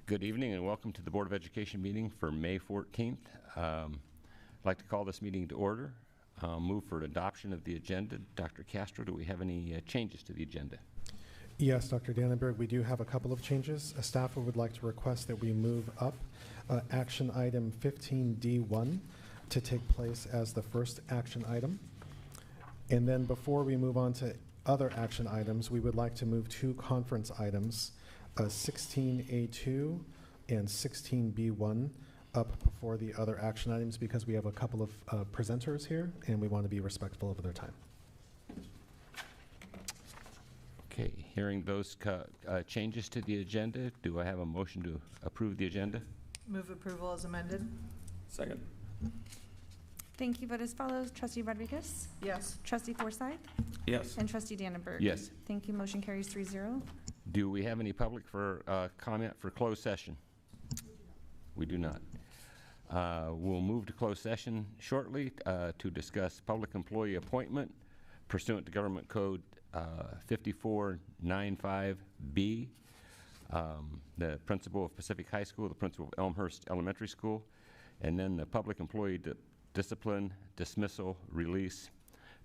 Good evening and welcome to the Board of Education meeting for May 14th. I'd like to call this meeting to order. Move for adoption of the agenda. Dr. Castro, do we have any changes to the agenda? Yes, Dr. Dannenberg, we do have a couple of changes. A staffer would like to request that we move up action item 15D1 to take place as the first action item. And then before we move on to other action items, we would like to move two conference items, 16A2 and 16B1 up before the other action items because we have a couple of presenters here and we want to be respectful of their time. Okay, hearing those changes to the agenda, do I have a motion to approve the agenda? Move approval as amended. Second. Thank you. Vote as follows. Trustee Rodriguez? Yes. Trustee Forsythe? Yes. And Trustee Dannenberg? Yes. Thank you. Motion carries 3-0. Do we have any public for comment for closed session? We do not. We'll move to closed session shortly to discuss public employee appointment pursuant to Government Code 5495B, the principal of Pacific High School, the principal of Elmhurst Elementary School, and then the public employee discipline, dismissal, release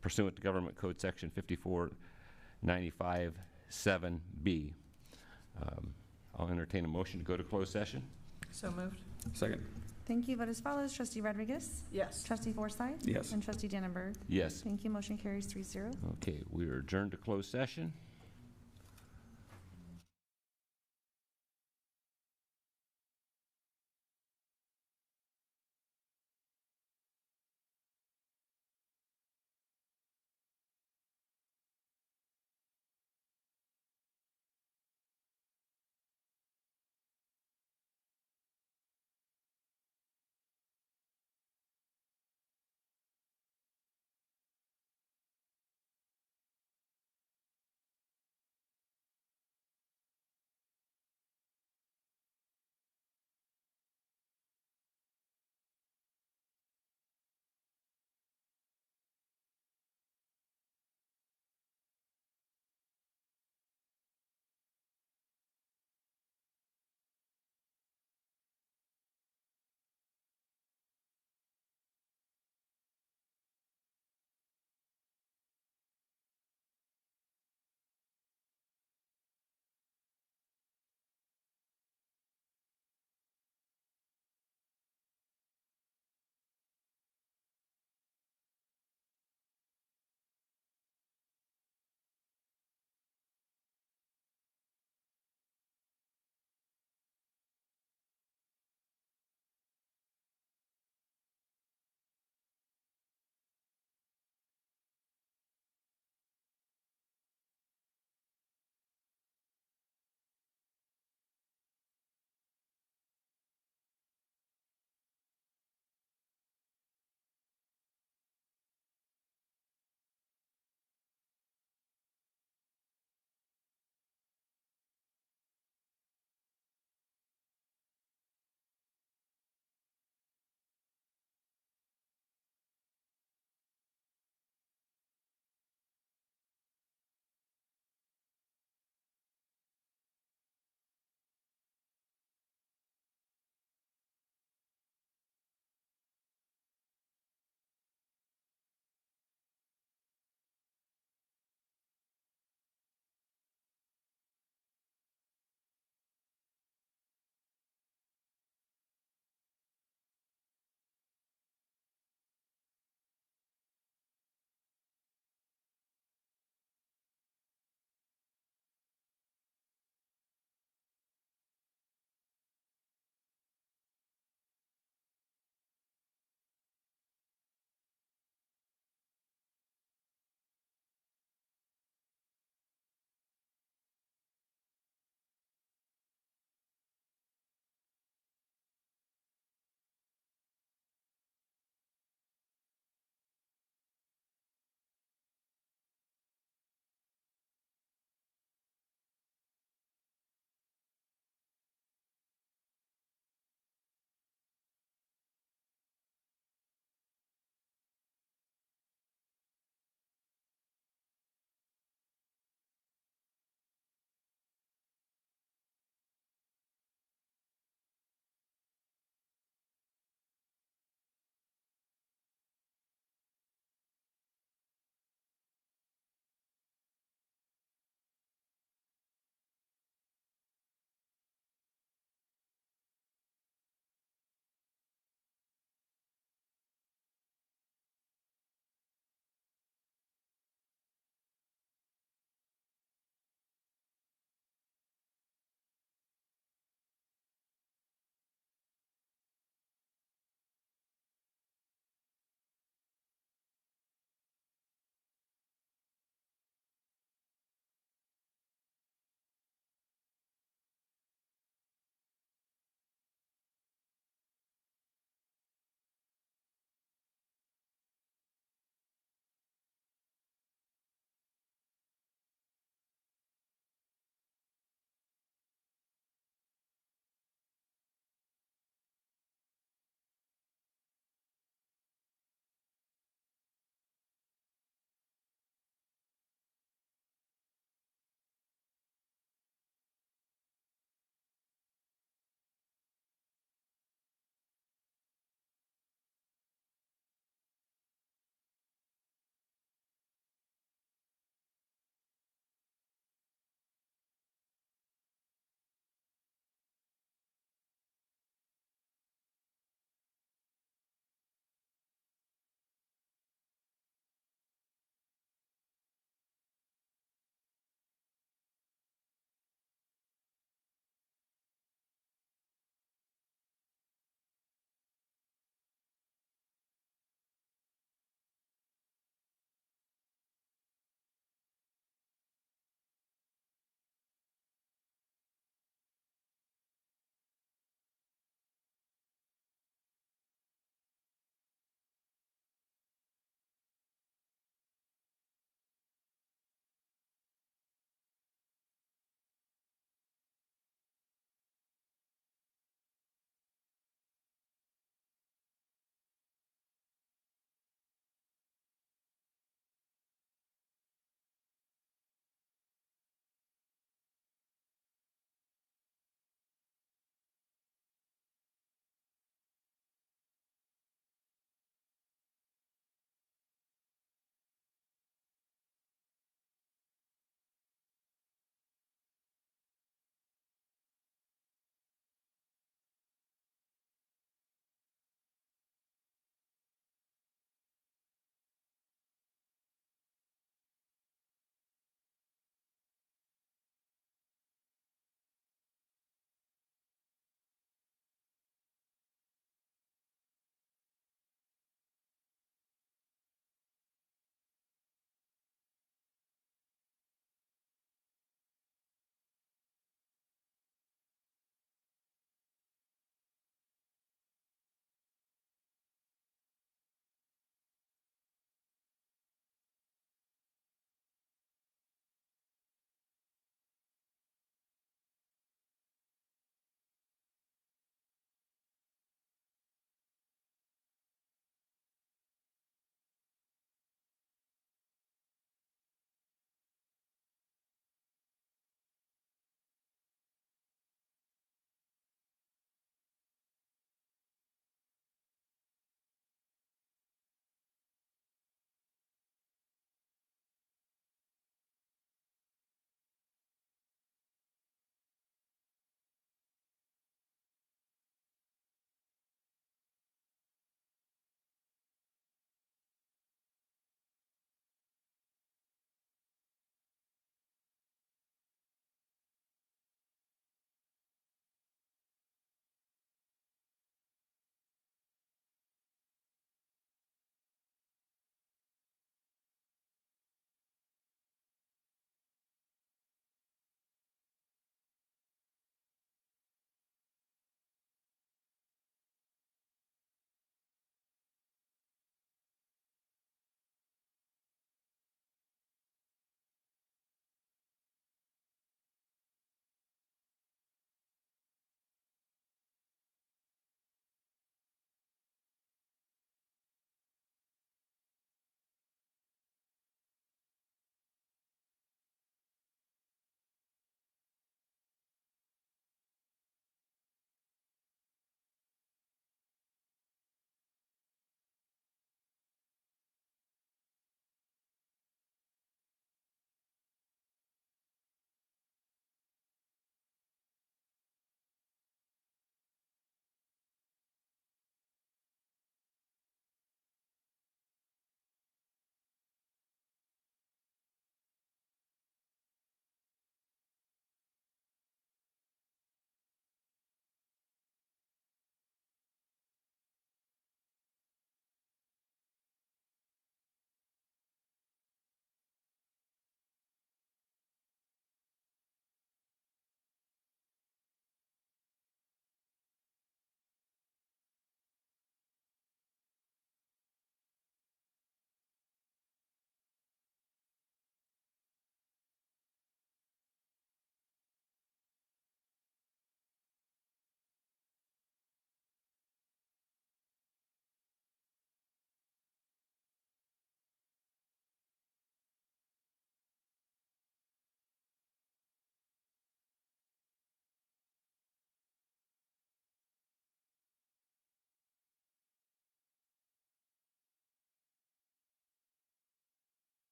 pursuant to Government Code Section 5495-7B. I'll entertain a motion to go to closed session. So moved. Second. Thank you. Vote as follows. Trustee Rodriguez? Yes. Trustee Forsythe? Yes. And Trustee Dannenberg? Yes. Thank you. Motion carries 3-0. Okay, we are adjourned to closed session.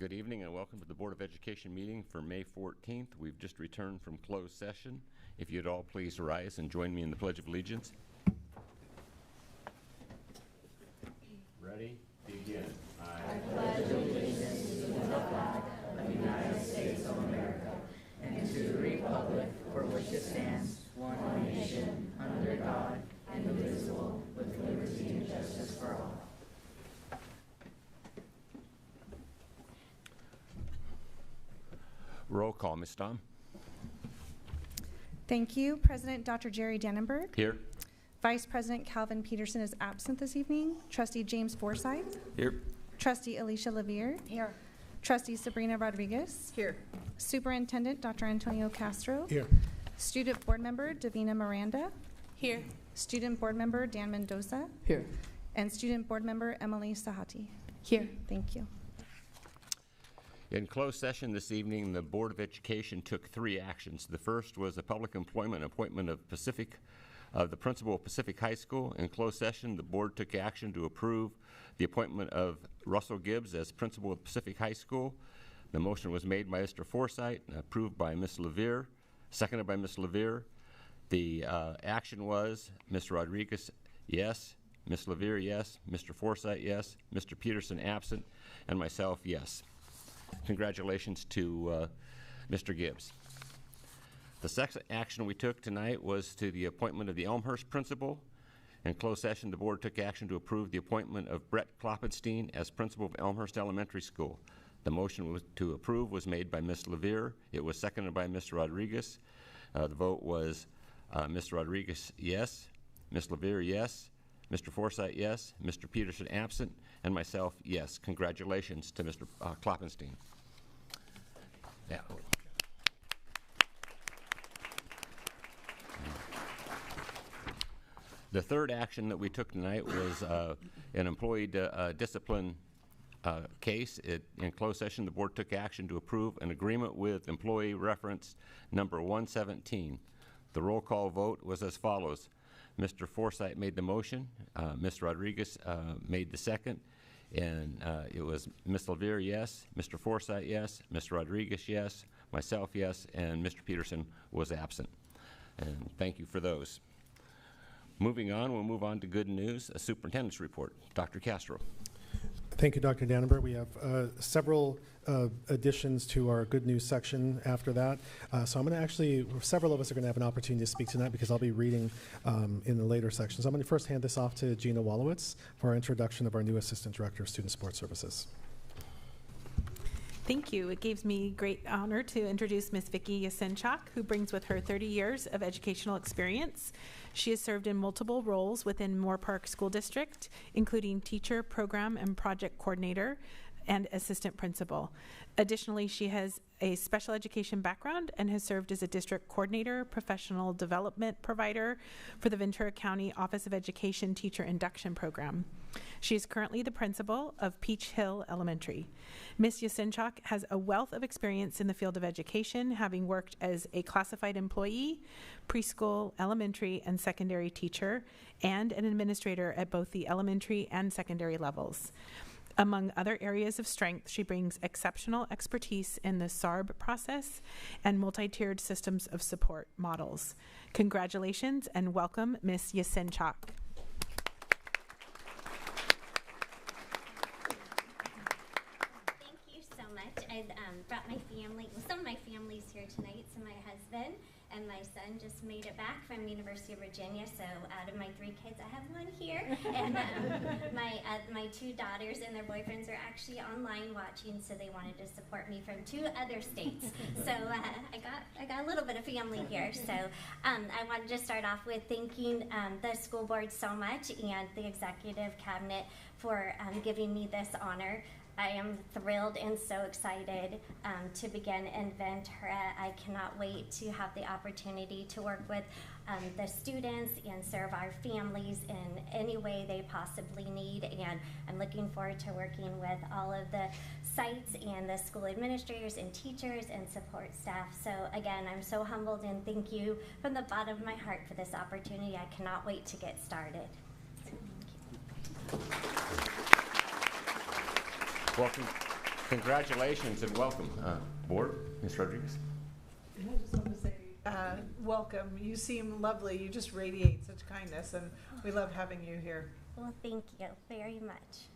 Good evening and welcome to the Board of Education meeting for May 14th. We've just returned from closed session. If you'd all please rise and join me in the Pledge of Allegiance. Ready? Begin. I pledge allegiance to the flag of the United States of America and to the republic for which it stands, one nation, under God, indivisible, with liberty and justice for all. Roll call, Ms. Stamm. Thank you. President Dr. Jerry Dannenberg. Here. Vice President Calvin Peterson is absent this evening. Trustee James Forsythe. Here. Trustee Alicia Levere. Here. Trustee Sabrina Rodriguez. Here. Superintendent Dr. Antonio Castro. Here. Student Board Member Davina Miranda. Here. Student Board Member Dan Mendoza. Here. And Student Board Member Emily Sahati. Here. Thank you. In closed session this evening, the Board of Education took 3 actions. The first was a public employment appointment of the principal of Pacific High School. In closed session, the board took action to approve the appointment of Russell Gibbs as principal of Pacific High School. The motion was made by Mr. Forsythe and approved by Ms. Levere, seconded by Ms. Levere. The action was Mr. Rodriguez, yes. Ms. Levere, yes. Mr. Forsythe, yes. Mr. Peterson, absent. And myself, yes. Congratulations to Mr. Gibbs. The second action we took tonight was to the appointment of the Elmhurst principal. In closed session, the board took action to approve the appointment of Brett Kloppenstein as principal of Elmhurst Elementary School. The motion to approve was made by Ms. Levere. It was seconded by Mr. Rodriguez. The vote was Mr. Rodriguez, yes. Ms. Levere, yes. Mr. Forsythe, yes. Mr. Peterson, absent. And myself, yes. Congratulations to Mr. Kloppenstein. Yeah. The third action that we took tonight was an employee discipline case. In closed session, the board took action to approve an agreement with employee reference number 117. The roll call vote was as follows. Mr. Forsythe made the motion. Ms. Rodriguez made the second. And it was Ms. Levere, yes. Mr. Forsythe, yes. Mr. Rodriguez, yes. Myself, yes. And Mr. Peterson was absent. And thank you for those. Moving on, we'll move on to good news, a superintendent's report. Dr. Castro. Thank you, Dr. Dannenberg. We have several additions to our good news section after that. So I'm going to actually, several of us are going to have an opportunity to speak tonight because I'll be reading in the later sections. I'm going to first hand this off to Gina Wolowitz for our introduction of our new Assistant Director of Student Sports Services. Thank you. It gives me great honor to introduce Ms. Vicki Yasinchak, who brings with her 30 years of educational experience. She has served in multiple roles within Moore Park School District, including teacher, program, and project coordinator, and assistant principal. Additionally, she has a special education background and has served as a district coordinator, professional development provider for the Ventura County Office of Education Teacher Induction Program. She is currently the principal of Peach Hill Elementary. Ms. Yasinchak has a wealth of experience in the field of education, having worked as a classified employee, preschool, elementary, and secondary teacher, and an administrator at both the elementary and secondary levels. Among other areas of strength, she brings exceptional expertise in the SARB process and multi-tiered systems of support models. Congratulations and welcome, Ms. Yasinchak. Thank you so much. I brought my family, well, some of my family's here tonight, so my husband and my son just made it back from University of Virginia, so out of my 3 kids, I have 1 here. And my 2 daughters and their boyfriends are actually online watching, so they wanted to support me from 2 other states. So I got a little bit of family here. So I wanted to start off with thanking the school board so much and the executive cabinet for giving me this honor. I am thrilled and so excited to begin in Ventura. I cannot wait to have the opportunity to work with the students and serve our families in any way they possibly need. And I'm looking forward to working with all of the sites and the school administrators and teachers and support staff. So again, I'm so humbled and thank you from the bottom of my heart for this opportunity. I cannot wait to get started. Thank you. Congratulations and welcome. Board, Ms. Rodriguez. I just want to say, welcome. You seem lovely. You just radiate such kindness, and we love having you here. Well, thank you very much.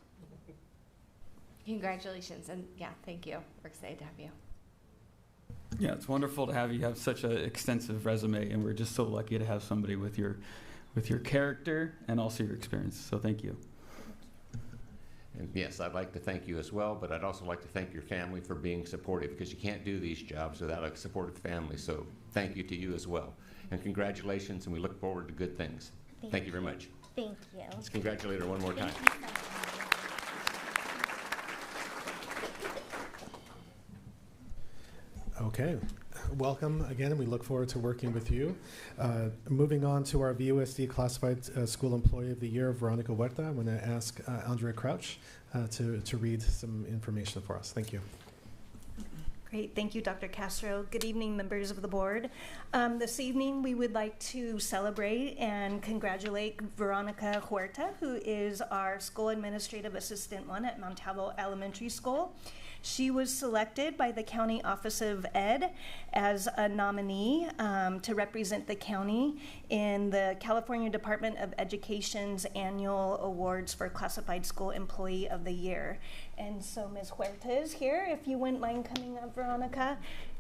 Congratulations, and yeah, thank you. We're excited to have you. Yeah, it's wonderful to have you have such an extensive resume, and we're just so lucky to have somebody with your character and also your experience. So thank you. And yes, I'd like to thank you as well, but I'd also like to thank your family for being supportive, because you can't do these jobs without a supportive family. So thank you to you as well. And congratulations, and we look forward to good things. Thank you very much. Thank you. Let's congratulate her one more time. Thank you so much. Okay, welcome again, and we look forward to working with you. Moving on to our VUSD Classified School Employee of the Year, Veronica Huerta. I'm going to ask Andrea Crouch to read some information for us. Thank you. Great. Thank you, Dr. Castro. Good evening, members of the board. This evening, we would like to celebrate and congratulate Veronica Huerta, who is our School Administrative Assistant 1 at Montalvo Elementary School. She was selected by the County Office of Ed as a nominee to represent the county in the California Department of Education's annual awards for Classified School Employee of the Year. And so Ms. Huerta is here, if you wouldn't mind coming up, Veronica.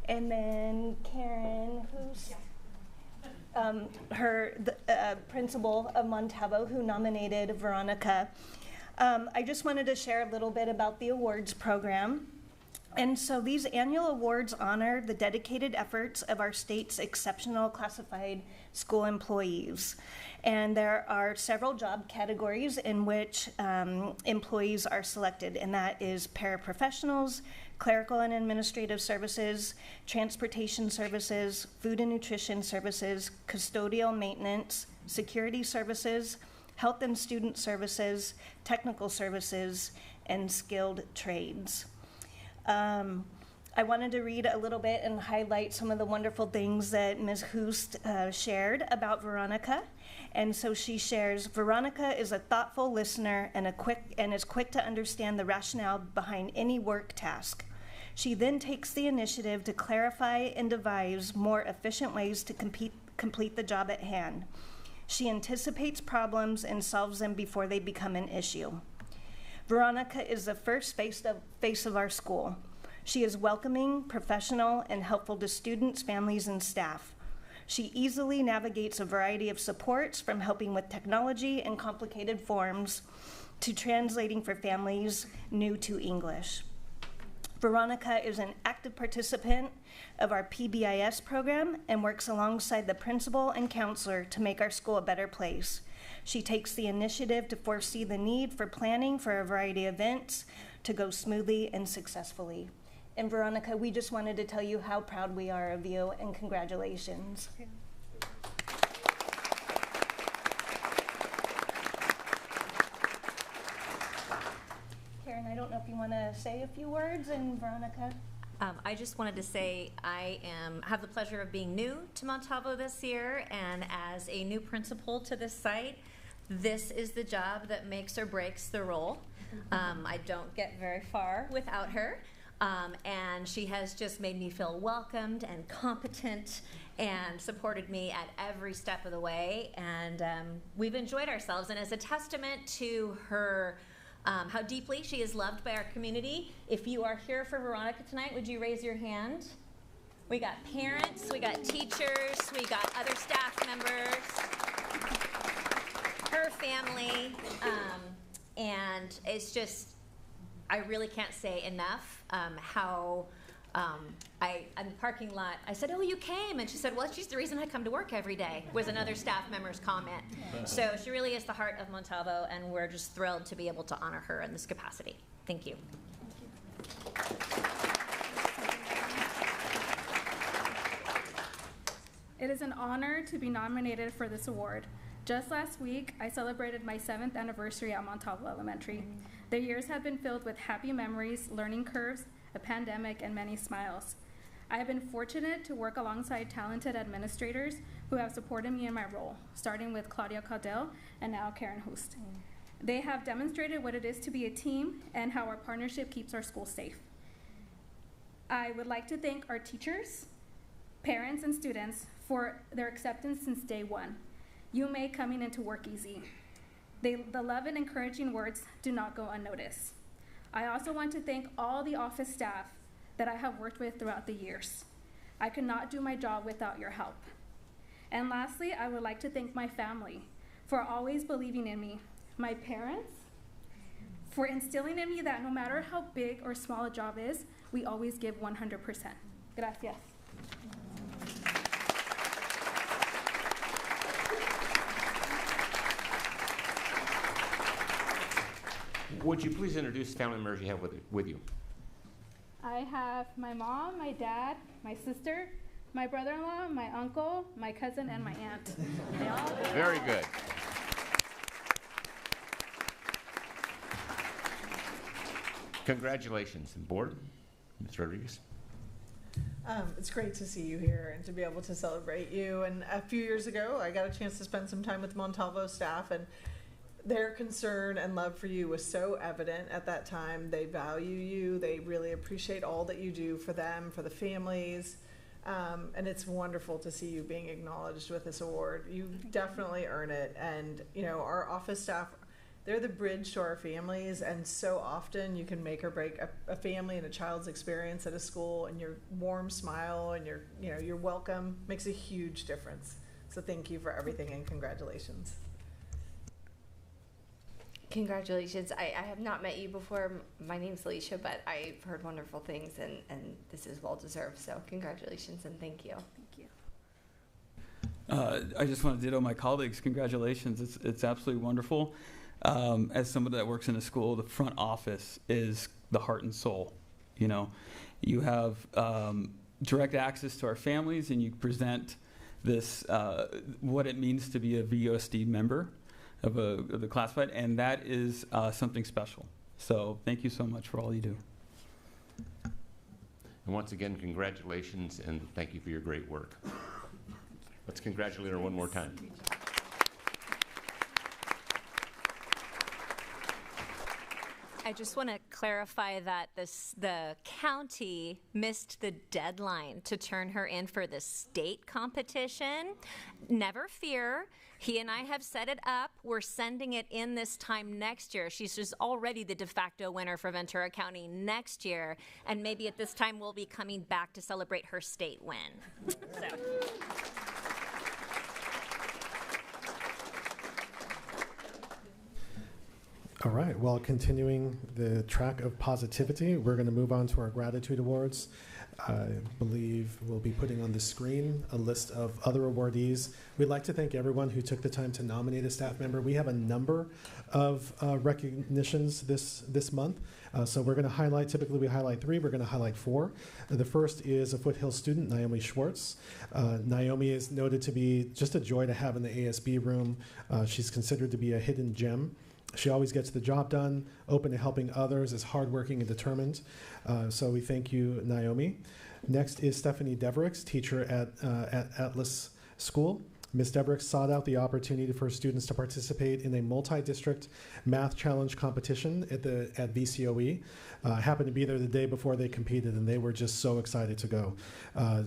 And then Karen, who's the principal of Montalvo, who nominated Veronica. I just wanted to share a little bit about the awards program. And so these annual awards honor the dedicated efforts of our state's exceptional classified school employees. And there are several job categories in which employees are selected, and that is paraprofessionals, clerical and administrative services, transportation services, food and nutrition services, custodial maintenance, security services, health and student services, technical services, and skilled trades. I wanted to read a little bit and highlight some of the wonderful things that Ms. Hoost shared about Veronica. And so she shares, Veronica is a thoughtful listener and is quick to understand the rationale behind any work task. She then takes the initiative to clarify and devise more efficient ways to complete the job at hand. She anticipates problems and solves them before they become an issue. Veronica is the first face of our school. She is welcoming, professional, and helpful to students, families, and staff. She easily navigates a variety of supports, from helping with technology and complicated forms to translating for families new to English. Veronica is an active participant of our PBIS program and works alongside the principal and counselor to make our school a better place. She takes the initiative to foresee the need for planning for a variety of events to go smoothly and successfully. And Veronica, we just wanted to tell you how proud we are of you, and congratulations. Karen, I don't know if you want to say a few words, and Veronica? I just wanted to say I have the pleasure of being new to Montalvo this year, and as a new principal to this site, this is the job that makes or breaks the role. I don't get very far without her, and she has just made me feel welcomed and competent and supported me at every step of the way, and we've enjoyed ourselves. And as a testament to her how deeply she is loved by our community, if you are here for Veronica tonight, would you raise your hand? We got parents, we got teachers, we got other staff members, her family, and it's just, I really can't say enough how in the parking lot, I said, oh, you came? And she said, well, she's the reason I come to work every day, was another staff member's comment. So she really is the heart of Montalvo, and we're just thrilled to be able to honor her in this capacity. Thank you. It is an honor to be nominated for this award. Just last week, I celebrated my 7th anniversary at Montalvo Elementary. The years have been filled with happy memories, learning curves, a pandemic, and many smiles. I have been fortunate to work alongside talented administrators who have supported me in my role, starting with Claudia Caudell and now Karen Hoost. They have demonstrated what it is to be a team and how our partnership keeps our school safe. I would like to thank our teachers, parents, and students for their acceptance since day one. You made coming into work easy. The love and encouraging words do not go unnoticed. I also want to thank all the office staff that I have worked with throughout the years. I could not do my job without your help. And lastly, I would like to thank my family for always believing in me, my parents for instilling in me that no matter how big or small a job is, we always give 100%. Gracias. Would you please introduce the family members you have with you? I have my mom, my dad, my sister, my brother-in-law, my uncle, my cousin, and my aunt. Very good. Congratulations, board. Ms. Rodriguez. It's great to see you here and to be able to celebrate you. And a few years ago, I got a chance to spend some time with Montalvo staff, and their concern and love for you was so evident at that time. They value you. They really appreciate all that you do for them, for the families. And it's wonderful to see you being acknowledged with this award. You definitely earn it. And, you know, our office staff, they're the bridge to our families. And so often you can make or break a family and a child's experience at a school, and your warm smile and your welcome makes a huge difference. So thank you for everything and congratulations. Congratulations. I have not met you before. My name's Alicia, but I've heard wonderful things, and this is well deserved. So congratulations and thank you. Thank you. I just want to ditto my colleagues. Congratulations. It's absolutely wonderful. As somebody that works in a school, the front office is the heart and soul. You know, you have direct access to our families, and you present this what it means to be a VUSD member of the classified, and that is something special. So thank you so much for all you do. And once again, congratulations, and thank you for your great work. Let's congratulate her one more time. I just want to clarify that the county missed the deadline to turn her in for the state competition. Never fear. He and I have set it up. We're sending it in this time next year. She's just already the de facto winner for Ventura County next year. And maybe at this time we'll be coming back to celebrate her state win. So. All right, well, continuing the track of positivity, we're going to move on to our gratitude awards. I believe we'll be putting on the screen a list of other awardees. We'd like to thank everyone who took the time to nominate a staff member. We have a number of recognitions this month. So we're going to highlight, typically we highlight 3, we're going to highlight 4. The first is a Foothill student, Naomi Schwartz. Naomi is noted to be just a joy to have in the ASB room. She's considered to be a hidden gem. She always gets the job done, open to helping others, is hardworking and determined. So we thank you, Naomi. Next is Stephanie Devericks, teacher at Atlas School. Ms. Devericks sought out the opportunity for students to participate in a multi-district math challenge competition at VCOE. Happened to be there the day before they competed, and they were just so excited to go.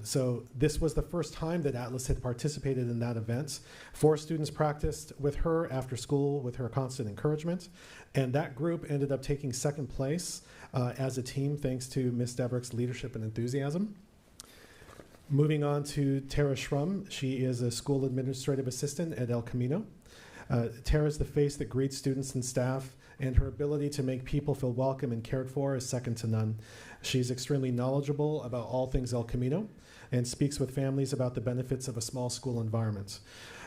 So this was the first time that Atlas had participated in that event. 4 students practiced with her after school with her constant encouragement, and that group ended up taking second place as a team thanks to Ms. Devericks' leadership and enthusiasm. Moving on to Tara Schrum. She is a school administrative assistant at El Camino. Tara is the face that greets students and staff, and her ability to make people feel welcome and cared for is second to none. She's extremely knowledgeable about all things El Camino and speaks with families about the benefits of a small school environment.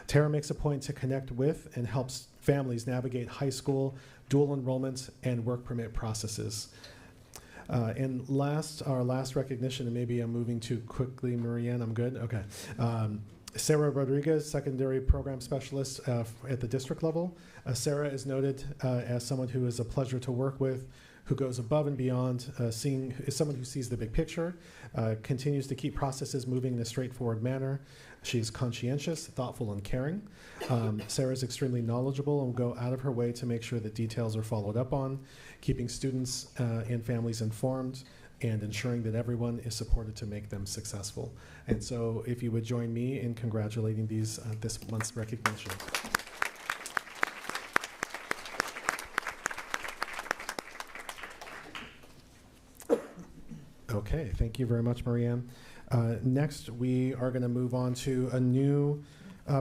Tara makes a point to connect with and helps families navigate high school, dual enrollment, and work permit processes. And our last recognition, and maybe I'm moving too quickly, Marianne, I'm good? Okay. Sarah Rodriguez, secondary program specialist at the district level. Sarah is noted as someone who is a pleasure to work with, who goes above and beyond, is someone who sees the big picture, continues to keep processes moving in a straightforward manner. She's conscientious, thoughtful, and caring. Sarah is extremely knowledgeable and will go out of her way to make sure that details are followed up on, keeping students and families informed, and ensuring that everyone is supported to make them successful. And so if you would join me in congratulating these this month's recognition. Okay, thank you very much, Marianne. Next, we are going to move on to a new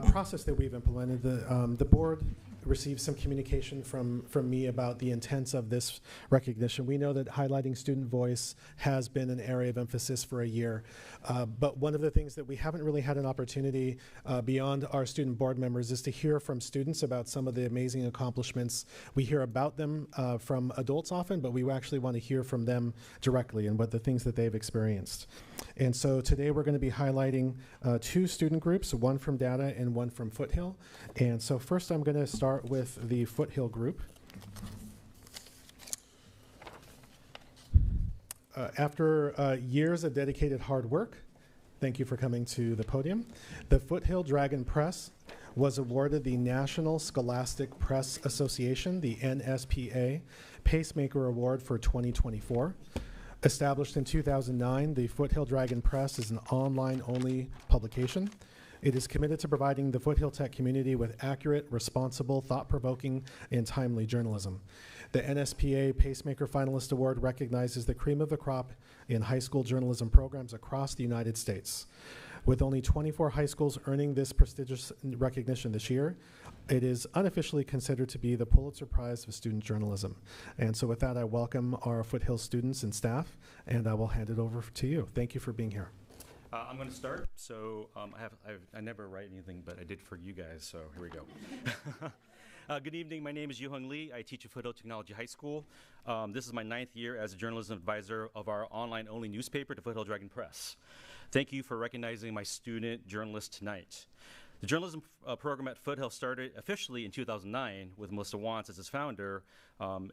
process that we've implemented. The board received some communication from me about the intents of this recognition. We know that highlighting student voice has been an area of emphasis for a year, but one of the things that we haven't really had an opportunity beyond our student board members is to hear from students about some of the amazing accomplishments. We hear about them from adults often, but we actually want to hear from them directly and what the things that they've experienced. And so today we're going to be highlighting two student groups, one from Data and one from Foothill. And so first I'm going to start with the Foothill group. After years of dedicated hard work, thank you for coming to the podium, the Foothill Dragon Press was awarded the National Scholastic Press Association, the NSPA, Pacemaker Award for 2024. Established in 2009, the Foothill Dragon Press is an online-only publication. It is committed to providing the Foothill Tech community with accurate, responsible, thought-provoking, and timely journalism. The NSPA Pacemaker Finalist Award recognizes the cream of the crop in high school journalism programs across the United States. With only 24 high schools earning this prestigious recognition this year, it is unofficially considered to be the Pulitzer Prize of Student Journalism. And so with that, I welcome our Foothill students and staff, and I will hand it over to you. Thank you for being here. I'm going to start. So I never write anything, but I did for you guys, so here we go. Good evening. My name is Yu-Hung Lee. I teach at Foothill Technology High School. This is my 9th year as a journalism advisor of our online-only newspaper, the Foothill Dragon Press. Thank you for recognizing my student journalist tonight. The journalism program at Foothill started officially in 2009 with Melissa Wantz as its founder, and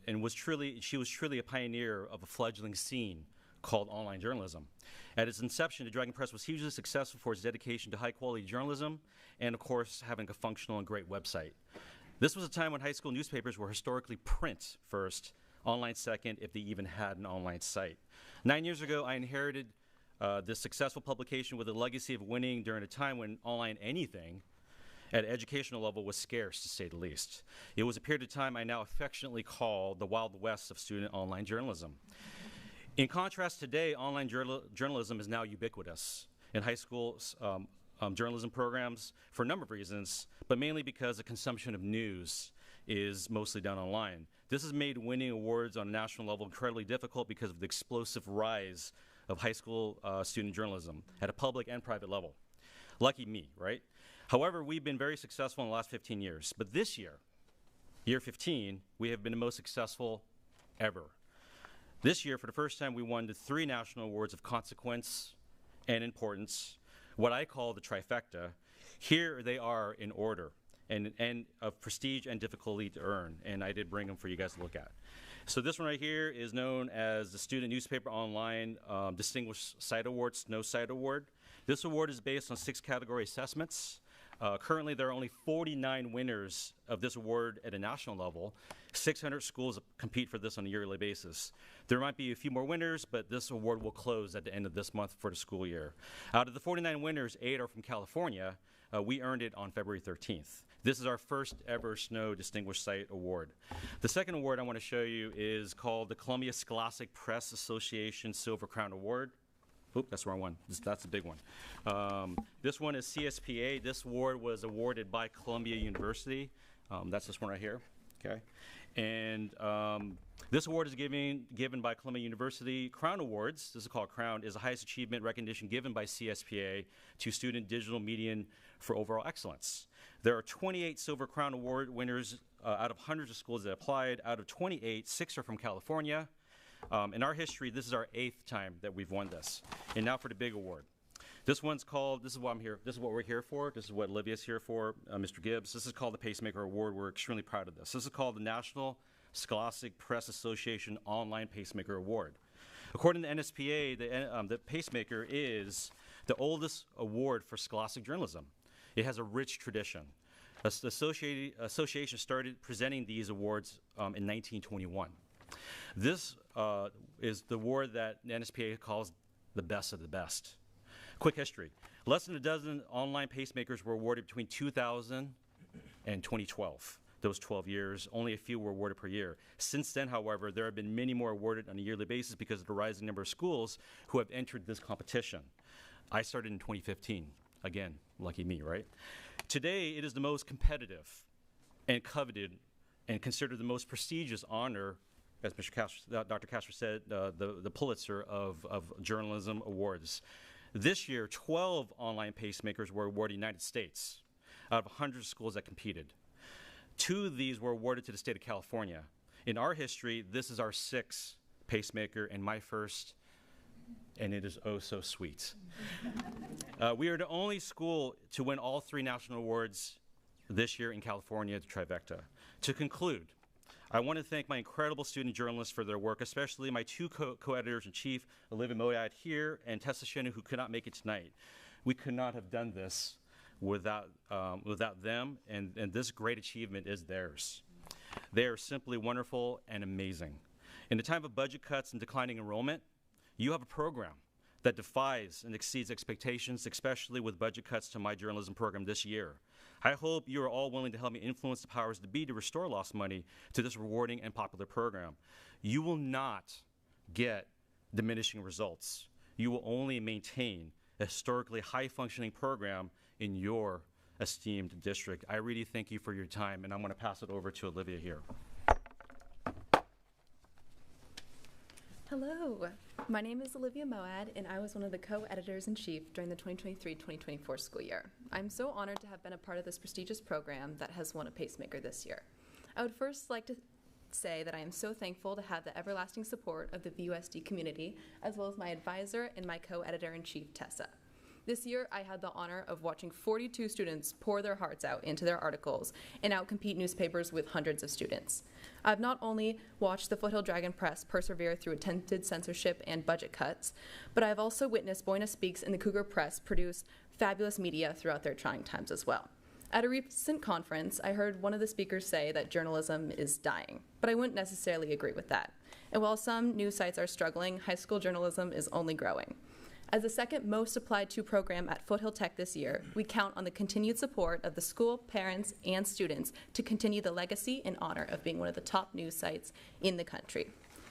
she was truly a pioneer of a fledgling scene called online journalism. At its inception, the Dragon Press was hugely successful for its dedication to high-quality journalism and, of course, having a functional and great website. This was a time when high school newspapers were historically print first, online second, if they even had an online site. 9 years ago, I inherited this successful publication with a legacy of winning during a time when online anything at an educational level was scarce, to say the least. It was a period of time I now affectionately call the Wild West of student online journalism. In contrast, today, online journalism is now ubiquitous in high school journalism programs for a number of reasons, but mainly because the consumption of news is mostly done online. This has made winning awards on a national level incredibly difficult because of the explosive rise of high school student journalism at a public and private level. Lucky me, right? However, we've been very successful in the last 15 years. But this year, year 15, we have been the most successful ever. This year, for the first time, we won the 3 national awards of consequence and importance, what I call the trifecta. Here they are in order, and of prestige and difficulty to earn, and I did bring them for you guys to look at. So this one right here is known as the Student Newspaper Online Distinguished Site Award, SNOW Site Award. This award is based on 6 category assessments. Currently, there are only 49 winners of this award at a national level. 600 schools compete for this on a yearly basis. There might be a few more winners, but this award will close at the end of this month for the school year. Out of the 49 winners, 8 are from California. We earned it on February 13th. This is our first ever SNOW Distinguished Site Award. The second award I want to show you is called the Columbia Scholastic Press Association Silver Crown Award. Oop, that's the wrong one. That's a big one. This one is CSPA. This award was awarded by Columbia University. That's this one right here. Okay, and this award is given by Columbia University. Crown Awards, this is called Crown, is the highest achievement recognition given by CSPA to student digital media for overall excellence. There are 28 Silver Crown Award winners out of hundreds of schools that applied. Out of 28, 6 are from California. In our history, this is our 8th time that we've won this. And now for the big award. This one's called, this is what I'm here, this is what we're here for. This is what Olivia's here for, Mr. Gibbs. This is called the Pacemaker Award. We're extremely proud of this. This is called the National Scholastic Press Association Online Pacemaker Award. According to NSPA, the Pacemaker is the oldest award for scholastic journalism. It has a rich tradition. The association started presenting these awards in 1921. This is the award that the NSPA calls the best of the best. Quick history. Less than a dozen online pacemakers were awarded between 2000 and 2012. Those 12 years, only a few were awarded per year. Since then, however, there have been many more awarded on a yearly basis because of the rising number of schools who have entered this competition. I started in 2015. Again, lucky me, right? Today, it is the most competitive and coveted and considered the most prestigious honor, as Dr. Castro said, the Pulitzer of journalism awards. This year, 12 online pacemakers were awarded in the United States out of 100 schools that competed. 2 of these were awarded to the state of California. In our history, this is our 6th pacemaker and my first, and it is oh so sweet. We are the only school to win all 3 national awards this year in California, the trifecta. To conclude, I want to thank my incredible student journalists for their work, especially my 2 co-editors-in-chief, Olivia Moyad here and Tessa Shinnu, who could not make it tonight. We could not have done this without them, and this great achievement is theirs. They are simply wonderful and amazing. In a time of budget cuts and declining enrollment, you have a program that defies and exceeds expectations, especially with budget cuts to my journalism program this year. I hope you are all willing to help me influence the powers that be to restore lost money to this rewarding and popular program. You will not get diminishing results. You will only maintain a historically high-functioning program in your esteemed district. I really thank you for your time, and I'm going to pass it over to Olivia here. Hello, my name is Olivia Moad, and I was one of the co-editors-in-chief during the 2023-2024 school year. I'm so honored to have been a part of this prestigious program that has won a pacemaker this year. I would first like to say that I am so thankful to have the everlasting support of the VUSD community, as well as my advisor and my co-editor-in-chief, Tessa. This year, I had the honor of watching 42 students pour their hearts out into their articles and outcompete newspapers with hundreds of students. I've not only watched the Foothill Dragon Press persevere through attempted censorship and budget cuts, but I've also witnessed Boyna Speaks and the Cougar Press produce fabulous media throughout their trying times as well. At a recent conference, I heard one of the speakers say that journalism is dying, but I wouldn't necessarily agree with that. And while some news sites are struggling, high school journalism is only growing. As the second most applied to program at Foothill Tech this year, we count on the continued support of the school, parents, and students to continue the legacy and honor of being one of the top news sites in the country.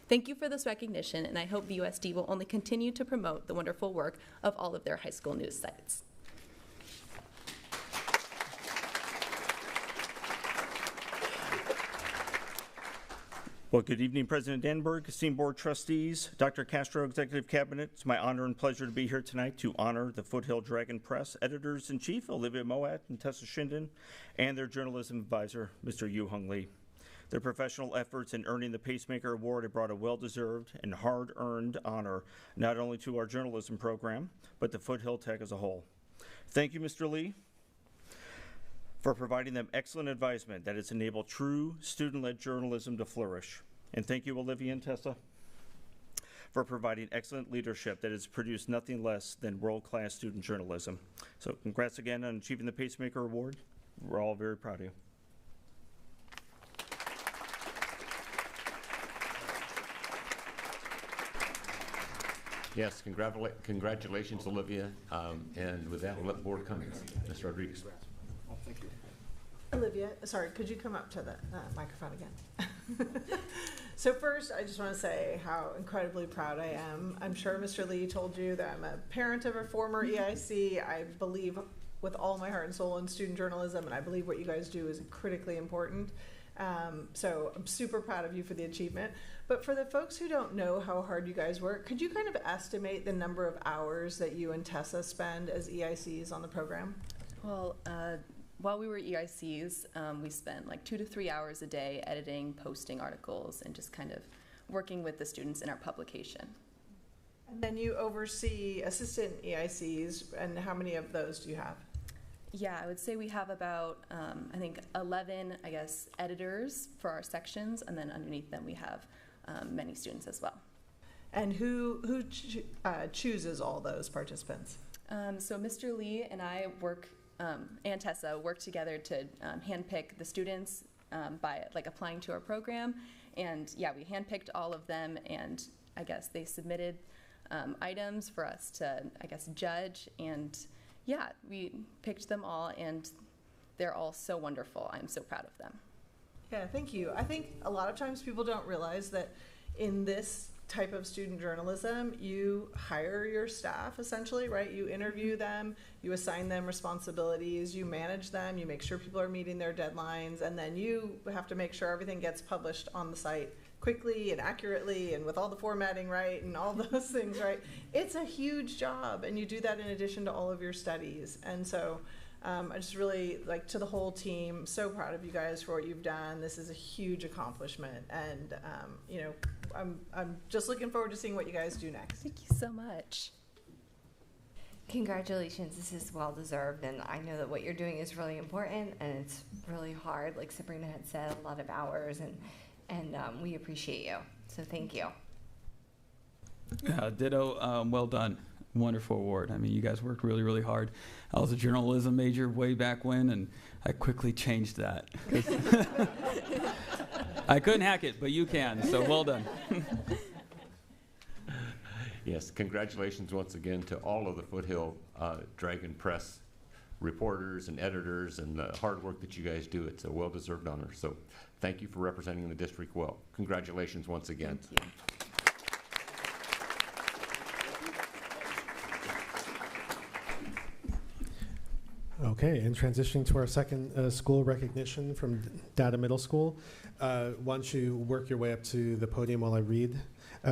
Thank you for this recognition, and I hope VUSD will only continue to promote the wonderful work of all of their high school news sites. Well, good evening, President Danberg, esteemed board trustees, Dr. Castro, Executive Cabinet. It's my honor and pleasure to be here tonight to honor the Foothill Dragon Press editors-in-chief, Olivia Moad and Tessa Shinnu, and their journalism advisor, Mr. Yu-Hung Lee. Their professional efforts in earning the Pacemaker Award have brought a well-deserved and hard-earned honor not only to our journalism program, but to Foothill Tech as a whole. Thank you, Mr. Lee, for providing them excellent advisement that has enabled true student-led journalism to flourish. And thank you, Olivia and Tessa, for providing excellent leadership that has produced nothing less than world-class student journalism. So congrats again on achieving the Pacemaker Award. We're all very proud of you. Yes, congratulations, Olivia. And with that, we'll let board comments. Mr. Rodriguez. Thank you. Olivia, sorry, could you come up to the microphone again? So first, I just want to say how incredibly proud I am. I'm sure Mr. Lee told you that I'm a parent of a former EIC. I believe with all my heart and soul in student journalism, and I believe what you guys do is critically important. So I'm super proud of you for the achievement. But for the folks who don't know how hard you guys work, could you kind of estimate the number of hours that you and Tessa spend as EICs on the program? Well, while we were EICs, we spent like 2 to 3 hours a day editing, posting articles, and just kind of working with the students in our publication. And then you oversee assistant EICs, and how many of those do you have? Yeah, I would say we have about, I think, 11, editors for our sections, and then underneath them we have many students as well. And who chooses all those participants? So Mr. Lee and I and Tessa work together to handpick the students by applying to our program, And yeah, we handpicked all of them, and I guess they submitted items for us to, I guess, judge. And yeah, we picked them all, and they're all so wonderful. I'm so proud of them. Yeah, thank you. I think a lot of times people don't realize that in this type of student journalism, you hire your staff essentially, right? You interview them, you assign them responsibilities, you manage them, you make sure people are meeting their deadlines, and then you have to make sure everything gets published on the site quickly and accurately and with all the formatting right and all those things, right? It's a huge job, and you do that in addition to all of your studies. And so I just really, like, to the whole team, so proud of you guys for what you've done. This is a huge accomplishment, and you know, I'm just looking forward to seeing what you guys do next. Thank you so much. Congratulations, this is well deserved, and I know that what you're doing is really important, and it's really hard. Like Sabrina had said, a lot of hours, and we appreciate you. So thank you. Ditto, well done. Wonderful award. I mean, you guys worked really, really hard. I was a journalism major way back when, and I quickly changed that. I couldn't hack it, but you can, so well done. Yes, congratulations once again to all of the Foothill Dragon Press reporters and editors and the hard work that you guys do. It's a well-deserved honor. So thank you for representing the district well. Congratulations once again. Thank you. Okay, and transitioning to our second school recognition from Data Middle School. Why don't you work your way up to the podium while I read.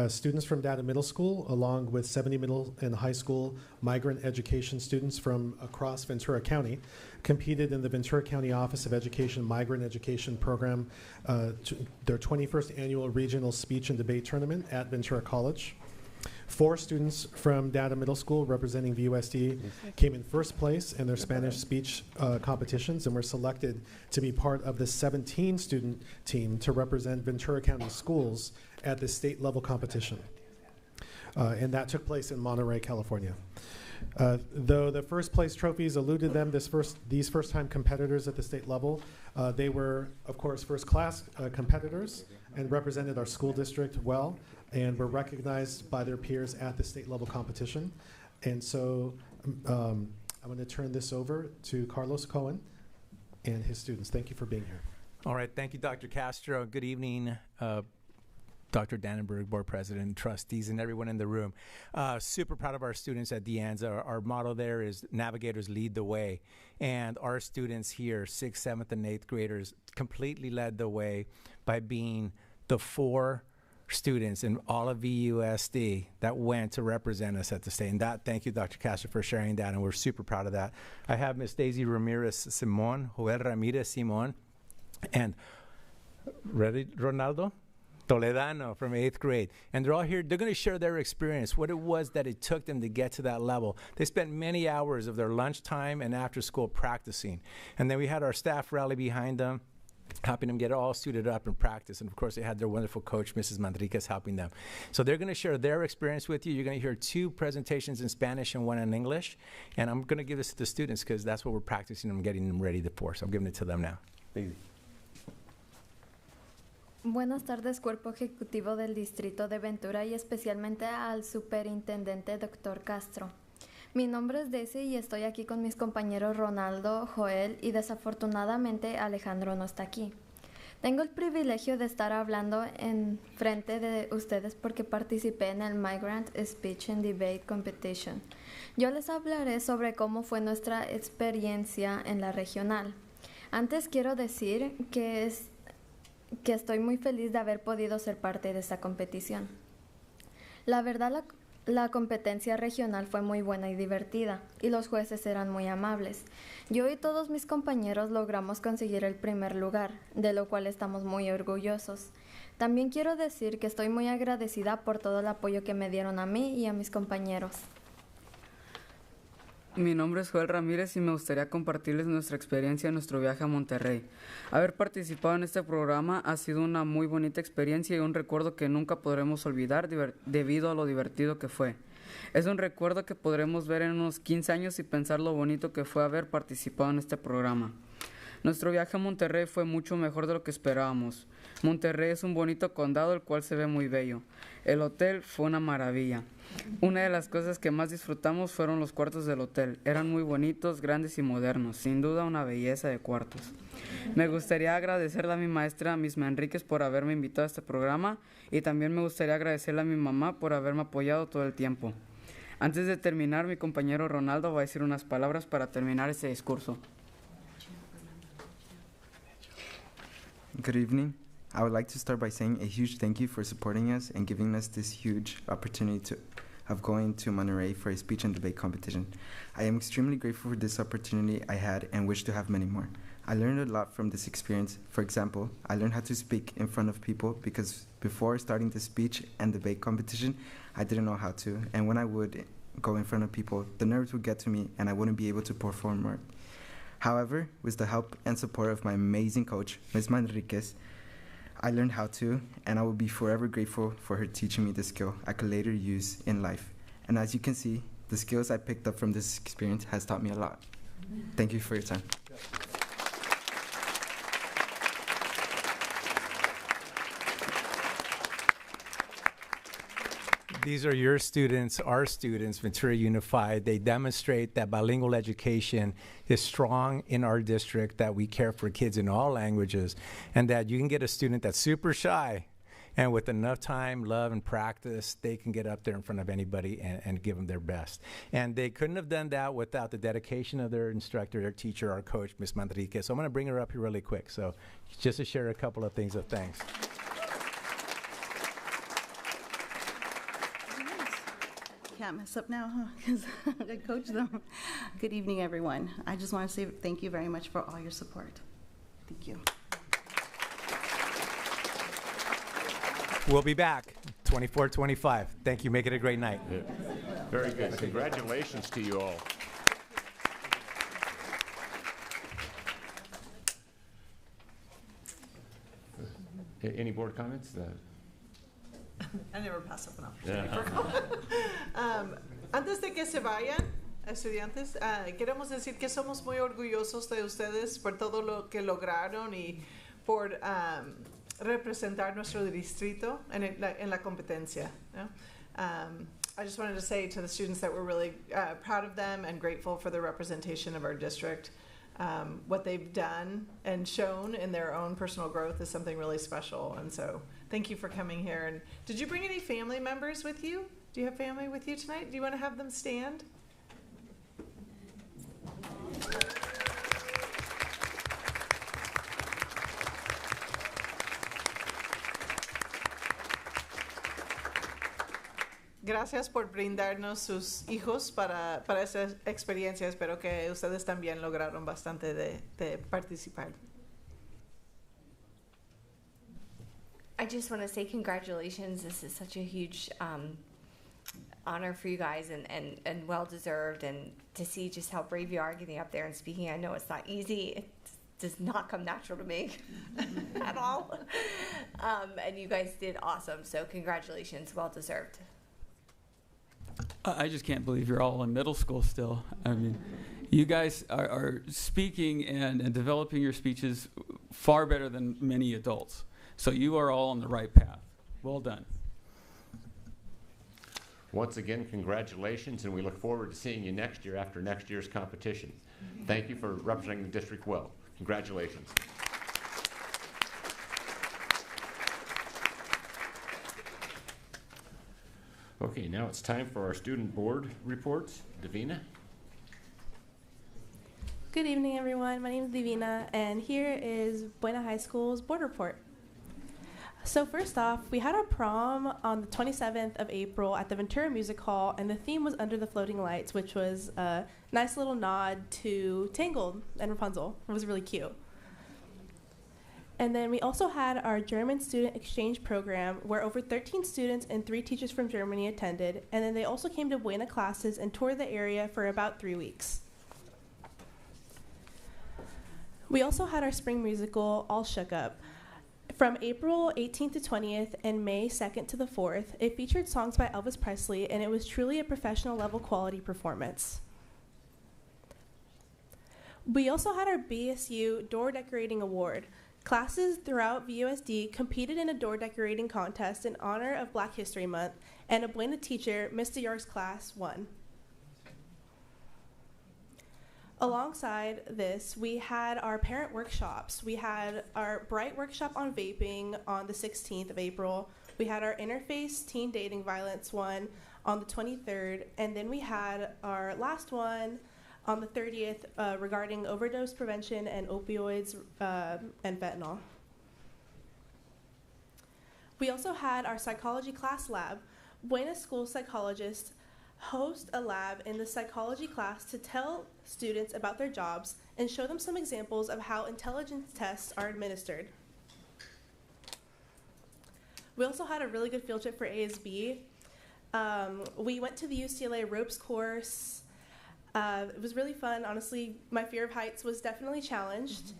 Students from Data Middle School, along with 70 middle and high school migrant education students from across Ventura County, competed in the Ventura County Office of Education Migrant Education Program, their 21st annual regional speech and debate tournament at Ventura College. 4 students from Data Middle School representing VUSD came in first place in their Spanish speech competitions and were selected to be part of the 17-student team to represent Ventura County schools at the state level competition. And that took place in Monterey, California. Though the first place trophies eluded them, these first-time competitors at the state level, they were, of course, first-class competitors and represented our school district well, and were recognized by their peers at the state level competition. And so I'm going to turn this over to Carlos Cohen and his students. Thank you for being here. All right, thank you, Dr. Castro. Good evening, Dr. Dannenberg, board president, trustees, and everyone in the room. Super proud of our students at De Anza. Our motto there is navigators lead the way. And our students here, 6th, 7th, and 8th graders, completely led the way by being the 4 students in all of VUSD that went to represent us at the state. And that, thank you, Dr. Castro, for sharing that, and we're super proud of that. I have Miss Daisy Ramirez Simon, Joel Ramirez Simon, and ready, Ronaldo? Toledano from 8th grade. And they're all here. They're going to share their experience, what it was that it took them to get to that level. They spent many hours of their lunchtime and after school practicing. And then we had our staff rally behind them, helping them get all suited up and practice. And of course, they had their wonderful coach, Mrs. Manriquez, helping them. So they're going to share their experience with you. You're going to hear 2 presentations in Spanish and 1 in English. And I'm going to give this to the students because that's what we're practicing and getting them ready for. So I'm giving it to them now. Daisy. Buenas tardes, Cuerpo Ejecutivo del Distrito de Ventura y especialmente al Superintendente Dr. Castro. Mi nombre es Daisy y estoy aquí con mis compañeros Ronaldo, Joel y desafortunadamente Alejandro no está aquí. Tengo el privilegio de estar hablando en frente de ustedes porque participé en el Migrant Speech and Debate Competition. Yo les hablaré sobre cómo fue nuestra experiencia en la regional. Antes quiero decir que estoy muy feliz de haber podido ser parte de esta competición. La verdad, la competencia regional fue muy buena y divertida, y los jueces eran muy amables. Yo y todos mis compañeros logramos conseguir el primer lugar, de lo cual estamos muy orgullosos. También quiero decir que estoy muy agradecida por todo el apoyo que me dieron a mí y a mis compañeros. Mi nombre es Joel Ramírez y me gustaría compartirles nuestra experiencia en nuestro viaje a Monterrey. Haber participado en este programa ha sido una muy bonita experiencia y un recuerdo que nunca podremos olvidar debido a lo divertido que fue. Es un recuerdo que podremos ver en unos 15 años y pensar lo bonito que fue haber participado en este programa. Nuestro viaje a Monterrey fue mucho mejor de lo que esperábamos. Monterrey es un bonito condado el cual se ve muy bello. El hotel fue una maravilla. Una de las cosas que más disfrutamos fueron los cuartos del hotel. Eran muy bonitos, grandes y modernos. Sin duda una belleza de cuartos. Me gustaría agradecerle a mi maestra, Miss Manríquez, por haberme invitado a este programa y también me gustaría agradecerle a mi mamá por haberme apoyado todo el tiempo. Antes de terminar, mi compañero Ronaldo va a decir unas palabras para terminar este discurso. Good evening. I would like to start by saying a huge thank you for supporting us and giving us this huge opportunity of going to Monterrey for a speech and debate competition. I am extremely grateful for this opportunity I had and wish to have many more. I learned a lot from this experience. For example, I learned how to speak in front of people because before starting the speech and debate competition, I didn't know how to. And when I would go in front of people, the nerves would get to me and I wouldn't be able to perform more. However, with the help and support of my amazing coach, Ms. Manriquez, I learned how to, and I will be forever grateful for her teaching me the skill I could later use in life. And as you can see, the skills I picked up from this experience has taught me a lot. Thank you for your time. These are your students, our students, Ventura Unified. They demonstrate that bilingual education is strong in our district, that we care for kids in all languages, and that you can get a student that's super shy, and with enough time, love, and practice, they can get up there in front of anybody and give them their best. And they couldn't have done that without the dedication of their instructor, their teacher, our coach, Ms. Manriquez. So I'm going to bring her up here really quick. So just to share a couple of things of thanks. Can't mess up now, huh? Because I coach them. Good evening, everyone. I just want to say thank you very much for all your support. Thank you. We'll be back 24-25. Thank you. Make it a great night. Yeah. Very good. Congratulations to you all. Any board comments? I never pass up an opportunity for comment. Antes de que se vayan, estudiantes, queremos decir que somos muy orgullosos de ustedes por todo lo que lograron y por representar nuestro distrito en la competencia. ¿No? I just wanted to say to the students that we're really proud of them and grateful for the representation of our district. What they've done and shown in their own personal growth is something really special, and so thank you for coming here. And did you bring any family members with you? Do you have family with you tonight? Do you want to have them stand? Gracias por brindarnos sus hijos para esa experiencia. Espero que ustedes también lograron bastante de participar. I just want to say congratulations. This is such a huge honor for you guys and well-deserved. And to see just how brave you are getting up there and speaking. I know it's not easy. It does not come natural to me at all. And you guys did awesome. So congratulations. Well-deserved. I just can't believe you're all in middle school still. I mean, you guys are speaking and developing your speeches far better than many adults. So you are all on the right path. Well done. Once again, congratulations, and we look forward to seeing you next year after next year's competition. Thank you for representing the district well. Congratulations. Okay, now it's time for our student board reports. Davina? Good evening, everyone. My name is Divina, and here is Buena High School's board report. So first off, we had our prom on the 27th of April at the Ventura Music Hall, and the theme was Under the Floating Lights, which was a nice little nod to Tangled and Rapunzel. It was really cute. And then we also had our German student exchange program where over 13 students and 3 teachers from Germany attended, and then they also came to Buena classes and toured the area for about 3 weeks. We also had our spring musical, All Shook Up. From April 18th to 20th and May 2nd to the 4th, it featured songs by Elvis Presley, and it was truly a professional level quality performance. We also had our BSU Door Decorating Award. Classes throughout VUSD competed in a door decorating contest in honor of Black History Month, and a Buena teacher, Mr. York's class, won. Alongside this, we had our parent workshops. We had our Bright workshop on vaping on the 16th of April. We had our Interface Teen Dating Violence one on the 23rd, and then we had our last one on the 30th regarding overdose prevention and opioids and fentanyl. We also had our psychology class lab. Buena School psychologists host a lab in the psychology class to tell students about their jobs and show them some examples of how intelligence tests are administered. We also had a really good field trip for ASB. We went to the UCLA ropes course. It was really fun. Honestly, my fear of heights was definitely challenged.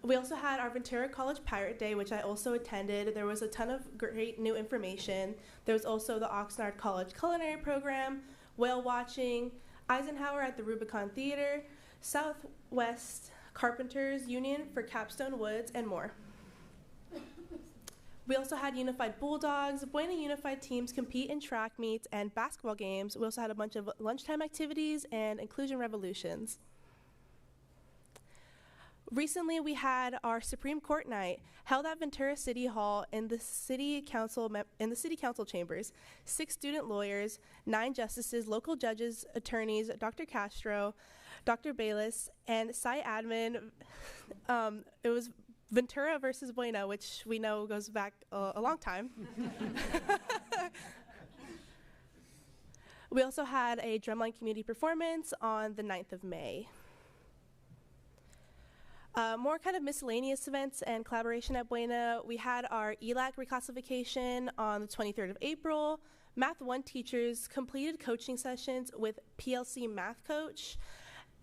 We also had our Ventura College Pirate Day, which I also attended. There was a ton of great new information. There was also the Oxnard College Culinary Program, whale watching, Eisenhower at the Rubicon Theater, Southwest Carpenters Union for Capstone Woods, and more. We also had Unified Bulldogs. Buena Unified teams compete in track meets and basketball games. We also had a bunch of lunchtime activities and inclusion revolutions. Recently, we had our Supreme Court night held at Ventura City Hall in the City Council chambers. 6 student lawyers, 9 justices, local judges, attorneys, Dr. Castro, Dr. Bayless, and site admin. It was Ventura versus Buena, which we know goes back a long time. We also had a drumline community performance on the 9th of May. More kind of miscellaneous events and collaboration at Buena. We had our ELAC reclassification on the 23rd of April. Math 1 teachers completed coaching sessions with PLC Math Coach,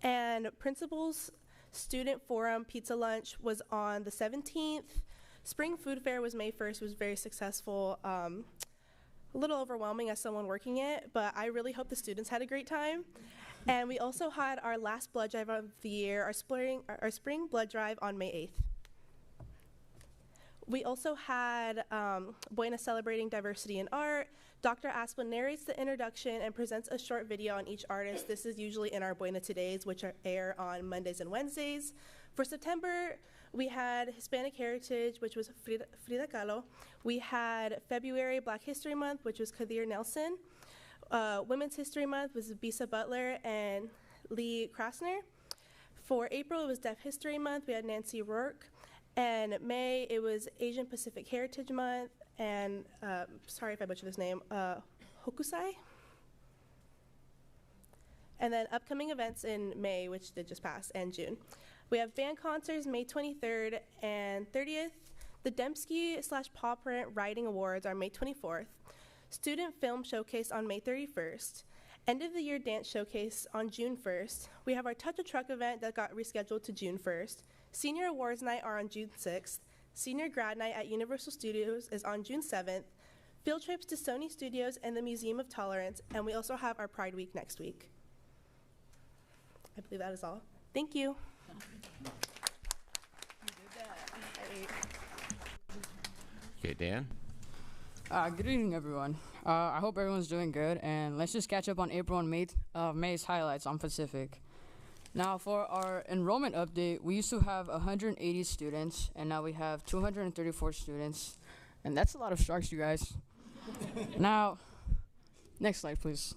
and principals Student Forum Pizza Lunch was on the 17th. Spring Food Fair was May 1st, was very successful. A little overwhelming as someone working it, but I really hope the students had a great time. And we also had our last blood drive of the year, our spring blood drive on May 8th. We also had Buena celebrating diversity in art. Dr. Asplin narrates the introduction and presents a short video on each artist. This is usually in our Buena Todays, which air on Mondays and Wednesdays. For September, we had Hispanic Heritage, which was Frida Kahlo. We had February Black History Month, which was Kadir Nelson. Women's History Month was Bisa Butler and Lee Krasner. For April, it was Deaf History Month. We had Nancy Rourke. And May, it was Asian Pacific Heritage Month, and sorry if I butchered this name, Hokusai. And then upcoming events in May, which did just pass, and June. We have band concerts May 23rd and 30th. The Dembski/Paw Print Writing Awards are May 24th. Student Film Showcase on May 31st. End of the Year Dance Showcase on June 1st. We have our Touch a Truck event that got rescheduled to June 1st. Senior Awards Night are on June 6th. Senior Grad Night at Universal Studios is on June 7th. Field trips to Sony Studios and the Museum of Tolerance, and we also have our Pride Week next week. I believe that is all. Thank you. Okay, Dan? Good evening, everyone. I hope everyone's doing good, and let's just catch up on April and May's highlights on Pacific. Now, for our enrollment update, we used to have 180 students, and now we have 234 students, and that's a lot of sharks, you guys. Now, next slide, please.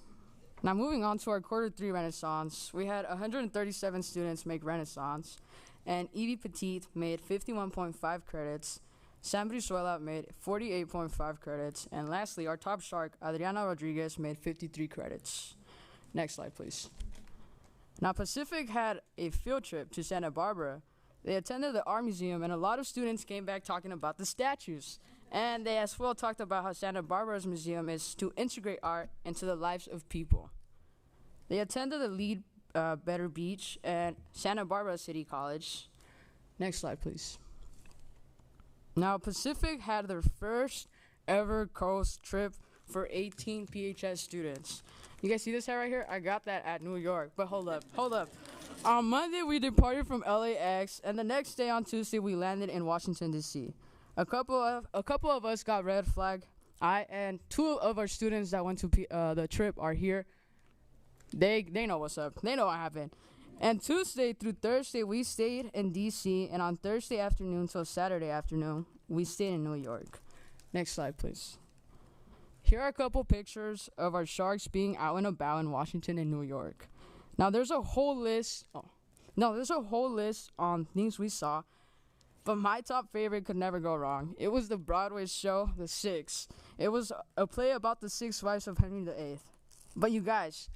Now, moving on to our quarter 3 Renaissance, we had 137 students make Renaissance, and Evie Petit made 51.5 credits. Sam Brizuela made 48.5 credits, and lastly, our top shark, Adriana Rodriguez, made 53 credits. Next slide, please. Now, Pacific had a field trip to Santa Barbara. They attended the Art Museum, and a lot of students came back talking about the statues. And they as well talked about how Santa Barbara's museum is to integrate art into the lives of people. They attended the Lead Better Beach and Santa Barbara City College. Next slide, please. Now, Pacific had their first ever coast trip for 18 PHS students. You guys see this hat right here? I got that at New York, but hold up. On Monday, we departed from LAX, and the next day on Tuesday, we landed in Washington, D.C. A couple of us got red flag. And two of our students that went to the trip are here. They know what's up. They know what happened. And Tuesday through Thursday, we stayed in D.C., and on Thursday afternoon till Saturday afternoon, we stayed in New York. Next slide, please. Here are a couple pictures of our sharks being out and about in Washington and New York. Now, there's a whole list. There's a whole list on things we saw, but my top favorite could never go wrong. It was the Broadway show, The Six. It was a play about the 6 wives of Henry VIII. But you guys,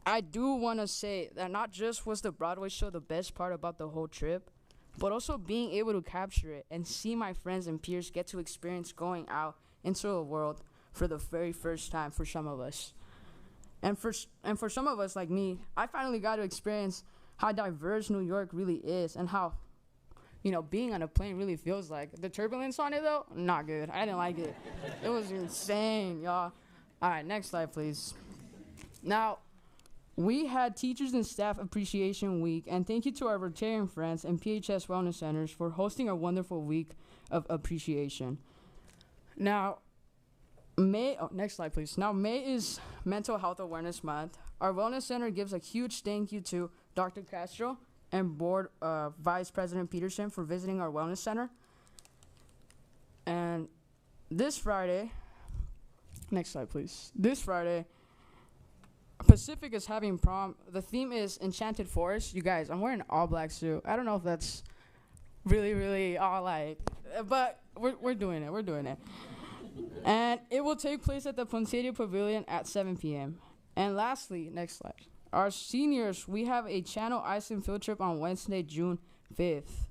I do want to say that not just was the Broadway show the best part about the whole trip, but also being able to capture it and see my friends and peers get to experience going out into the world for the very first time for some of us. And for some of us like me, I finally got to experience how diverse New York really is and how, being on a plane really feels like. The turbulence on it, though, not good. I didn't like it. It was insane, y'all. All right, next slide, please. Now, we had Teachers and Staff Appreciation Week, and thank you to our Rotarian friends and PHS Wellness Centers for hosting a wonderful week of appreciation. Now, next slide, please. Now, May is Mental Health Awareness Month. Our Wellness Center gives a huge thank you to Dr. Castro and Board Vice President Peterson for visiting our Wellness Center. And this Friday, next slide, please. This Friday, Pacific is having prom. The theme is Enchanted Forest. You guys, I'm wearing an all-black suit. I don't know if that's really, really all like, but we're doing it. We're doing it. And it will take place at the Ponceria Pavilion at 7 p.m. And lastly, next slide. Our seniors, we have a Channel Iceland field trip on Wednesday, June 5th.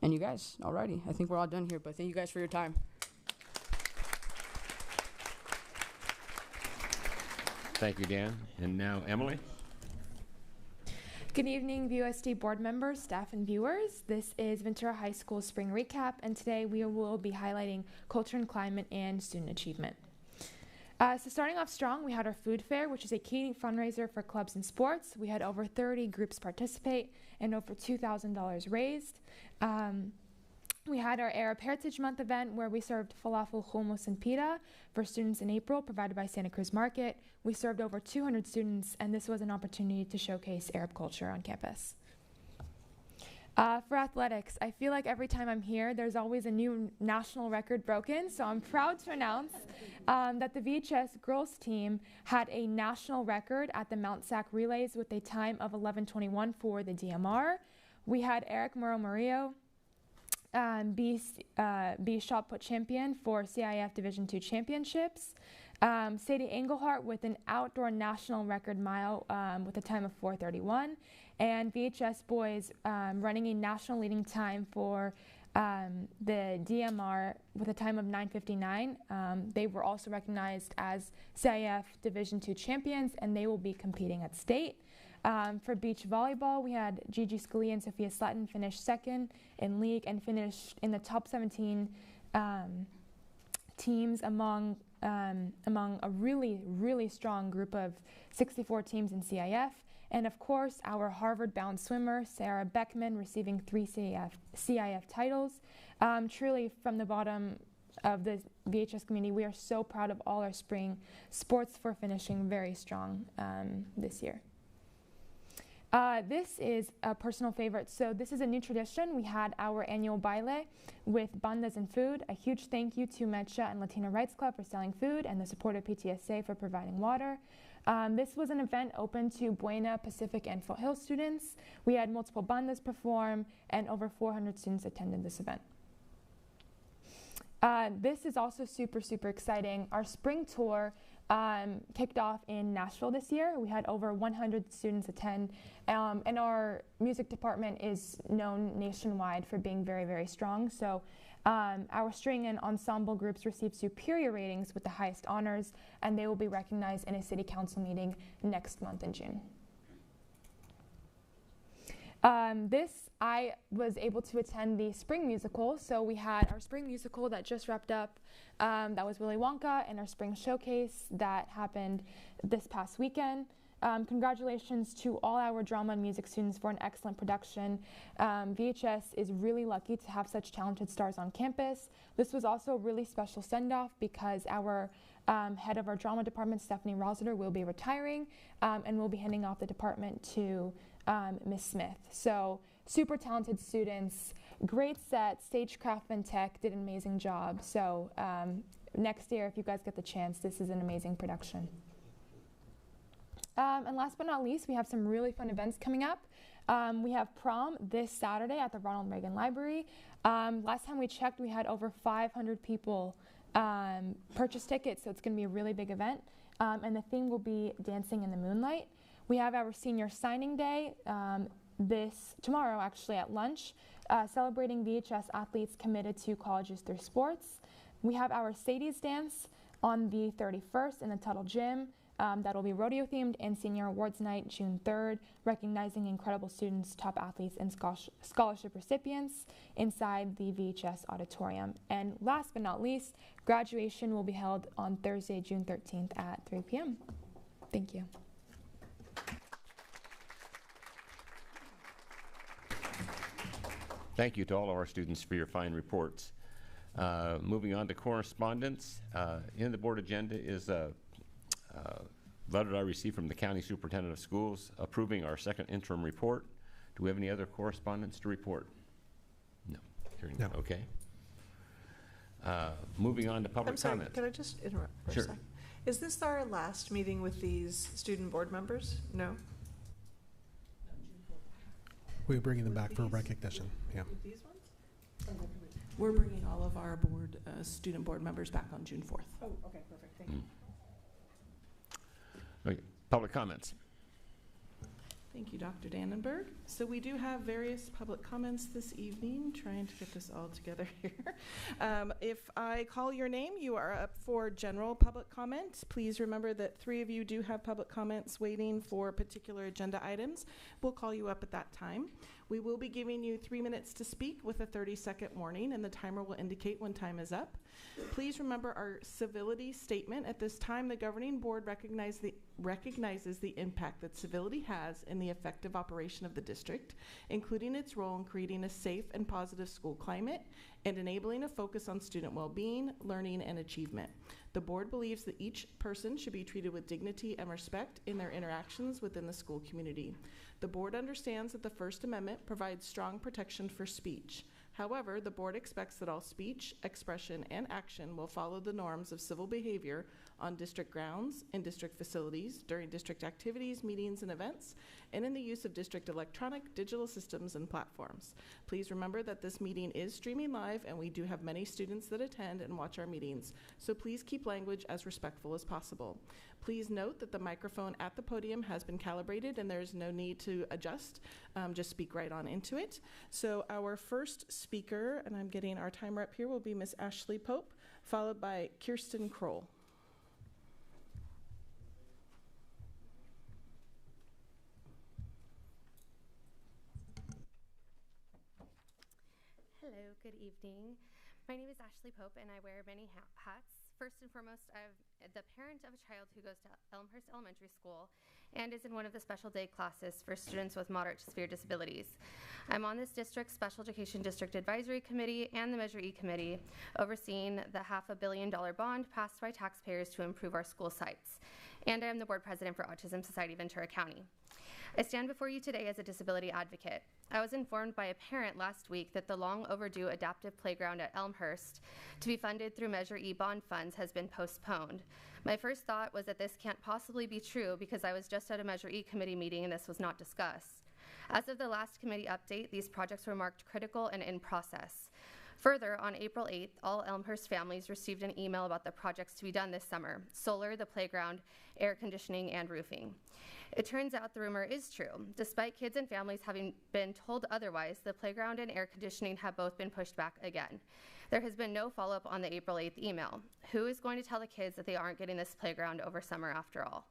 And you guys, alrighty, I think we're all done here, but thank you guys for your time. Thank you, Dan. And now, Emily. Good evening, VUSD board members, staff, and viewers. This is Ventura High School Spring Recap, and today we will be highlighting culture and climate and student achievement. So starting off strong, we had our food fair, which is a key fundraiser for clubs and sports. We had over 30 groups participate and over $2,000 raised. We had our Arab Heritage Month event where we served falafel, hummus, and pita for students in April, provided by Santa Cruz Market. We served over 200 students, and this was an opportunity to showcase Arab culture on campus. For athletics, I feel like every time I'm here, there's always a new national record broken, so I'm proud to announce that the VHS girls team had a national record at the Mount Sac Relays with a time of 11:21 for the DMR. We had Eric Murillo be shot put champion for CIF Division II championships. Sadie Engelhart with an outdoor national record mile with a time of 4:31, and VHS boys running a national leading time for the DMR with a time of 9:59. They were also recognized as CIF Division II champions, and they will be competing at state. For beach volleyball, we had Gigi Scalia and Sophia Slatton finish second in league and finished in the top 17 teams among a really, really strong group of 64 teams in CIF. And of course, our Harvard-bound swimmer, Sarah Beckman, receiving 3 CIF titles. Truly, from the bottom of the VHS community, we are so proud of all our spring sports for finishing very strong this year. This is a personal favorite. So this is a new tradition. We had our annual baile with bandas and food. A huge thank you to Mecha and Latino Rights Club for selling food and the support of PTSA for providing water. This was an event open to Buena, Pacific, and Foothill students. We had multiple bandas perform, and over 400 students attended this event. This is also super, super exciting. Our spring tour kicked off in Nashville this year. We had over 100 students attend, and our music department is known nationwide for being very, very strong. So our string and ensemble groups received superior ratings with the highest honors, and they will be recognized in a city council meeting next month in June. I was able to attend the spring musical. So we had our spring musical that just wrapped up. That was Willy Wonka, and our spring showcase that happened this past weekend. Congratulations to all our drama and music students for an excellent production. VHS is really lucky to have such talented stars on campus. This was also a really special send-off because our head of our drama department, Stephanie Rossiter, will be retiring and will be handing off the department to Miss Smith. So super talented students, great set, stagecraft and tech did an amazing job. So next year, if you guys get the chance, this is an amazing production. And last but not least, we have some really fun events coming up. We have prom this Saturday at the Ronald Reagan Library. Last time we checked, we had over 500 people purchase tickets, so it's going to be a really big event. And the theme will be Dancing in the Moonlight. We have our senior signing day tomorrow, actually, at lunch, celebrating VHS athletes committed to colleges through sports. We have our Sadie's Dance on the 31st in the Tuttle Gym. That'll be rodeo themed, and senior awards night June 3rd, recognizing incredible students, top athletes, and scholarship recipients inside the VHS auditorium. And last but not least, graduation will be held on Thursday, June 13th at 3 p.m. Thank you. Thank you to all of our students for your fine reports. Moving on to correspondence, in the board agenda is a letter I received from the County Superintendent of Schools approving our second interim report. Do we have any other correspondence to report? No. Hearing none. Okay. Moving on to public comment. Can I just interrupt for Sure. a second? Is this our last meeting with these student board members? No? We're bringing them back for recognition. Yeah. These ones? We're bringing all of our board, student board members back on June 4th. Oh, okay, perfect. Thank you. Okay. Public comments. Thank you, Dr. Dannenberg. So we do have various public comments this evening, trying to get this all together here. If I call your name, you are up for general public comment. Please remember that 3 of you do have public comments waiting for particular agenda items. We'll call you up at that time. We will be giving you 3 minutes to speak with a 30-second warning, and the timer will indicate when time is up. Please remember our civility statement. At this time, the governing board recognizes the impact that civility has in the effective operation of the district, including its role in creating a safe and positive school climate and enabling a focus on student well-being, learning, and achievement. The board believes that each person should be treated with dignity and respect in their interactions within the school community. The board understands that the First Amendment provides strong protection for speech. However, the board expects that all speech, expression, and action will follow the norms of civil behavior on district grounds, in district facilities, during district activities, meetings, and events, and in the use of district electronic, digital systems, and platforms. Please remember that this meeting is streaming live, and we do have many students that attend and watch our meetings, so please keep language as respectful as possible. Please note that the microphone at the podium has been calibrated, and there is no need to adjust. Just speak right on into it. So our first speaker, and I'm getting our timer up here, will be Miss Ashley Pope, followed by Kirsten Kroll. Hello, good evening. My name is Ashley Pope, and I wear many hats. First and foremost, I'm the parent of a child who goes to Elmhurst Elementary School and is in one of the special day classes for students with moderate to severe disabilities. I'm on this district's Special Education District Advisory Committee and the Measure E Committee, overseeing the $500 million bond passed by taxpayers to improve our school sites. And I am the board president for Autism Society Ventura County. I stand before you today as a disability advocate. I was informed by a parent last week that the long overdue adaptive playground at Elmhurst, to be funded through Measure E bond funds, has been postponed. My first thought was that this can't possibly be true because I was just at a Measure E committee meeting and this was not discussed. As of the last committee update, these projects were marked critical and in process. Further, on April 8th, all Elmhurst families received an email about the projects to be done this summer: solar, the playground, air conditioning, and roofing. It turns out the rumor is true. Despite kids and families having been told otherwise, the playground and air conditioning have both been pushed back again. There has been no follow-up on the April 8th email. Who is going to tell the kids that they aren't getting this playground over summer after all?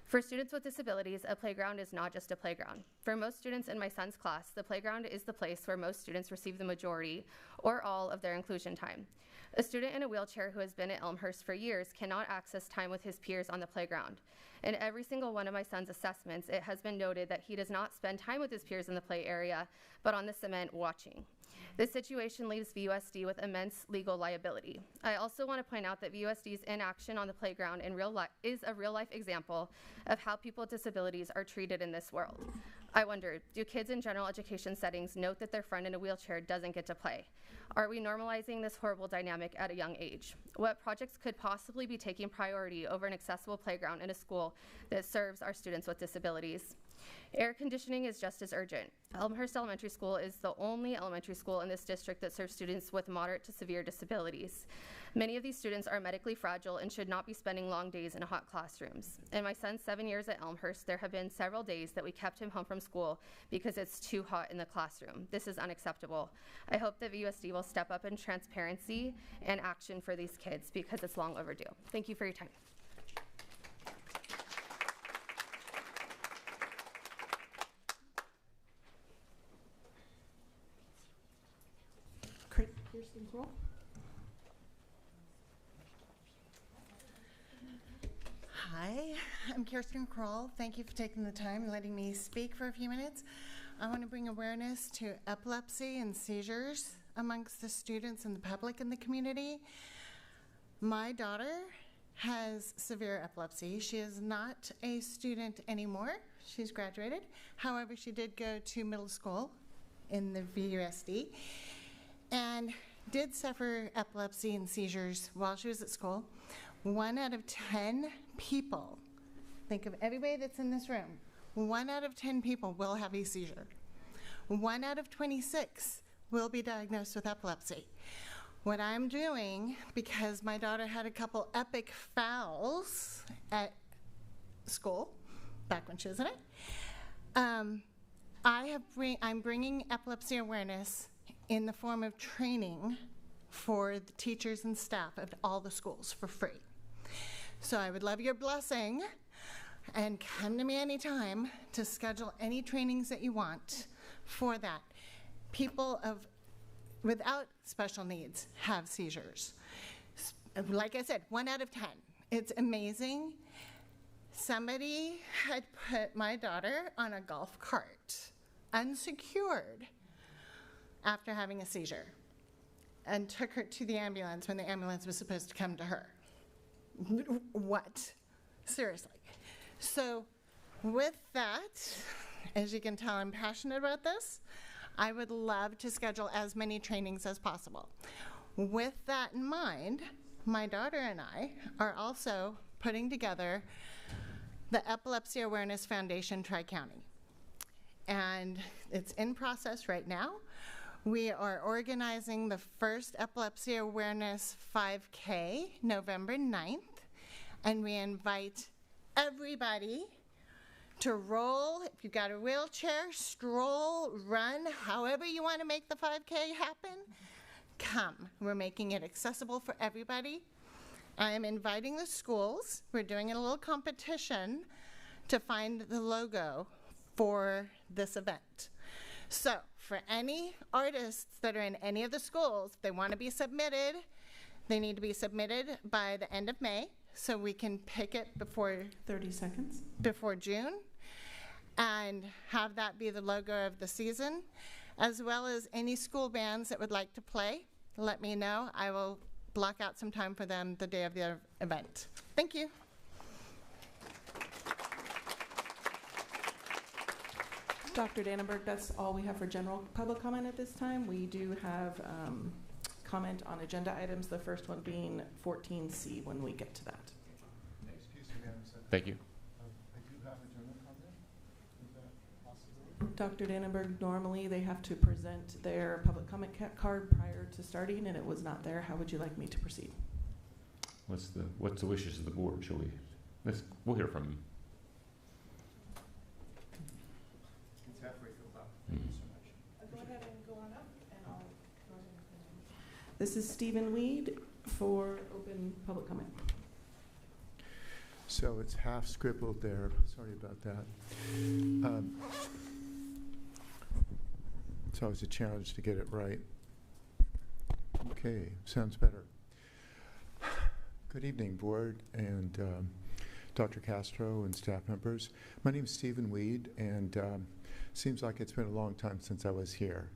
For students with disabilities, a playground is not just a playground. For most students in my son's class, the playground is the place where most students receive the majority or all of their inclusion time. A student in a wheelchair who has been at Elmhurst for years cannot access time with his peers on the playground. In every single one of my son's assessments, it has been noted that he does not spend time with his peers in the play area, but on the cement watching. This situation leaves VUSD with immense legal liability. I also want to point out that VUSD's inaction on the playground is a real-life example of how people with disabilities are treated in this world. I wonder, do kids in general education settings note that their friend in a wheelchair doesn't get to play? Are we normalizing this horrible dynamic at a young age? What projects could possibly be taking priority over an accessible playground in a school that serves our students with disabilities? Air conditioning is just as urgent. Elmhurst Elementary School is the only elementary school in this district that serves students with moderate to severe disabilities. Many of these students are medically fragile and should not be spending long days in hot classrooms. In my son's 7 years at Elmhurst, there have been several days that we kept him home from school because it's too hot in the classroom. This is unacceptable. I hope that VUSD will step up in transparency and action for these kids because it's long overdue. Thank you for your time. Kirsten Kroll. Hi, I'm Kirsten Kroll. Thank you for taking the time and letting me speak for a few minutes. I want to bring awareness to epilepsy and seizures amongst the students and the public in the community. My daughter has severe epilepsy. She is not a student anymore. She's graduated. However, she did go to middle school in the VUSD and did suffer epilepsy and seizures while she was at school. 1 out of 10 people, think of everybody that's in this room, 1 out of 10 people will have a seizure. 1 out of 26 will be diagnosed with epilepsy. What I'm doing, because my daughter had a couple epic fouls at school, back when she was in it, I'm bringing epilepsy awareness in the form of training for the teachers and staff at all the schools for free. So I would love your blessing and come to me anytime to schedule any trainings that you want for that. People without special needs have seizures. Like I said, 1 out of 10. It's amazing. Somebody had put my daughter on a golf cart, unsecured, after having a seizure, and took her to the ambulance when the ambulance was supposed to come to her. What? Seriously. So with that, as you can tell, I'm passionate about this. I would love to schedule as many trainings as possible. With that in mind, my daughter and I are also putting together the Epilepsy Awareness Foundation Tri-County. And it's in process right now. We are organizing the first Epilepsy Awareness 5K, November 9th, and we invite everybody to roll. If you've got a wheelchair, stroll, run, however you want to make the 5K happen, come. We're making it accessible for everybody. I am inviting the schools. We're doing a little competition to find the logo for this event. So for any artists that are in any of the schools, if they want to be submitted, they need to be submitted by the end of May so we can pick it before 30 seconds before June and have that be the logo of the season, as well as any school bands that would like to play. Let me know. I will block out some time for them the day of the event. Thank you. Dr. Dannenberg, that's all we have for general public comment at this time. We do have comment on agenda items, the first one being 14C when we get to that. Excuse me, Madam Secretary. Thank you. I do have a general comment. Is that possible? Dr. Dannenberg, normally they have to present their public comment card prior to starting, and it was not there. How would you like me to proceed? What's the wishes of the board? Shall we? We'll hear from him. It's halfway filled up. Thank you so much. Go ahead and go on up, and I'll go ahead and This is Stephen Weed for open public comment. So it's half scribbled there. Sorry about that. It's always a challenge to get it right. Okay, sounds better. Good evening, Board and Dr. Castro and staff members. My name is Stephen Weed, and seems like it's been a long time since I was here,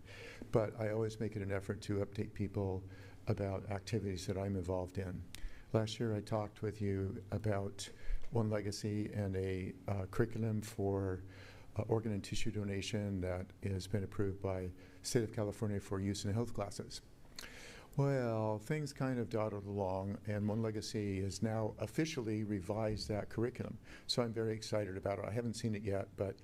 but I always make it an effort to update people about activities that I'm involved in. Last year I talked with you about One Legacy and a curriculum for organ and tissue donation that has been approved by State of California for use in health classes. Well, things kind of dawdled along, and One Legacy has now officially revised that curriculum. So I'm very excited about it. I haven't seen it yet, but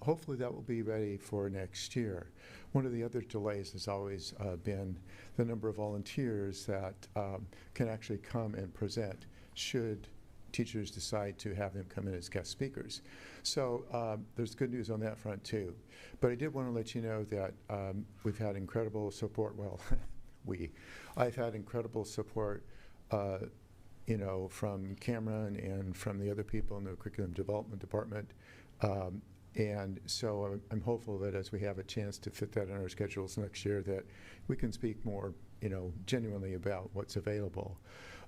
hopefully that will be ready for next year. One of the other delays has always been the number of volunteers that can actually come and present should teachers decide to have them come in as guest speakers. So there's good news on that front too. But I did want to let you know that we've had incredible support. Well, I've had incredible support, you know, from Cameron and from the other people in the curriculum development department. And so I'm hopeful that as we have a chance to fit that in our schedules next year, that we can speak more, you know, genuinely about what's available.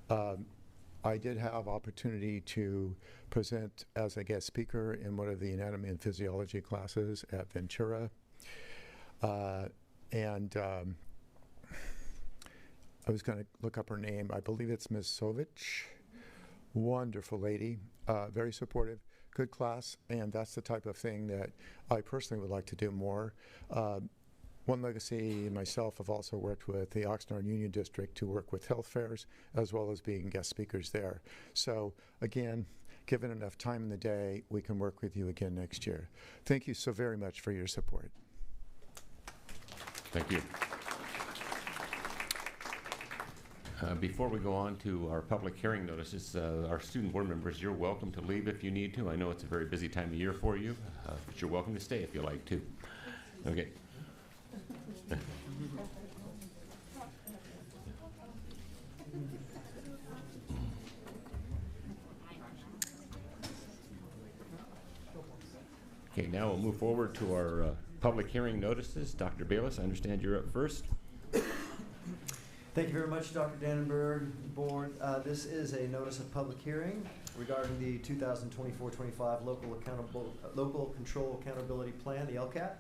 I did have opportunity to present as a guest speaker in one of the anatomy and physiology classes at Ventura. I was going to look up her name. I believe it's Ms. Sovich. Wonderful lady, very supportive, good class, and that's the type of thing that I personally would like to do more. One Legacy and myself have also worked with the Oxnard Union District to work with health fairs, as well as being guest speakers there. So again, given enough time in the day, we can work with you again next year. Thank you so very much for your support. Thank you. Before we go on to our public hearing notices, our student board members, you're welcome to leave if you need to. I know it's a very busy time of year for you, but you're welcome to stay if you like to. Okay. Okay, now we'll move forward to our public hearing notices. Dr. Bayless, I understand you're up first. Thank you very much, Dr. Dannenberg, Board. This is a notice of public hearing regarding the 2024-25 Local Control Accountability Plan, the LCAP.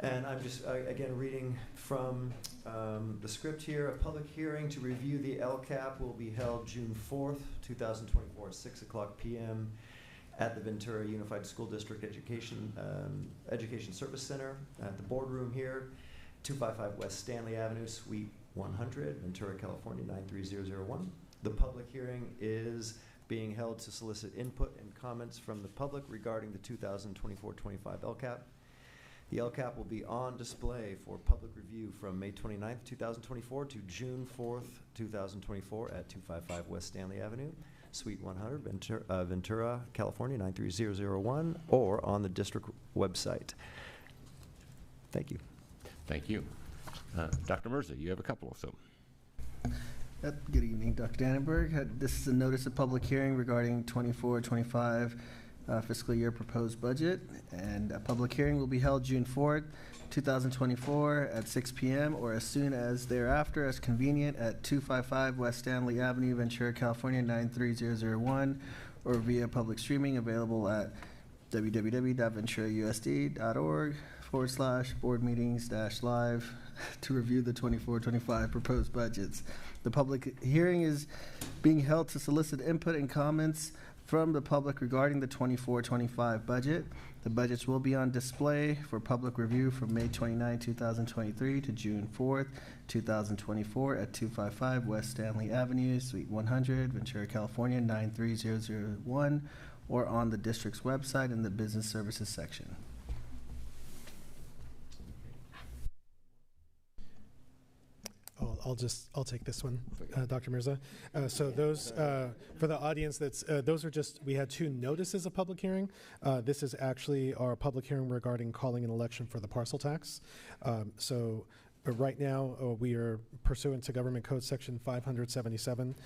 And I'm just, again, reading from the script here. A public hearing to review the LCAP will be held June 4th, 2024 at 6 o'clock p.m. at the Ventura Unified School District Education Service Center at the boardroom here, 255 West Stanley Avenue, Suite 100, Ventura, California 93001. The public hearing is being held to solicit input and comments from the public regarding the 2024-25 LCAP. The LCAP will be on display for public review from May 29th, 2024 to June 4th, 2024 at 255 West Stanley Avenue, Suite 100, Ventura, California 93001, or on the district website. Thank you. Thank you. Dr. Mirza, you have a couple also. Good evening, Dr. Dannenberg. This is a notice of public hearing regarding 24-25 fiscal year proposed budget, and a public hearing will be held June 4th, 2024 at 6 p.m. or as soon as thereafter as convenient at 255 West Stanley Avenue, Ventura, California 93001, or via public streaming available at www.venturausd.org/board-meetings-live to review the 24-25 proposed budgets. The public hearing is being held to solicit input and comments from the public regarding the 24-25 budget. The budgets will be on display for public review from May 29, 2023 to June 4th, 2024 at 255 West Stanley Avenue, Suite 100, Ventura, California 93001, or on the district's website in the Business Services section. I'll take this one, Dr. Mirza. So those, for the audience, those are just, we had two notices of public hearing. This is actually our public hearing regarding calling an election for the parcel tax. Right now, we are pursuant to Government Code Section 577.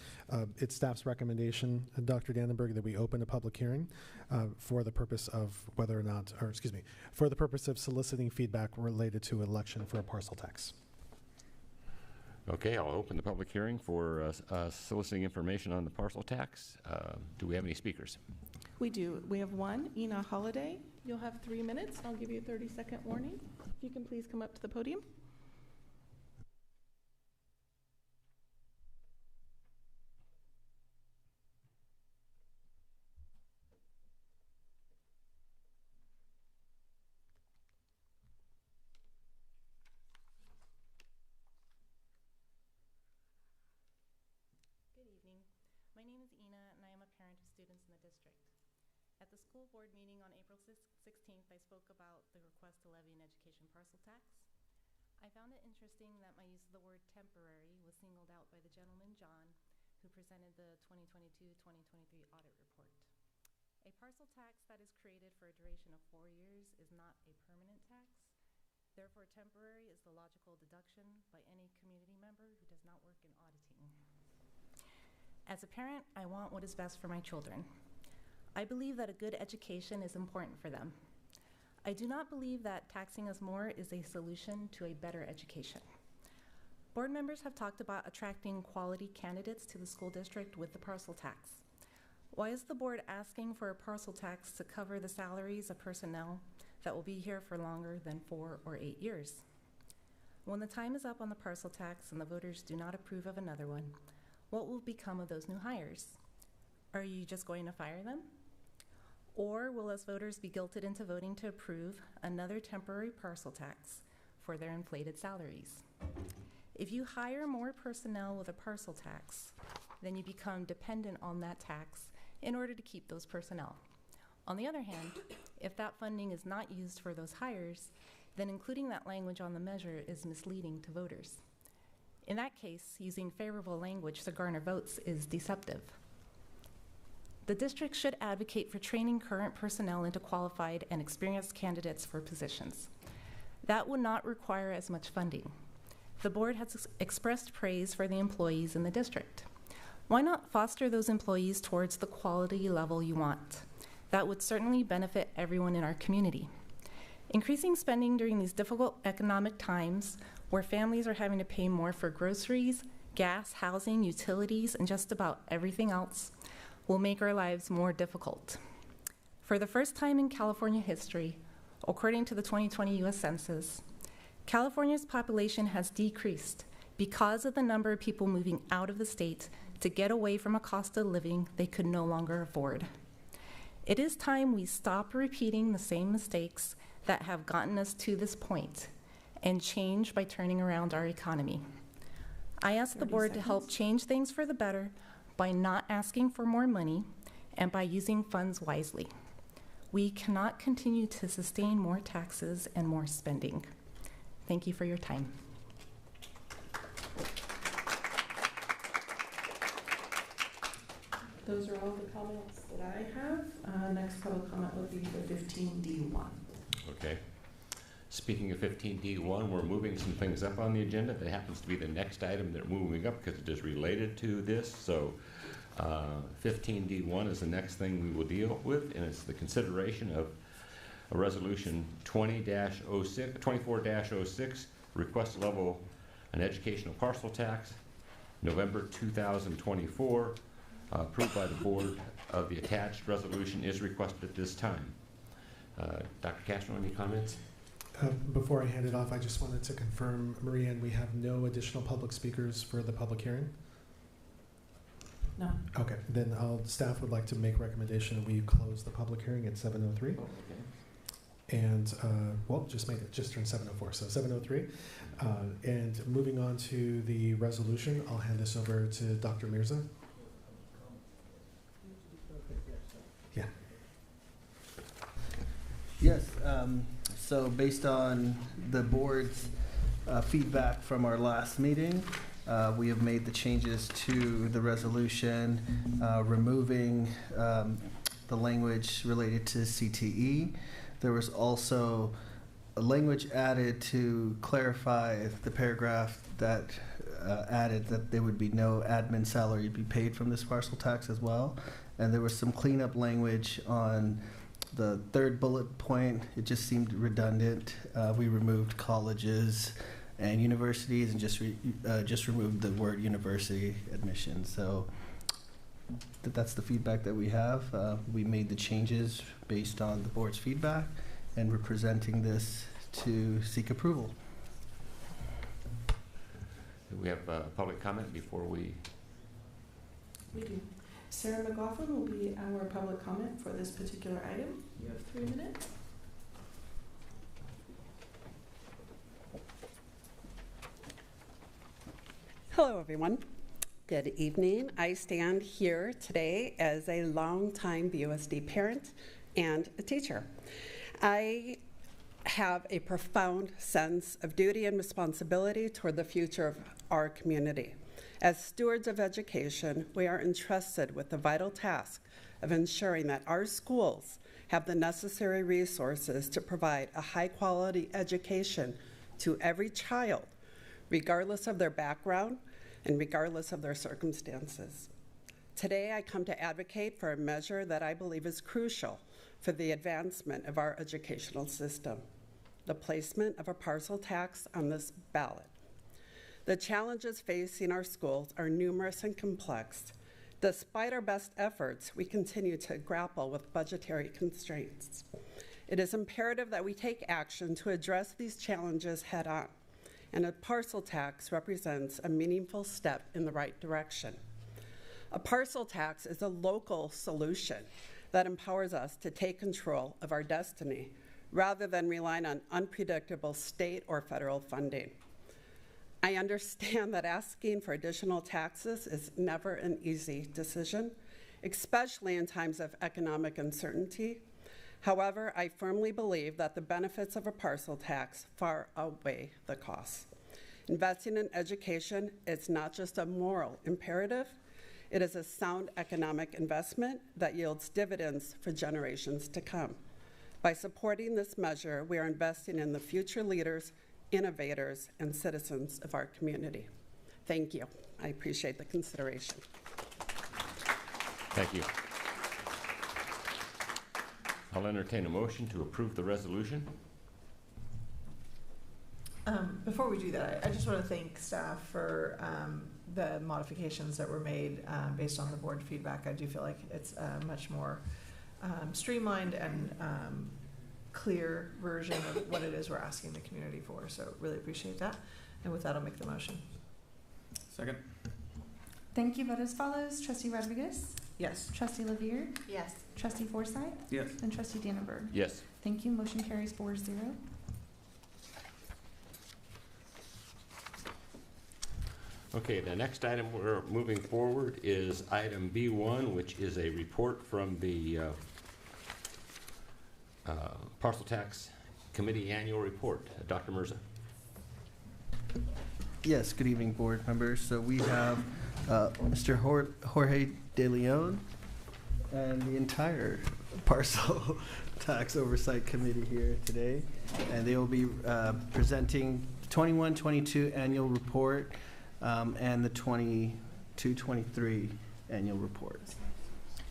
It's staff's recommendation, Dr. Dannenberg, that we open a public hearing for the purpose of whether or not, or excuse me, for the purpose of soliciting feedback related to election for a parcel tax. Okay, I'll open the public hearing for soliciting information on the parcel tax. Do we have any speakers? We do. We have one, Ina Holiday. You'll have 3 minutes. I'll give you a 30-second warning. If you can please come up to the podium. Good evening. My name is Ina, and I am a parent of students in the district. At the school board meeting on April 16th, I spoke about the request to levy an education parcel tax. I found it interesting that my use of the word temporary was singled out by the gentleman, John, who presented the 2022-2023 audit report. A parcel tax that is created for a duration of 4 years is not a permanent tax. Therefore, temporary is the logical deduction by any community member who does not work in auditing. As a parent, I want what is best for my children. I believe that a good education is important for them. I do not believe that taxing us more is a solution to a better education. Board members have talked about attracting quality candidates to the school district with the parcel tax. Why is the board asking for a parcel tax to cover the salaries of personnel that will be here for longer than 4 or 8 years? When the time is up on the parcel tax and the voters do not approve of another one, what will become of those new hires? Are you just going to fire them? Or will us voters be guilted into voting to approve another temporary parcel tax for their inflated salaries? If you hire more personnel with a parcel tax, then you become dependent on that tax in order to keep those personnel. On the other hand, if that funding is not used for those hires, then including that language on the measure is misleading to voters. In that case, using favorable language to garner votes is deceptive. The district should advocate for training current personnel into qualified and experienced candidates for positions. That would not require as much funding. The board has expressed praise for the employees in the district. Why not foster those employees towards the quality level you want? That would certainly benefit everyone in our community. Increasing spending during these difficult economic times where families are having to pay more for groceries, gas, housing, utilities, and just about everything else will make our lives more difficult. For the first time in California history, according to the 2020 U.S. Census, California's population has decreased because of the number of people moving out of the state to get away from a cost of living they could no longer afford. It is time we stop repeating the same mistakes that have gotten us to this point and change by turning around our economy. I ask the board to help change things for the better by not asking for more money and by using funds wisely. We cannot continue to sustain more taxes and more spending. Thank you for your time. Those are all the comments that I have. Next public comment would be for 15D1. Okay. Speaking of 15D1, we're moving some things up on the agenda. That happens to be the next item that we're moving up because it is related to this. So 15D1 is the next thing we will deal with, and it's the consideration of a resolution 24-06, request to level an educational parcel tax, November 2024, approved by the board. Of the attached resolution is requested at this time. Dr. Castro, any comments? Before I hand it off, I just wanted to confirm, Marianne, we have no additional public speakers for the public hearing? No. Okay, then staff would like to make recommendation that we close the public hearing at 7:03. Okay. And, well, just turned 7:04, so 7:03. And moving on to the resolution, I'll hand this over to Dr. Mirza. Yeah. Yes, so based on the board's feedback from our last meeting, we have made the changes to the resolution, removing the language related to CTE. There was also a language added to clarify the paragraph that added that there would be no admin salary be paid from this parcel tax as well. And there was some cleanup language on the third bullet point. It just seemed redundant. We removed colleges and universities, and just remove the word university admission. So that's the feedback that we have. We made the changes based on the board's feedback, and we're presenting this to seek approval. Do we have public comment before we? We do. Sarah McLaughlin will be our public comment for this particular item. You have 3 minutes. Hello, everyone. Good evening. I stand here today as a longtime VUSD parent and a teacher. I have a profound sense of duty and responsibility toward the future of our community. As stewards of education, we are entrusted with the vital task of ensuring that our schools have the necessary resources to provide a high-quality education to every child, regardless of their background and regardless of their circumstances. Today, I come to advocate for a measure that I believe is crucial for the advancement of our educational system: the placement of a parcel tax on this ballot. The challenges facing our schools are numerous and complex. Despite our best efforts, we continue to grapple with budgetary constraints. It is imperative that we take action to address these challenges head-on, and a parcel tax represents a meaningful step in the right direction. A parcel tax is a local solution that empowers us to take control of our destiny rather than relying on unpredictable state or federal funding. I understand that asking for additional taxes is never an easy decision, especially in times of economic uncertainty. However, I firmly believe that the benefits of a parcel tax far outweigh the costs. Investing in education is not just a moral imperative, it is a sound economic investment that yields dividends for generations to come. By supporting this measure, we are investing in the future leaders, innovators, and citizens of our community. Thank you. I appreciate the consideration. Thank you. I'll entertain a motion to approve the resolution. Before we do that, I just want to thank staff for the modifications that were made based on the board feedback. I do feel like it's a much more streamlined and clear version of what it is we're asking the community for. So really appreciate that. And with that, I'll make the motion. Second. Thank you. Vote as follows. Trustee Rodriguez? Yes. Trustee Levier? Yes. Trustee Forsythe? Yes. And Trustee Dannenberg? Yes. Thank you. Motion carries 4-0. Okay, the next item we're moving forward is item B1, which is a report from the Parcel Tax Committee Annual Report. Dr. Mirza. Yes, good evening, board members. So we have Mr. Jorge De Leon and the entire Parcel Tax Oversight Committee here today, and they will be presenting the 21-22 annual report and the 22-23 annual report.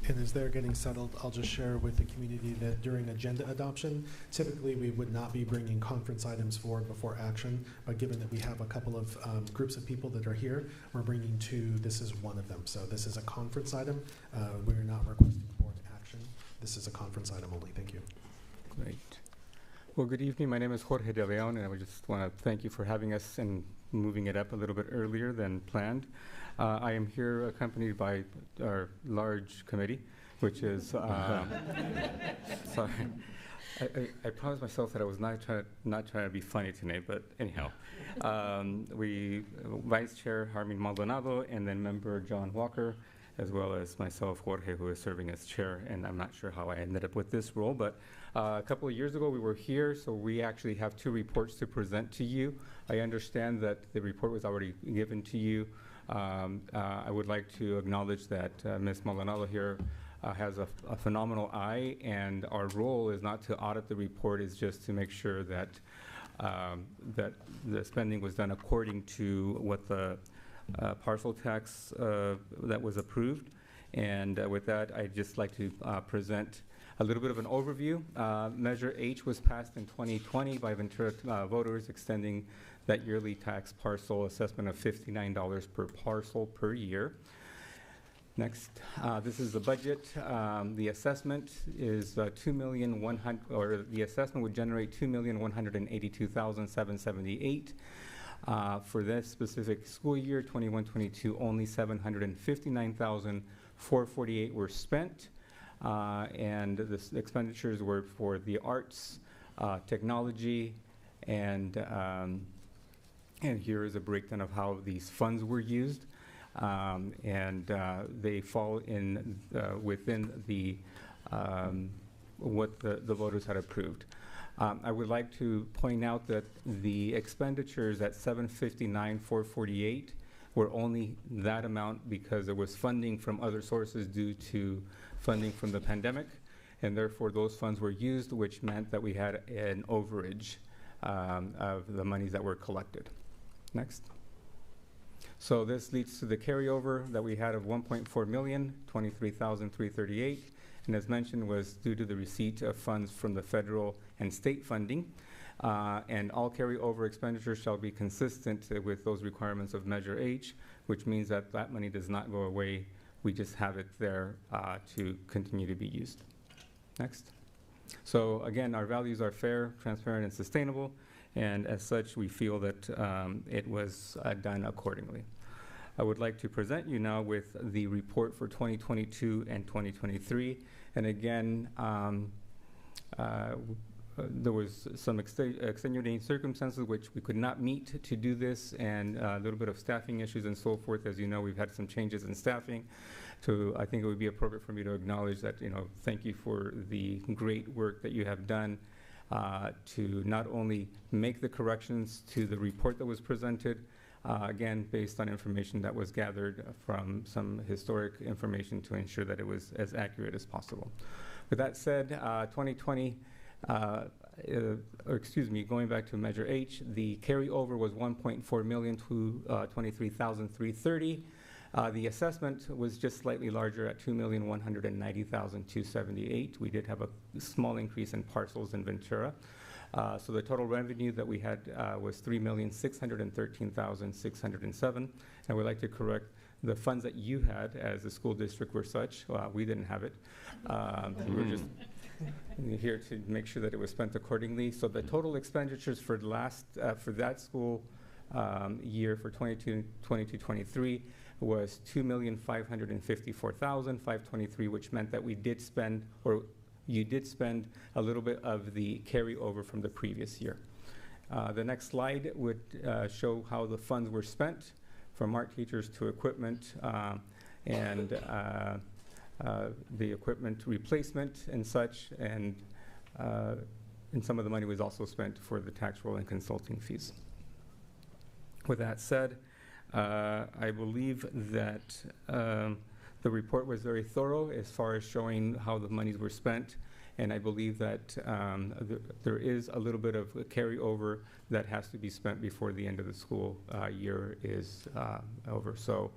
And as they're getting settled, I'll just share with the community that during agenda adoption, typically we would not be bringing conference items forward before action, but given that we have a couple of groups of people that are here, we're bringing two. This is one of them. So this is a conference item. We're not requesting board action. This is a conference item only. Thank you. Great. Well, good evening. My name is Jorge De Leon, and I would just want to thank you for having us and moving it up a little bit earlier than planned. I am here accompanied by our large committee, which is, sorry, I promised myself that I was not trying to be funny tonight, but anyhow. Vice Chair Harmin Maldonado, and then Member John Walker, as well as myself, Jorge, who is serving as chair, and I'm not sure how I ended up with this role, but a couple of years ago we were here, so we actually have two reports to present to you. I understand that the report was already given to you. I would like to acknowledge that Ms. Maldonado here has a phenomenal eye, and our role is not to audit the report, is just to make sure that that the spending was done according to what the parcel tax that was approved. And with that, I'd just like to present A little bit of an overview. Measure H was passed in 2020 by Ventura voters, extending that yearly tax parcel assessment of $59 per parcel per year. Next, this is the budget. The assessment is the assessment would generate $2,182,778. For this specific school year, 21-22, only $759,448 were spent, and the expenditures were for the arts, technology, and here is a breakdown of how these funds were used. They fall in within the what the voters had approved. I would like to point out that the expenditures at $759,448 were only that amount because there was funding from other sources due to funding from the pandemic, and therefore those funds were used, which meant that we had an overage of the monies that were collected. Next. So this leads to the carryover that we had of $1.4 million, $23,338, and as mentioned was due to the receipt of funds from the federal and state funding. And all carryover expenditures shall be consistent with those requirements of Measure H, which means that that money does not go away. We just have it there to continue to be used. Next. So again, our values are fair, transparent, and sustainable. And as such, we feel that it was done accordingly. I would like to present you now with the report for 2022 and 2023. And again, there was some extenuating circumstances which we could not meet to do this, and a little bit of staffing issues and so forth. As you know, we've had some changes in staffing. So I think it would be appropriate for me to acknowledge that, thank you for the great work that you have done to not only make the corrections to the report that was presented, again, based on information that was gathered from some historic information to ensure that it was as accurate as possible. With that said, 2020, going back to Measure H, the carryover was $1.4 million to $23,330. The assessment was just slightly larger at $2,190,278. We did have a small increase in parcels in Ventura. So the total revenue that we had was $3,613,607. I would like to correct the funds that you had as a school district were such. We didn't have it. We were just here to make sure that it was spent accordingly. So the total expenditures for for that school year for 22-23 was $2,554,523, which meant that we did spend, or you did spend, a little bit of the carryover from the previous year. The next slide would show how the funds were spent, from art teachers to equipment and the equipment replacement and such, and some of the money was also spent for the tax roll and consulting fees. With that said, I believe that the report was very thorough as far as showing how the monies were spent, and I believe that there is a little bit of a carryover that has to be spent before the end of the school year is over. So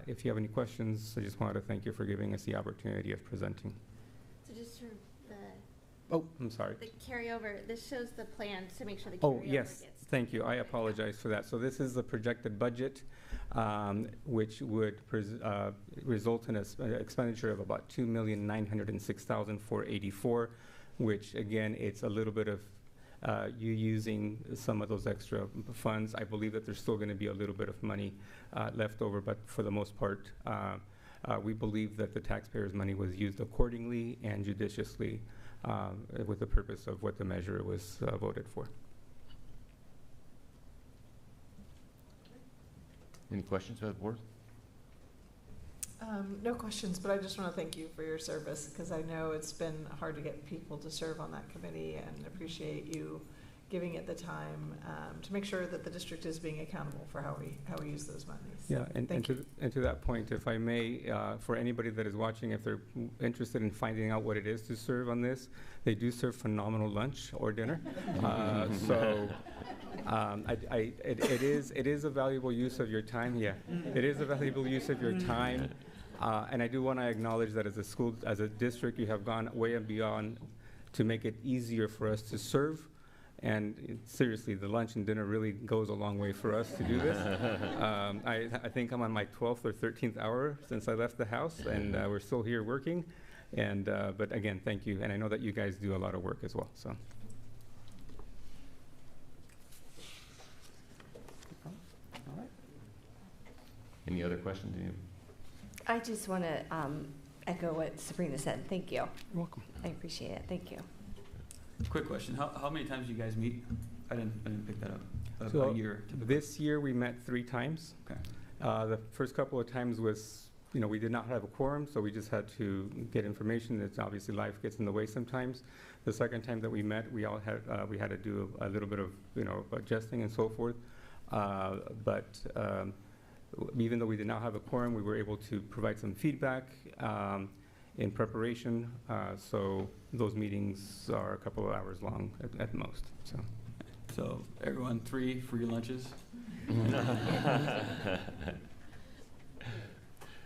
if you have any questions, I just wanted to thank you for giving us the opportunity of presenting. So just for the I'm sorry. The carryover, this shows the plan to make sure the carryover yes. gets. Thank you. I apologize for that. So this is the projected budget, which would result in an expenditure of about $2,906,484, which again, it's a little bit of you using some of those extra funds. I believe that there's still going to be a little bit of money left over, but for the most part, we believe that the taxpayers' money was used accordingly and judiciously with the purpose of what the measure was voted for. Any questions by the board? No questions, but I just want to thank you for your service, because I know it's been hard to get people to serve on that committee, and appreciate you giving it the time to make sure that the district is being accountable for how we use those monies. Yeah, and to that point, if I may, for anybody that is watching, if they're interested in finding out what it is to serve on this, they do serve phenomenal lunch or dinner. It is a valuable use of your time. Yeah, it is a valuable use of your time. And I do want to acknowledge that as a school, as a district, you have gone way and beyond to make it easier for us to serve. And seriously, the lunch and dinner really goes a long way for us to do this. I think I'm on my 12th or 13th hour since I left the house, and we're still here working. And but again, thank you. And I know that you guys do a lot of work as well. So. All right. Any other questions? I just want to echo what Sabrina said. Thank you. You're welcome. I appreciate it. Thank you. Quick question: How many times do you guys meet? I didn't pick that up. So a year. This year we met 3 times. Okay. The first couple of times was, we did not have a quorum, so we just had to get information. It's obviously life gets in the way sometimes. The second time that we met, we had to do a little bit of adjusting and so forth. But even though we did not have a quorum, we were able to provide some feedback in preparation. So those meetings are a couple of hours long at most. So everyone, 3 free lunches.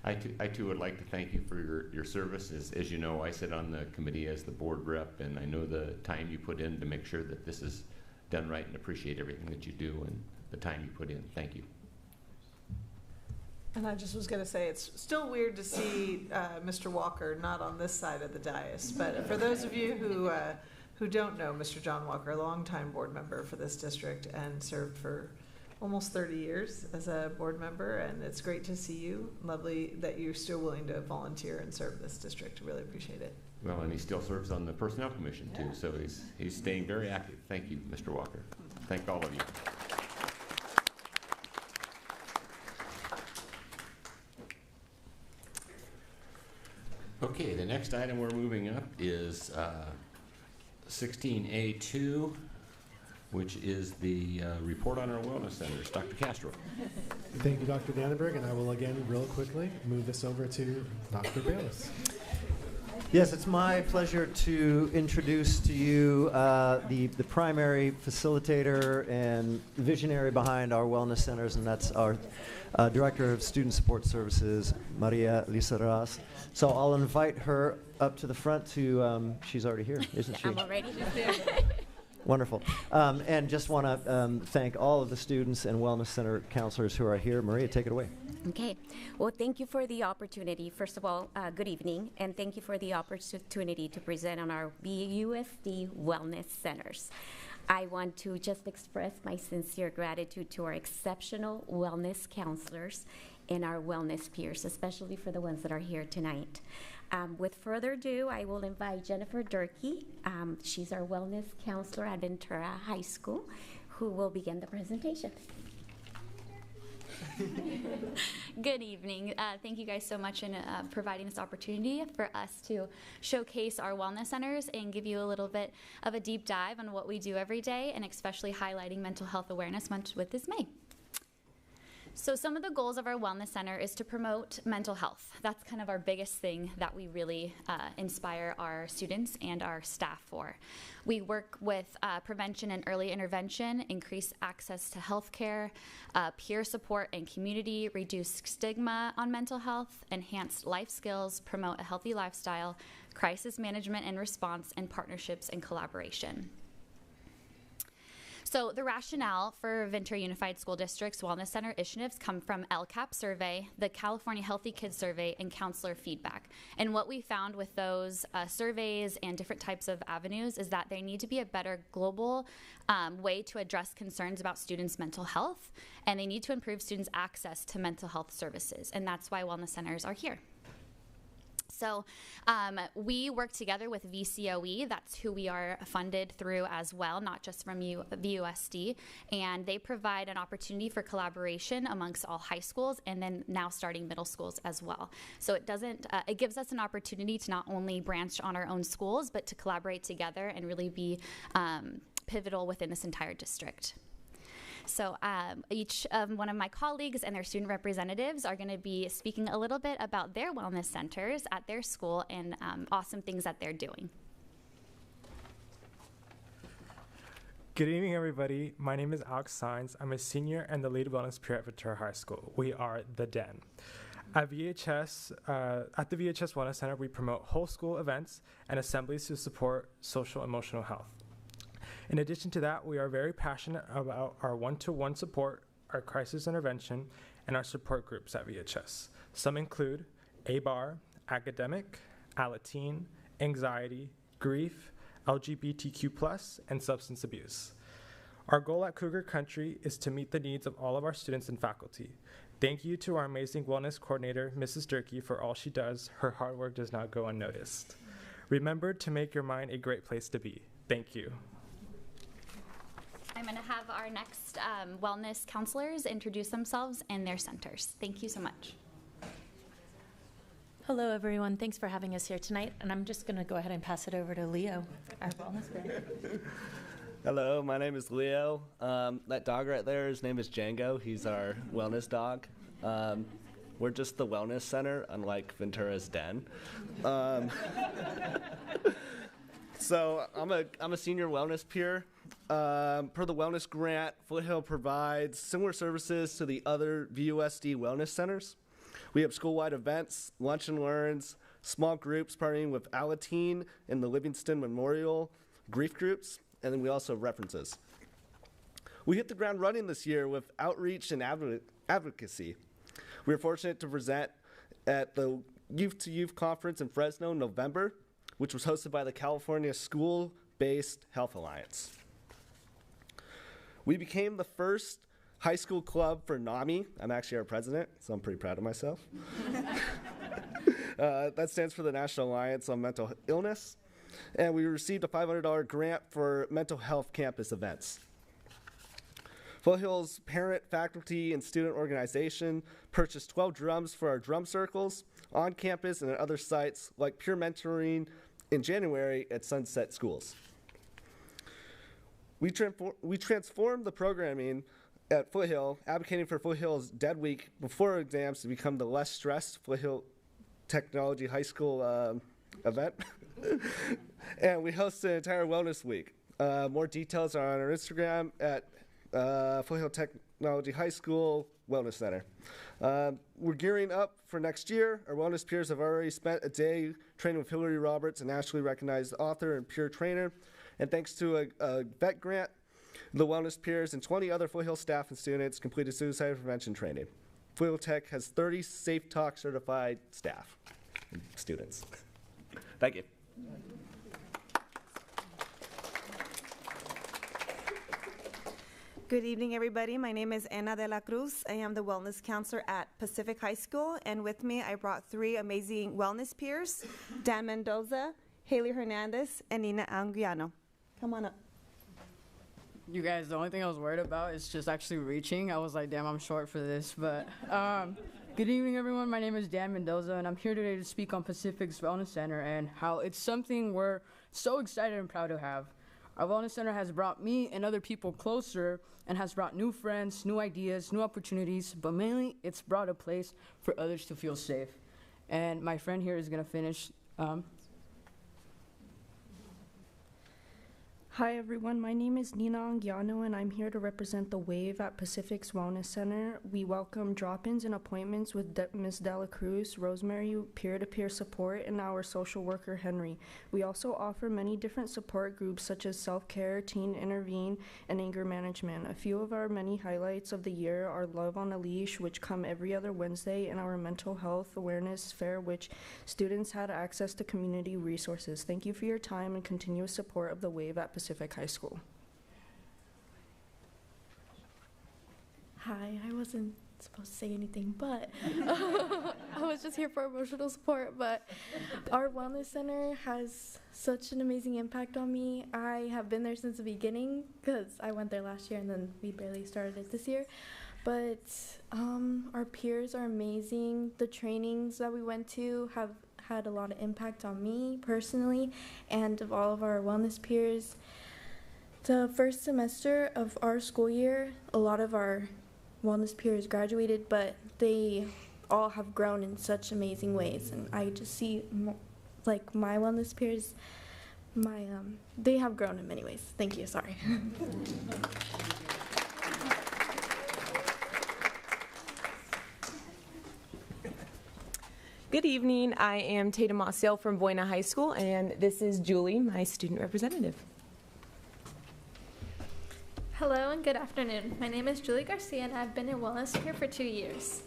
I too would like to thank you for your service. As you know, I sit on the committee as the board rep, and I know the time you put in to make sure that this is done right, and appreciate everything that you do and the time you put in. Thank you. And I just was going to say, it's still weird to see Mr. Walker not on this side of the dais. But for those of you who don't know Mr. John Walker, a longtime board member for this district and served for almost 30 years as a board member. And it's great to see you. Lovely that you're still willing to volunteer and serve this district. Really appreciate it. Well, and he still serves on the Personnel Commission too, so he's staying very active. Thank you, Mr. Walker. Thank all of you. Okay, the next item we're moving up is 16A2, which is the report on our wellness centers. Dr. Castro. Thank you, Dr. Dannenberg, and I will again, real quickly, move this over to Dr. Bayless. Yes, it's my pleasure to introduce to you the primary facilitator and visionary behind our wellness centers, and that's our Director of Student Support Services, Maria Lizaraz. So I'll invite her up to the front to, she's already here, isn't she? I'm already here. Wonderful. And just want to thank all of the students and wellness center counselors who are here. Maria, take it away. Okay. Well, thank you for the opportunity. First of all, good evening, and thank you for the opportunity to present on our VUSD Wellness Centers. I want to just express my sincere gratitude to our exceptional wellness counselors and our wellness peers, especially for the ones that are here tonight. With further ado, I will invite Jennifer Durkee. She's our wellness counselor at Ventura High School, who will begin the presentation. Good evening. Thank you guys so much in providing this opportunity for us to showcase our wellness centers and give you a little bit of a deep dive on what we do every day, and especially highlighting Mental Health Awareness Month with this May. So some of the goals of our wellness center is to promote mental health. That's kind of our biggest thing that we really inspire our students and our staff for. We work with prevention and early intervention, increase access to health care, peer support and community, reduce stigma on mental health, enhance life skills, promote a healthy lifestyle, crisis management and response, and partnerships and collaboration. So the rationale for Ventura Unified School District's Wellness Center initiatives come from LCAP survey, the California Healthy Kids survey, and counselor feedback. And what we found with those surveys and different types of avenues is that there need to be a better global way to address concerns about students' mental health, and they need to improve students' access to mental health services. And that's why wellness centers are here. So we work together with VCOE, that's who we are funded through as well, not just from VUSD, and they provide an opportunity for collaboration amongst all high schools and then now starting middle schools as well. So it gives us an opportunity to not only branch on our own schools, but to collaborate together and really be pivotal within this entire district. So each one of my colleagues and their student representatives are going to be speaking a little bit about their wellness centers at their school and awesome things that they're doing. Good evening, everybody. My name is Alex Saenz. I'm a senior and the lead wellness peer at Ventura High School. We are The Den. At the VHS Wellness Center, we promote whole school events and assemblies to support social emotional health. In addition to that, we are very passionate about our one-to-one support, our crisis intervention, and our support groups at VHS. Some include ABAR, academic, Alateen, anxiety, grief, LGBTQ+, and substance abuse. Our goal at Cougar Country is to meet the needs of all of our students and faculty. Thank you to our amazing wellness coordinator, Mrs. Durkee, for all she does. Her hard work does not go unnoticed. Remember to make your mind a great place to be. Thank you. I'm going to have our next wellness counselors introduce themselves and their centers. Thank you so much. Hello, everyone. Thanks for having us here tonight. And I'm just going to go ahead and pass it over to Leo, our wellness guy. Hello, my name is Leo. That dog right there, his name is Django. He's our wellness dog. We're just the wellness center, unlike Ventura's den. So I'm a senior wellness peer. Per the wellness grant, Foothill provides similar services to the other VUSD wellness centers. We have school-wide events, lunch and learns, small groups partnering with Alateen and the Livingston Memorial grief groups, and then we also have references. We hit the ground running this year with outreach and advocacy. We are fortunate to present at the Youth to Youth Conference in Fresno in November, which was hosted by the California School-Based Health Alliance. We became the first high school club for NAMI. I'm actually our president, so I'm pretty proud of myself. That stands for the National Alliance on Mental Illness. And we received a $500 grant for mental health campus events. Foothill's parent, faculty, and student organization purchased 12 drums for our drum circles on campus and at other sites, like peer mentoring in January at Sunset Schools. We transformed the programming at Foothill, advocating for Foothill's Dead Week before exams to become the less stressed Foothill Technology High School event. And we host an entire wellness week. More details are on our Instagram at Foothill Technology High School Wellness Center. We're gearing up for next year. Our wellness peers have already spent a day training with Hillary Roberts, a nationally recognized author and peer trainer. And thanks to a vet grant, the wellness peers and 20 other Foothill staff and students completed suicide prevention training. Foothill Tech has 30 Safe Talk certified staff and students. Thank you. Good evening, everybody. My name is Ana de la Cruz. I am the wellness counselor at Pacific High School, and with me I brought 3 amazing wellness peers, Dan Mendoza, Haley Hernandez, and Nina Anguiano. Come on up. You guys, the only thing I was worried about is just actually reaching. I was like, damn, I'm short for this. But good evening, everyone. My name is Dan Mendoza, and I'm here today to speak on Pacific's Wellness Center and how it's something we're so excited and proud to have. Our Wellness Center has brought me and other people closer and has brought new friends, new ideas, new opportunities, but mainly it's brought a place for others to feel safe. And my friend here is going to finish. Hi everyone, my name is Nina Anguiano and I'm here to represent the WAVE at Pacific's Wellness Center. We welcome drop-ins and appointments with Ms. Dela Cruz, Rosemary, peer-to-peer support, and our social worker, Henry. We also offer many different support groups such as self-care, teen intervene, and anger management. A few of our many highlights of the year are Love on a Leash, which come every other Wednesday, and our mental health awareness fair, which students had access to community resources. Thank you for your time and continuous support of the WAVE at Pacific High School. Hi, I wasn't supposed to say anything, but I was just here for emotional support. But our wellness center has such an amazing impact on me. I have been there since the beginning because I went there last year and then we barely started it this year. But our peers are amazing. The trainings that we went to have had a lot of impact on me personally and of all of our wellness peers. The first semester of our school year, a lot of our wellness peers graduated, but they all have grown in such amazing ways. And I just see, like, my wellness peers, they have grown in many ways. Thank you, sorry. Good evening. I am Tatum Mossell from Buena High School, and this is Julie, my student representative. Hello and good afternoon. My name is Julie Garcia, and I've been in Wellness here for 2 years.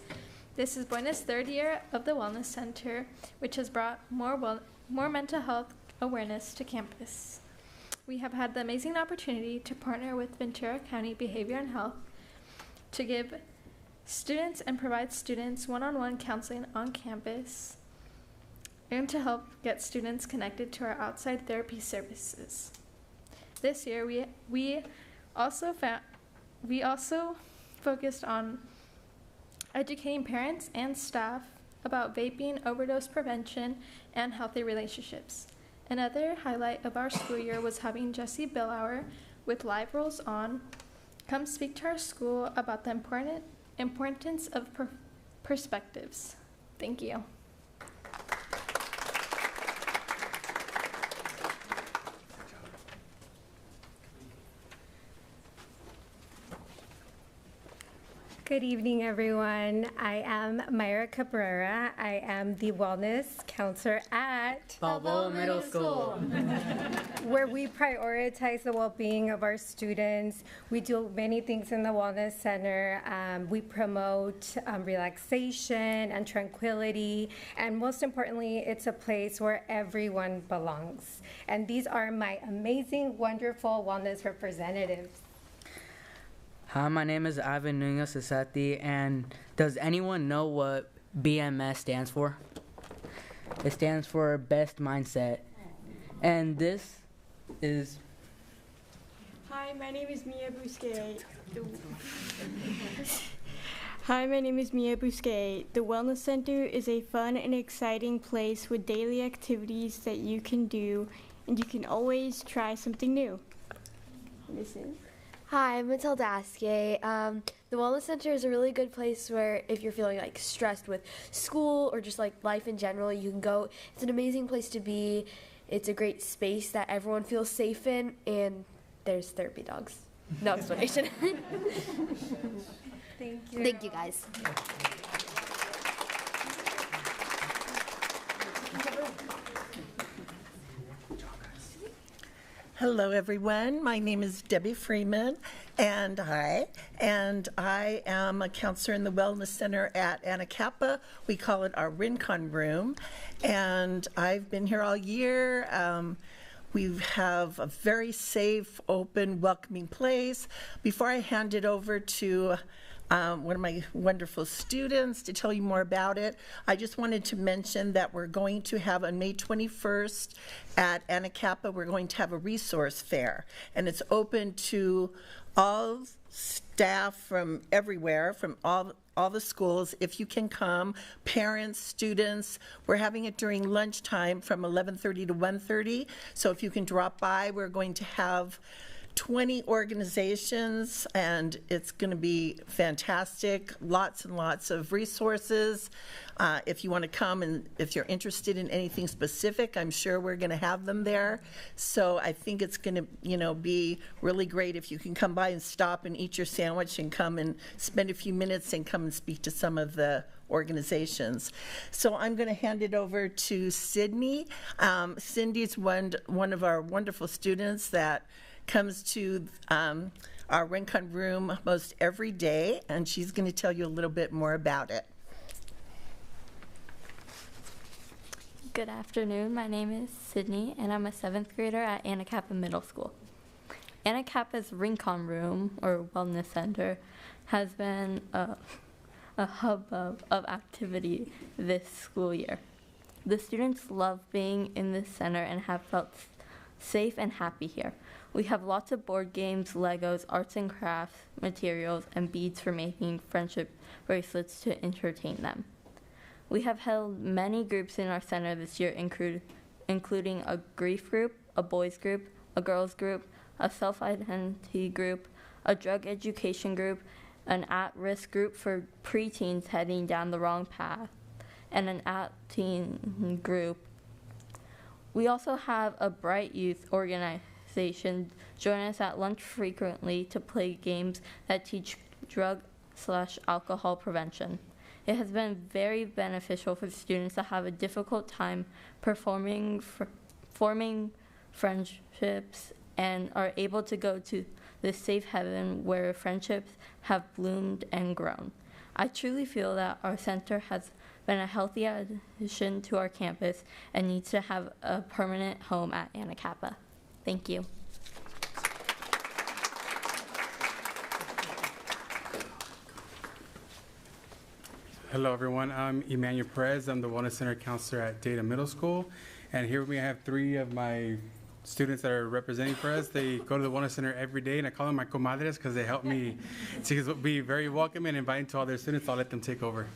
This is Buena's 3rd year of the Wellness Center, which has brought more mental health awareness to campus. We have had the amazing opportunity to partner with Ventura County Behavior and Health to give students and provide students one-on-one counseling on campus and to help get students connected to our outside therapy services. This year, we also focused on educating parents and staff about vaping, overdose prevention, and healthy relationships. Another highlight of our school year was having Jesse Billauer with Live Rolls On come speak to our school about the importance of perspectives. Thank you. Good evening, everyone. I am Myra Cabrera. I am the wellness counselor at Balboa Middle School, where we prioritize the well-being of our students. We do many things in the wellness center. We promote relaxation and tranquility, and most importantly, it's a place where everyone belongs. And these are my amazing, wonderful wellness representatives. Hi, my name is Ivan Nunez Sasati, and does anyone know what BMS stands for? It stands for Best Mindset. And this is... Hi, my name is Mia Bousquet. Hi, my name is Mia Bousquet. The Wellness Center is a fun and exciting place with daily activities that you can do, and you can always try something new. Listen. Hi, I'm Matilda Askey. The Wellness Center is a really good place where if you're feeling like stressed with school or just like life in general, you can go. It's an amazing place to be. It's a great space that everyone feels safe in, and there's therapy dogs. No explanation. Thank you. Thank you, guys. Hello, everyone. My name is Debbie Freeman, and I am a counselor in the Wellness Center at Anacapa. We call it our Rincon Room, and I've been here all year. We have a very safe, open, welcoming place. Before I hand it over to one of my wonderful students to tell you more about it, I just wanted to mention that we're going to have on May 21st at Anacapa, we're going to have a resource fair, and it's open to all staff from everywhere, from all the schools. If you can come, parents, students, we're having it during lunchtime from 11:30 to 1:30, so if you can drop by, we're going to have 20 organizations, and it's going to be fantastic. Lots and lots of resources. If you want to come and if you're interested in anything specific, I'm sure we're going to have them there. So I think it's going to, be really great if you can come by and stop and eat your sandwich and come and spend a few minutes and come and speak to some of the organizations. So I'm going to hand it over to Sydney. Cindy's one of our wonderful students that comes to our Rincon Room most every day, and she's going to tell you a little bit more about it. Good afternoon. My name is Sydney, and I'm a 7th grader at Anacapa Middle School. Anacapa's Rincon Room, or Wellness Center, has been a hubbub of activity this school year. The students love being in this center and have felt safe and happy here. We have lots of board games, Legos, arts and crafts, materials, and beads for making friendship bracelets to entertain them. We have held many groups in our center this year, including a grief group, a boys group, a girls group, a self-identity group, a drug education group, an at-risk group for preteens heading down the wrong path, and an at-teen group. We also have a Bright Youth organization join us at lunch frequently to play games that teach drug/alcohol prevention. It has been very beneficial for students that have a difficult time forming friendships and are able to go to this safe haven where friendships have bloomed and grown. I truly feel that our center has been a healthy addition to our campus and needs to have a permanent home at Anacapa. Thank you. Hello everyone, I'm Emmanuel Perez. I'm the Wellness Center Counselor at Data Middle School. And here we have 3 of my students that are representing for us. They go to the Wellness Center every day, and I call them my comadres because they help me to be very welcoming and inviting to all their students. I'll let them take over.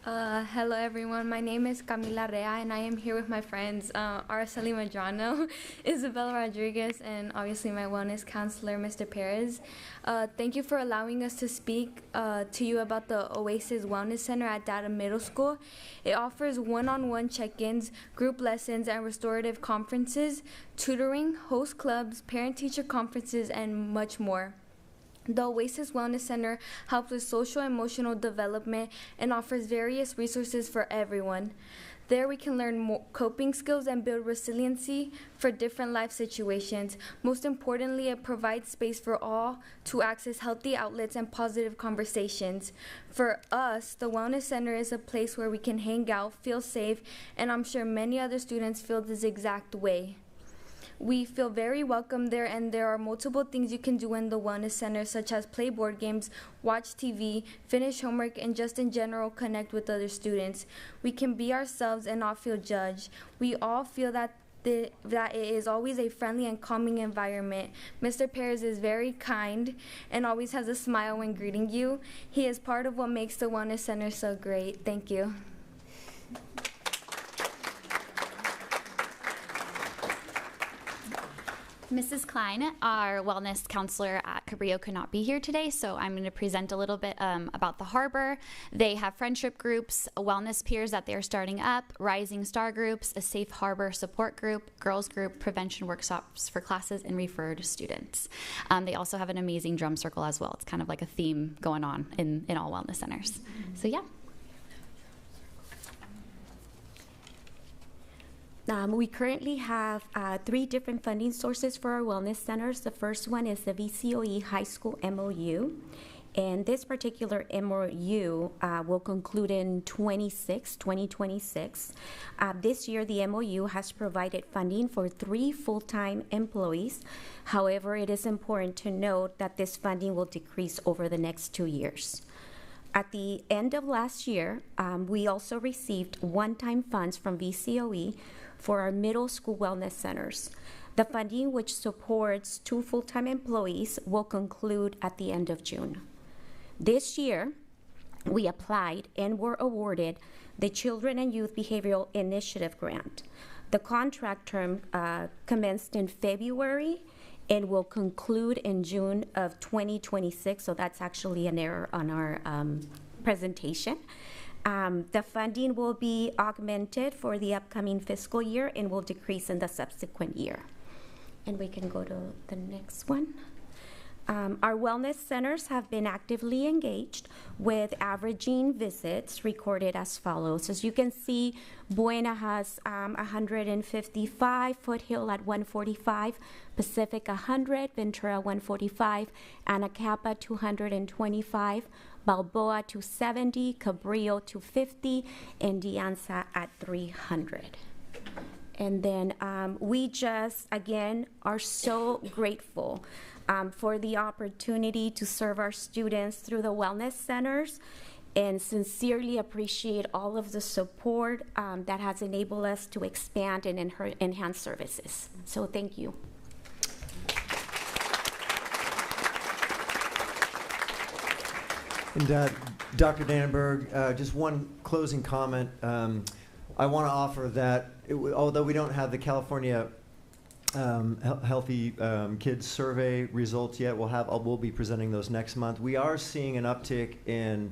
Hello everyone, my name is Camila Rea and I am here with my friends Araceli Madrano, Isabella Rodriguez, and obviously my wellness counselor, Mr. Perez. Thank you for allowing us to speak to you about the Oasis Wellness Center at Data Middle School. It offers one-on-one check-ins, group lessons, and restorative conferences, tutoring, host clubs, parent-teacher conferences, and much more. The Oasis Wellness Center helps with social and emotional development and offers various resources for everyone. There we can learn more coping skills and build resiliency for different life situations. Most importantly, it provides space for all to access healthy outlets and positive conversations. For us, the Wellness Center is a place where we can hang out, feel safe, and I'm sure many other students feel this exact way. We feel very welcome there, and there are multiple things you can do in the Wellness Center, such as play board games, watch TV, finish homework, and just in general connect with other students. We can be ourselves and not feel judged. We all feel that it is always a friendly and calming environment. Mr. Perez is very kind and always has a smile when greeting you. He is part of what makes the Wellness Center so great. Thank you. Mrs. Klein, our wellness counselor at Cabrillo, could not be here today, so I'm going to present a little bit about the Harbor. They have friendship groups, wellness peers that they're starting up, rising star groups, a safe harbor support group, girls group, prevention workshops for classes, and referred students. They also have an amazing drum circle as well. It's kind of like a theme going on in all wellness centers. So yeah. We currently have 3 different funding sources for our wellness centers. The first one is the VCOE High School MOU. And this particular MOU will conclude in 2026. This year, the MOU has provided funding for 3 full-time employees. However, it is important to note that this funding will decrease over the next 2 years. At the end of last year, we also received one-time funds from VCOE for our middle school wellness centers. The funding, which supports 2 full-time employees, will conclude at the end of June. This year, we applied and were awarded the Children and Youth Behavioral Initiative Grant. The contract term commenced in February and will conclude in June of 2026, so that's actually an error on our presentation. The funding will be augmented for the upcoming fiscal year and will decrease in the subsequent year. And we can go to the next one. Our wellness centers have been actively engaged with averaging visits recorded as follows. As you can see, Buena has 155, Foothill at 145, Pacific 100, Ventura 145, Anacapa 225, Balboa 270, Cabrillo 250, and Dianza at 300. And then we just, again, are so grateful for the opportunity to serve our students through the wellness centers, and sincerely appreciate all of the support that has enabled us to expand and enhance services. So thank you. And Dr. Dannenberg, just one closing comment. I want to offer that although we don't have the California Healthy Kids Survey results yet, we'll be presenting those next month. We are seeing an uptick in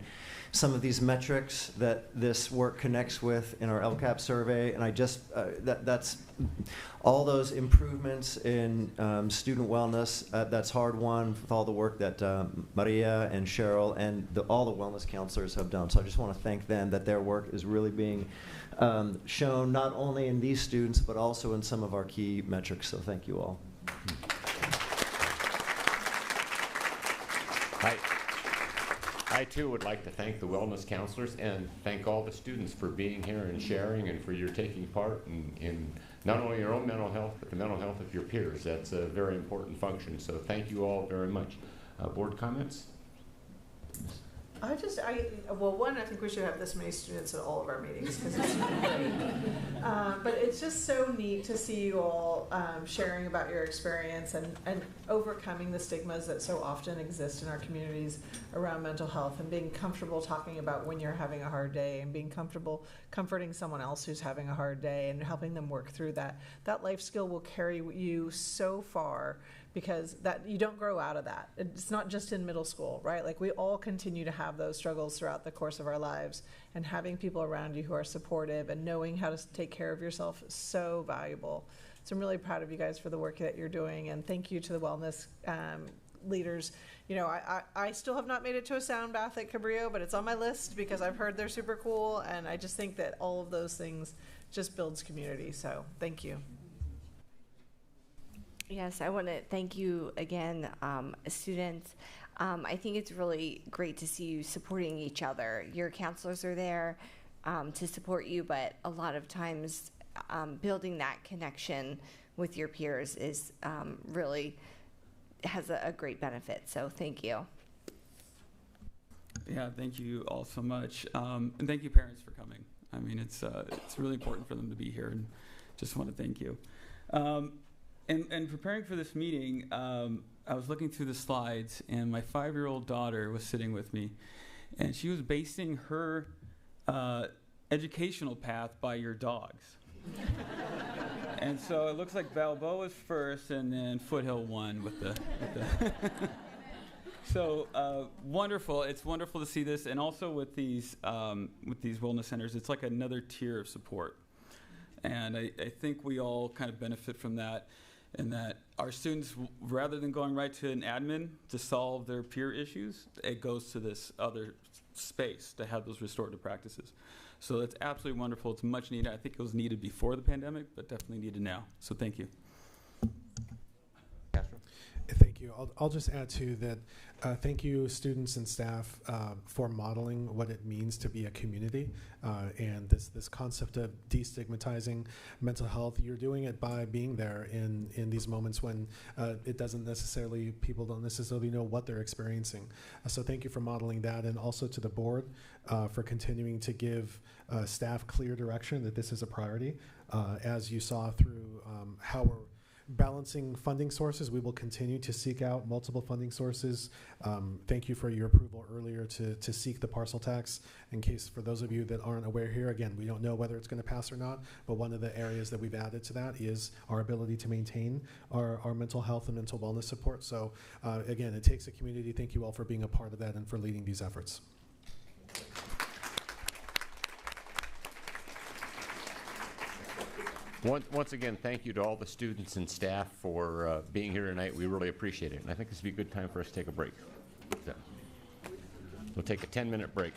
some of these metrics that this work connects with in our LCAP survey, and I just, that's all those improvements in student wellness, that's hard won with all the work that Maria and Cheryl and all the wellness counselors have done. So I just want to thank them that their work is really being shown not only in these students, but also in some of our key metrics. So thank you all. I too would like to thank the wellness counselors and thank all the students for being here and sharing and for your taking part in not only your own mental health, but the mental health of your peers. That's a very important function. So thank you all very much. Board comments? Well, one, I think we should have this many students at all of our meetings because it's great. But it's just so neat to see you all sharing about your experience and overcoming the stigmas that so often exist in our communities around mental health, and being comfortable talking about when you're having a hard day and being comfortable comforting someone else who's having a hard day and helping them work through that. That life skill will carry you so far, because that you don't grow out of that. It's not just in middle school, right? Like, we all continue to have those struggles throughout the course of our lives, and having people around you who are supportive and knowing how to take care of yourself is so valuable. So I'm really proud of you guys for the work that you're doing, and thank you to the wellness leaders. You know, I still have not made it to a sound bath at Cabrillo, but it's on my list because I've heard they're super cool, and I just think that all of those things just builds community. So thank you. Yes, I want to thank you again, students. I think it's really great to see you supporting each other. Your counselors are there to support you, but a lot of times building that connection with your peers is really has a great benefit. So thank you. Yeah, thank you all so much. And thank you, parents, for coming. I mean, it's really important for them to be here, and just want to thank you. And preparing for this meeting, I was looking through the slides, and my 5-year-old daughter was sitting with me, and she was basing her educational path by your dogs. And so it looks like Balboa's first, and then Foothill won with the So wonderful! It's wonderful to see this, and also with these wellness centers, it's like another tier of support, and I think we all kind of benefit from that. And that our students, rather than going right to an admin to solve their peer issues, it goes to this other space to have those restorative practices. So it's absolutely wonderful. It's much needed. I think it was needed before the pandemic, but definitely needed now. So thank you. Thank you. I'll just add to that. Thank you, students and staff, for modeling what it means to be a community, and this concept of destigmatizing mental health. You're doing it by being there in these moments when people don't necessarily know what they're experiencing. So thank you for modeling that, and also to the board for continuing to give staff clear direction that this is a priority. As you saw through how we're balancing funding sources, we will continue to seek out multiple funding sources. Thank you for your approval earlier to seek the parcel tax. In case, for those of you that aren't aware here, again, we don't know whether it's going to pass or not, but one of the areas that we've added to that is our ability to maintain our mental health and mental wellness support. So again, it takes a community. Thank you all for being a part of that and for leading these efforts. Once again, thank you to all the students and staff for being here tonight. We really appreciate it. And I think this would be a good time for us to take a break. So, we'll take a 10-minute break.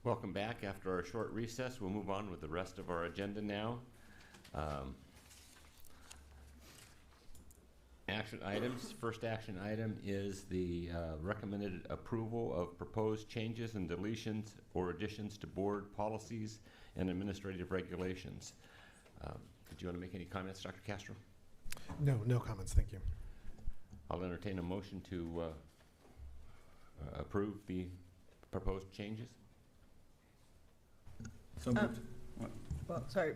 Welcome back after our short recess. We'll move on with the rest of our agenda now. Action items. First action item is the recommended approval of proposed changes and deletions or additions to board policies and administrative regulations. Did you want to make any comments, Dr. Castro? No comments, thank you. I'll entertain a motion to approve the proposed changes. So moved. Well, sorry,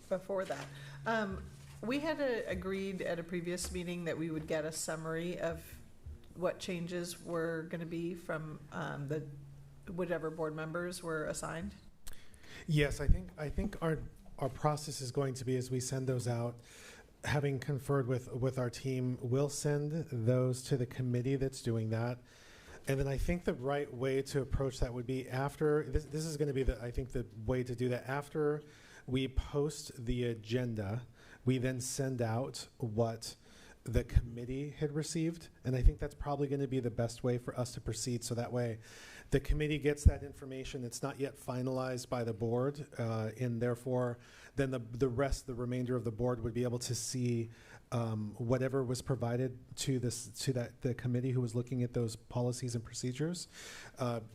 before that. We had agreed at a previous meeting that we would get a summary of what changes were going to be from the whatever board members were assigned. Yes, I think our process is going to be, as we send those out, having conferred with our team, we'll send those to the committee that's doing that. And then I think the right way to approach that would be after, this is going to be, I think, the way to do that. After we post the agenda, we then send out what the committee had received. And I think that's probably going to be the best way for us to proceed. So that way the committee gets that information. It's not yet finalized by the board. And therefore, then the remainder of the board would be able to see whatever was provided to the committee who was looking at those policies and procedures,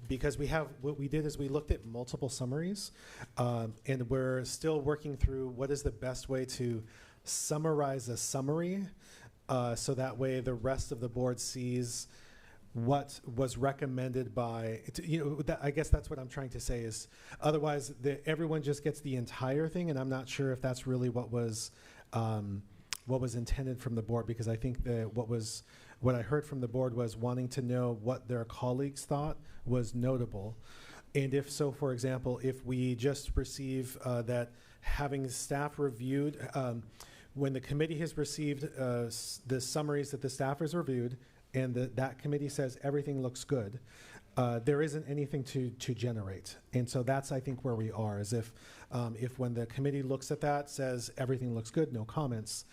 because what we did is we looked at multiple summaries, and we're still working through what is the best way to summarize a summary, so that way the rest of the board sees what was recommended by, I guess that's what I'm trying to say is, otherwise everyone just gets the entire thing, and I'm not sure if that's really what was intended from the board, because I think that what I heard from the board was wanting to know what their colleagues thought was notable. And if so, for example, if we just receive that having staff reviewed, when the committee has received the summaries that the staff has reviewed, and that committee says everything looks good, there isn't anything to generate. And so that's, I think, where we are, is if when the committee looks at that, says everything looks good, no comments,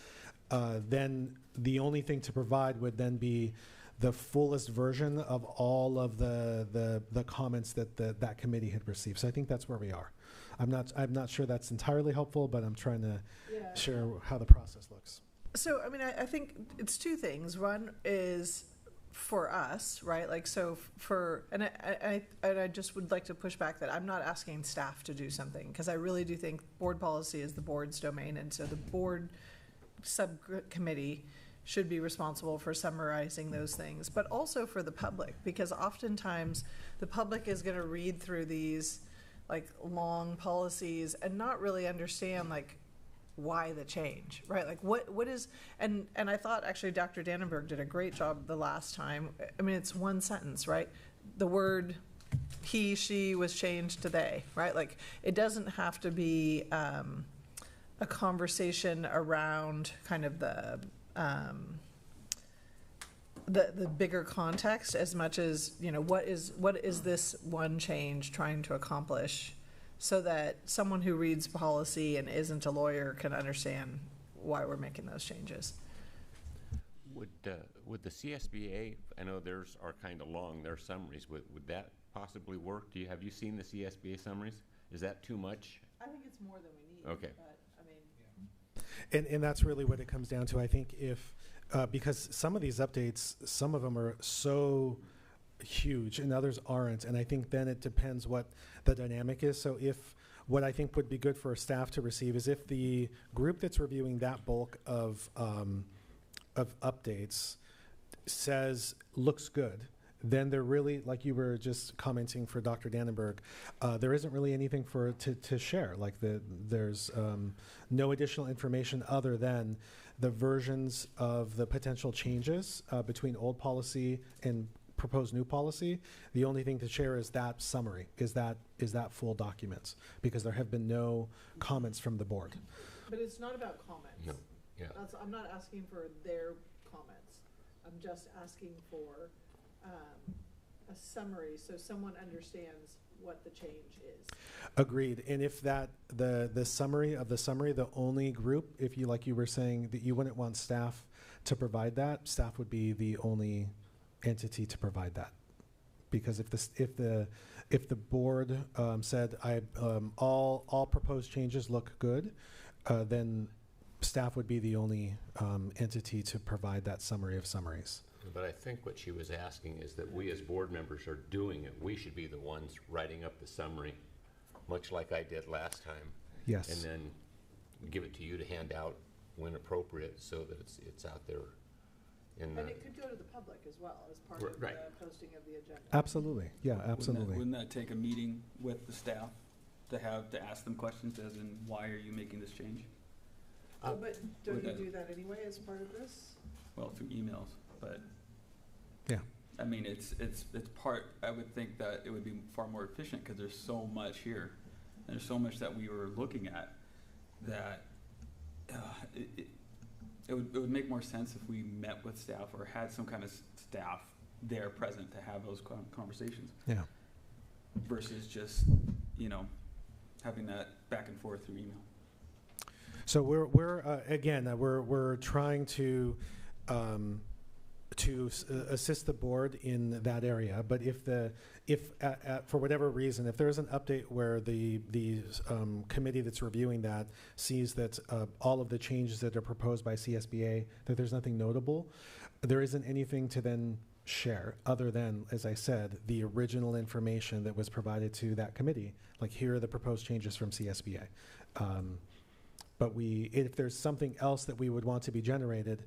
then the only thing to provide would then be the fullest version of all of the comments that that committee had received. So I think that's where we are. I'm not sure that's entirely helpful, but I'm trying to share how the process looks. So, I mean, I think it's two things. One is for us, right? Like, so and I just would like to push back that I'm not asking staff to do something, because I really do think board policy is the board's domain, and so the board subcommittee should be responsible for summarizing those things, but also for the public, because oftentimes the public is going to read through these like long policies and not really understand like why the change, right? Like what is, and I thought actually Dr. Dannenberg did a great job the last time. I mean, it's one sentence, right? The word he, she was changed to they, right? Like it doesn't have to be a conversation around kind of the bigger context as much as, what is this one change trying to accomplish, so that someone who reads policy and isn't a lawyer can understand why we're making those changes. Would the CSBA, I know theirs are kind of long, their summaries, would that possibly work? Have you seen the CSBA summaries? Is that too much? I think it's more than we need. Okay. But, I mean, And that's really what it comes down to. I think because some of these updates, some of them are so huge and others aren't, and I think then it depends what the dynamic is. So if what I think would be good for staff to receive is if the group that's reviewing that bulk of updates says looks good, then they're really, like you were just commenting for Dr. Dannenberg, there isn't really anything to share. Like there's no additional information other than the versions of the potential changes between old policy and proposed new policy. The only thing to share is that summary, is that full document, because there have been no comments from the board. But it's not about comments. No. Yeah. I'm not asking for their comments. I'm just asking for a summary so someone understands what the change is. Agreed. And if the summary of the summary, the only group, if you, like you were saying, that you wouldn't want staff to provide that, staff would be the only entity to provide that. Because if if the board said all proposed changes look good, then staff would be the only entity to provide that summary of summaries. But I think what she was asking is that we as board members are doing it. We should be the ones writing up the summary, much like I did last time. Yes. And then give it to you to hand out when appropriate, so that it's out there. And it could go to the public as well as part of right. the posting of the agenda. Absolutely. Yeah, absolutely. Wouldn't that take a meeting with the staff to ask them questions, as in, why are you making this change? But don't you do that anyway as part of this? Well, through emails, but yeah. I mean, it's part. I would think that it would be far more efficient, because there's so much here, and there's so much that we were looking at that it would make more sense if we met with staff or had some kind of staff there present to have those conversations. Yeah. Versus just, having that back and forth through email. So we're trying to assist the board in that area. But if for whatever reason, if there is an update where the committee that's reviewing that sees that all of the changes that are proposed by CSBA, that there's nothing notable, there isn't anything to then share other than, as I said, the original information that was provided to that committee. Like, here are the proposed changes from CSBA. But if there's something else that we would want to be generated,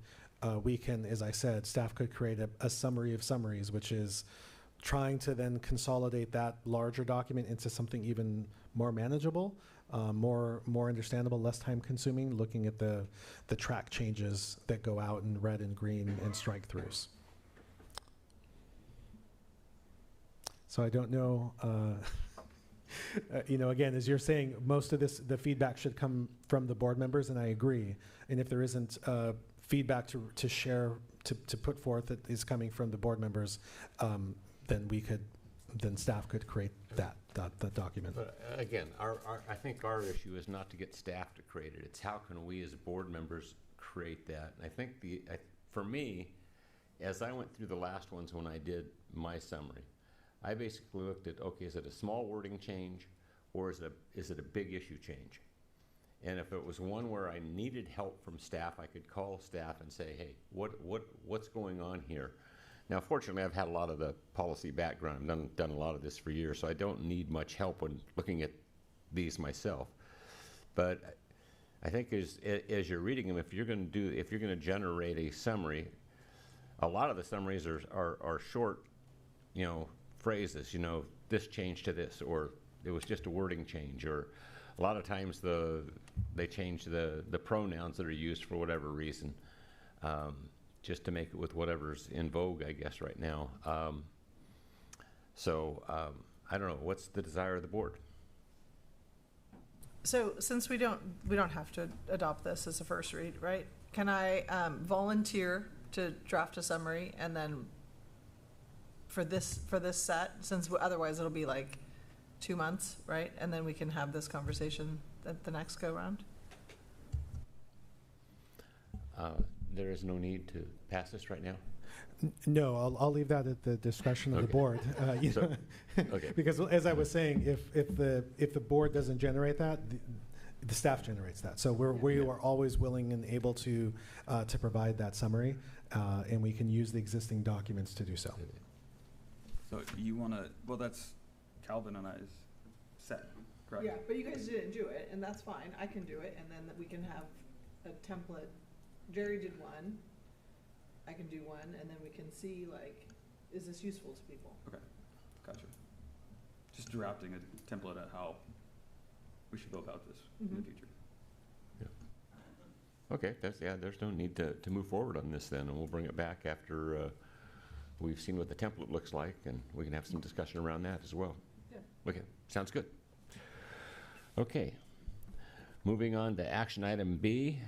we can, as I said, staff could create a summary of summaries, which is trying to then consolidate that larger document into something even more manageable, more understandable, less time consuming, looking at the track changes that go out in red and green and strike throughs. So I don't know, again, as you're saying, most of the feedback should come from the board members, and I agree. And if there isn't feedback to share, to put forth that is coming from the board members, then staff could create that document. But again, I think our issue is not to get staff to create it. It's how can we as board members create that? And I think for me, as I went through the last ones when I did my summary, I basically looked at, okay, is it a small wording change, or is it a big issue change? And if it was one where I needed help from staff, I could call staff and say, hey, what's going on here? Now, fortunately, I've had a lot of the policy background. I've done a lot of this for years, so I don't need much help when looking at these myself. But I think as you're reading them, if you're going to generate a summary, a lot of the summaries are short, phrases. This changed to this, or it was just a wording change, or a lot of times they change the pronouns that are used for whatever reason, just to make it with whatever's in vogue, I guess, right now. I don't know. What's the desire of the board? So since we don't have to adopt this as a first read, right? Can I volunteer to draft a summary, and then for this set, since otherwise it'll be like 2 months, right? And then we can have this conversation at the next go round. There is no need to pass this right now? No, I'll leave that at the discretion of the board. Okay. Because as I was saying, if the board doesn't generate that, the staff generates that. So we are always willing and able to provide that summary, and we can use the existing documents to do so. So you want to? Well, that's Calvin and I's set, correct? Yeah, but you guys didn't do it, and that's fine. I can do it, and then we can have a template. Jerry did one. I can do one, and then we can see, like, is this useful to people? Okay, gotcha. Just drafting a template at how we should go about this in the future. Yeah. Okay, there's no need to move forward on this then, and we'll bring it back after we've seen what the template looks like, and we can have some discussion around that as well. Yeah. Okay, sounds good. Okay, moving on to action item B.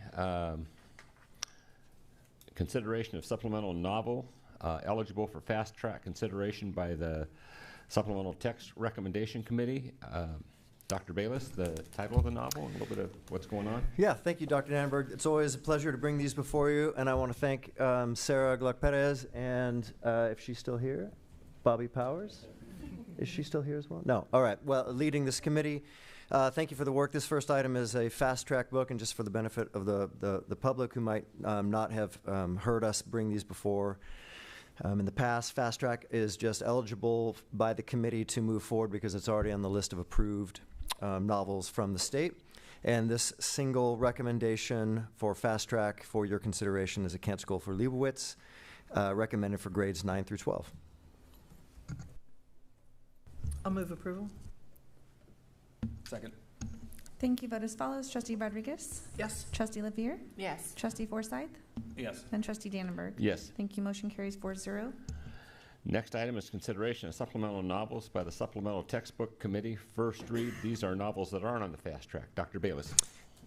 Consideration of supplemental novel eligible for fast track consideration by the Supplemental Text Recommendation Committee. Dr. Bayless, the title of the novel and a little bit of what's going on. Yeah, thank you, Dr. Dannenberg. It's always a pleasure to bring these before you, and I want to thank Sarah Gluck Perez and, if she's still here, Bobby Powers. Is she still here as well? No. All right. Well, leading this committee, thank you for the work. This first item is a fast-track book, and just for the benefit of the public who might not have heard us bring these before in the past, Fast Track is just eligible by the committee to move forward because it's already on the list of approved novels from the state. And this single recommendation for Fast Track for your consideration is A Can't School for Leibowitz, recommended for grades 9 through 12. I'll move approval. Second. Thank you. Vote as follows. Trustee Rodriguez? Yes. Trustee Levier? Yes. Trustee Forsythe? Yes. And Trustee Dannenberg? Yes. Thank you. Motion carries 4-0. Next item is consideration of supplemental novels by the Supplemental Textbook Committee. First read. These are novels that aren't on the fast track. Dr. Bayless.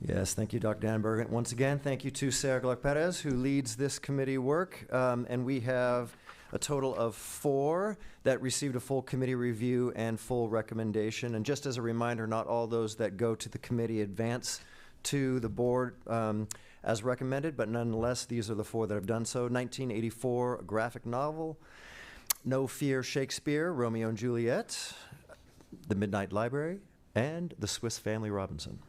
Yes, thank you, Dr. Dannenberg. And once again, thank you to Sarah Gluck-Perez, who leads this committee work. And we have a total of 4 that received a full committee review and full recommendation. And just as a reminder, not all those that go to the committee advance to the board as recommended, but nonetheless, these are the 4 that have done so. 1984, a graphic novel. No Fear, Shakespeare, Romeo and Juliet, The Midnight Library, and The Swiss Family Robinson.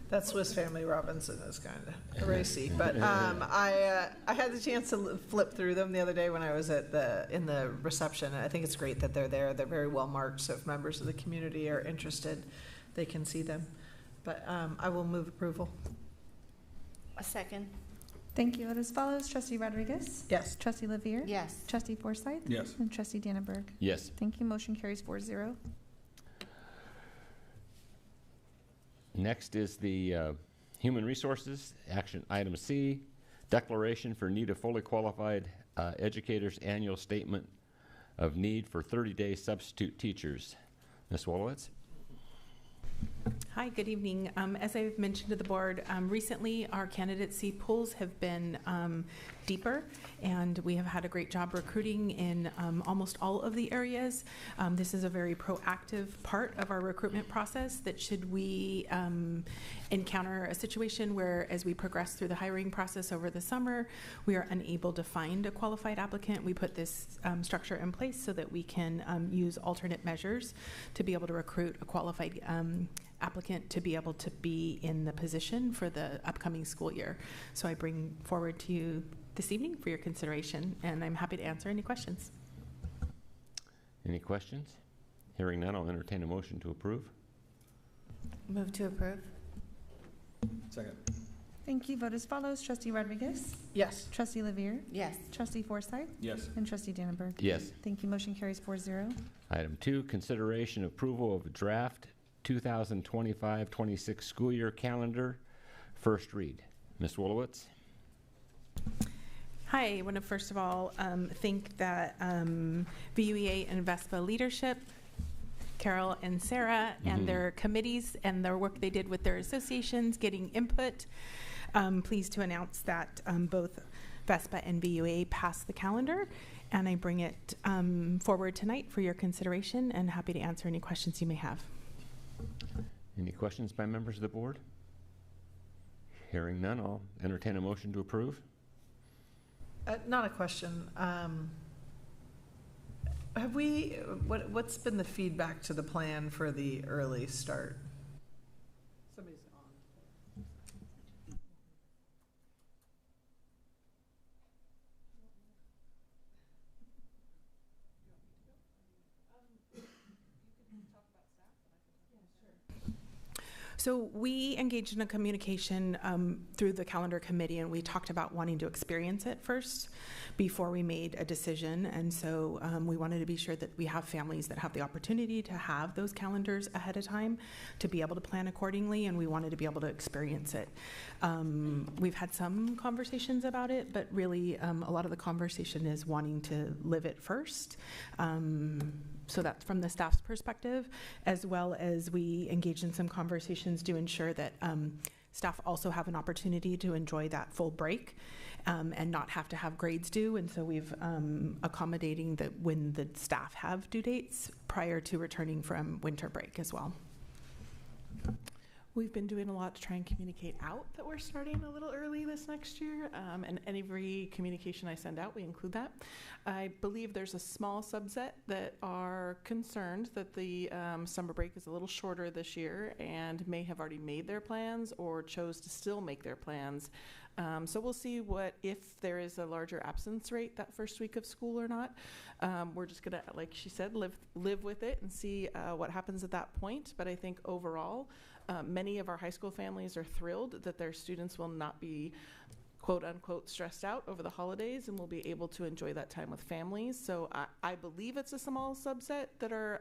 That Swiss Family Robinson is kind of racy, but I had the chance to flip through them the other day when I was in the reception. I think it's great that they're there. They're very well marked, so if members of the community are interested, they can see them. But I will move approval. A second. Thank you. Vote as follows. Trustee Rodriguez? Yes. Trustee Levier? Yes. Trustee Forsythe? Yes. And Trustee Dannenberg? Yes. Thank you. Motion carries 4-0. Next is the Human Resources, action item C, declaration for need of fully qualified educators' annual statement of need for 30-day substitute teachers. Ms. Wolowitz? Hi, good evening. As I've mentioned to the board, recently our candidacy pools have been deeper, and we have had a great job recruiting in almost all of the areas. This is a very proactive part of our recruitment process that should we encounter a situation where, as we progress through the hiring process over the summer, we are unable to find a qualified applicant, we put this structure in place so that we can use alternate measures to be able to recruit a qualified applicant to be able to be in the position for the upcoming school year. So I bring forward to you this evening for your consideration, and I'm happy to answer any questions. Any questions? Hearing none, I'll entertain a motion to approve. Move to approve. Second. Thank you. Vote as follows. Trustee Rodriguez? Yes. Trustee Levier? Yes. Trustee Forsythe? Yes. And Trustee Dannenberg? Yes. Thank you. Motion carries 4-0. Item 2, consideration approval of draft 2025-26 school year calendar, first read. Ms. Wolowitz? Hi, I want to first of all thank that VUEA and VESPA leadership, Carol and Sarah, and their committees and their work they did with their associations, getting input. Pleased to announce that both VESPA and VUEA passed the calendar, and I bring it forward tonight for your consideration, and happy to answer any questions you may have. Any questions by members of the board? Hearing none, I'll entertain a motion to approve. Not a question. Have we, what's been the feedback to the plan for the early start? Somebody's on. So we engaged in a communication through the calendar committee, and we talked about wanting to experience it first before we made a decision. And so we wanted to be sure that we have families that have the opportunity to have those calendars ahead of time to be able to plan accordingly, and we wanted to be able to experience it. We've had some conversations about it, but really a lot of the conversation is wanting to live it first. So that's from the staff's perspective, as well as we engage in some conversations to ensure that staff also have an opportunity to enjoy that full break and not have to have grades due. And so we've accommodating that when the staff have due dates prior to returning from winter break as well. We've been doing a lot to try and communicate out that we're starting a little early this next year, and every communication I send out, we include that. I believe there's a small subset that are concerned that the summer break is a little shorter this year and may have already made their plans or chose to still make their plans. So we'll see if there is a larger absence rate that first week of school or not. We're just gonna, like she said, live with it and see what happens at that point. But I think overall, many of our high school families are thrilled that their students will not be quote unquote stressed out over the holidays and will be able to enjoy that time with families. So I believe it's a small subset that are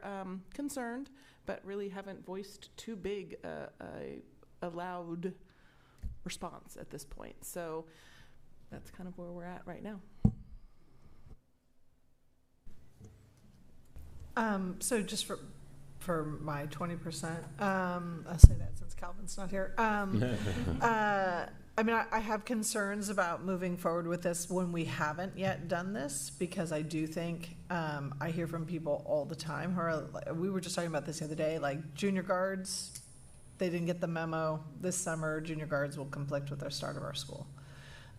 concerned, but really haven't voiced too big a loud response at this point. So that's kind of where we're at right now. So just for my 20%, I'll say that since Calvin's not here. I mean, I have concerns about moving forward with this when we haven't yet done this, because I do think I hear from people all the time who are, we were just talking about this the other day, like junior guards, they didn't get the memo this summer. Junior guards will conflict with their start of our school.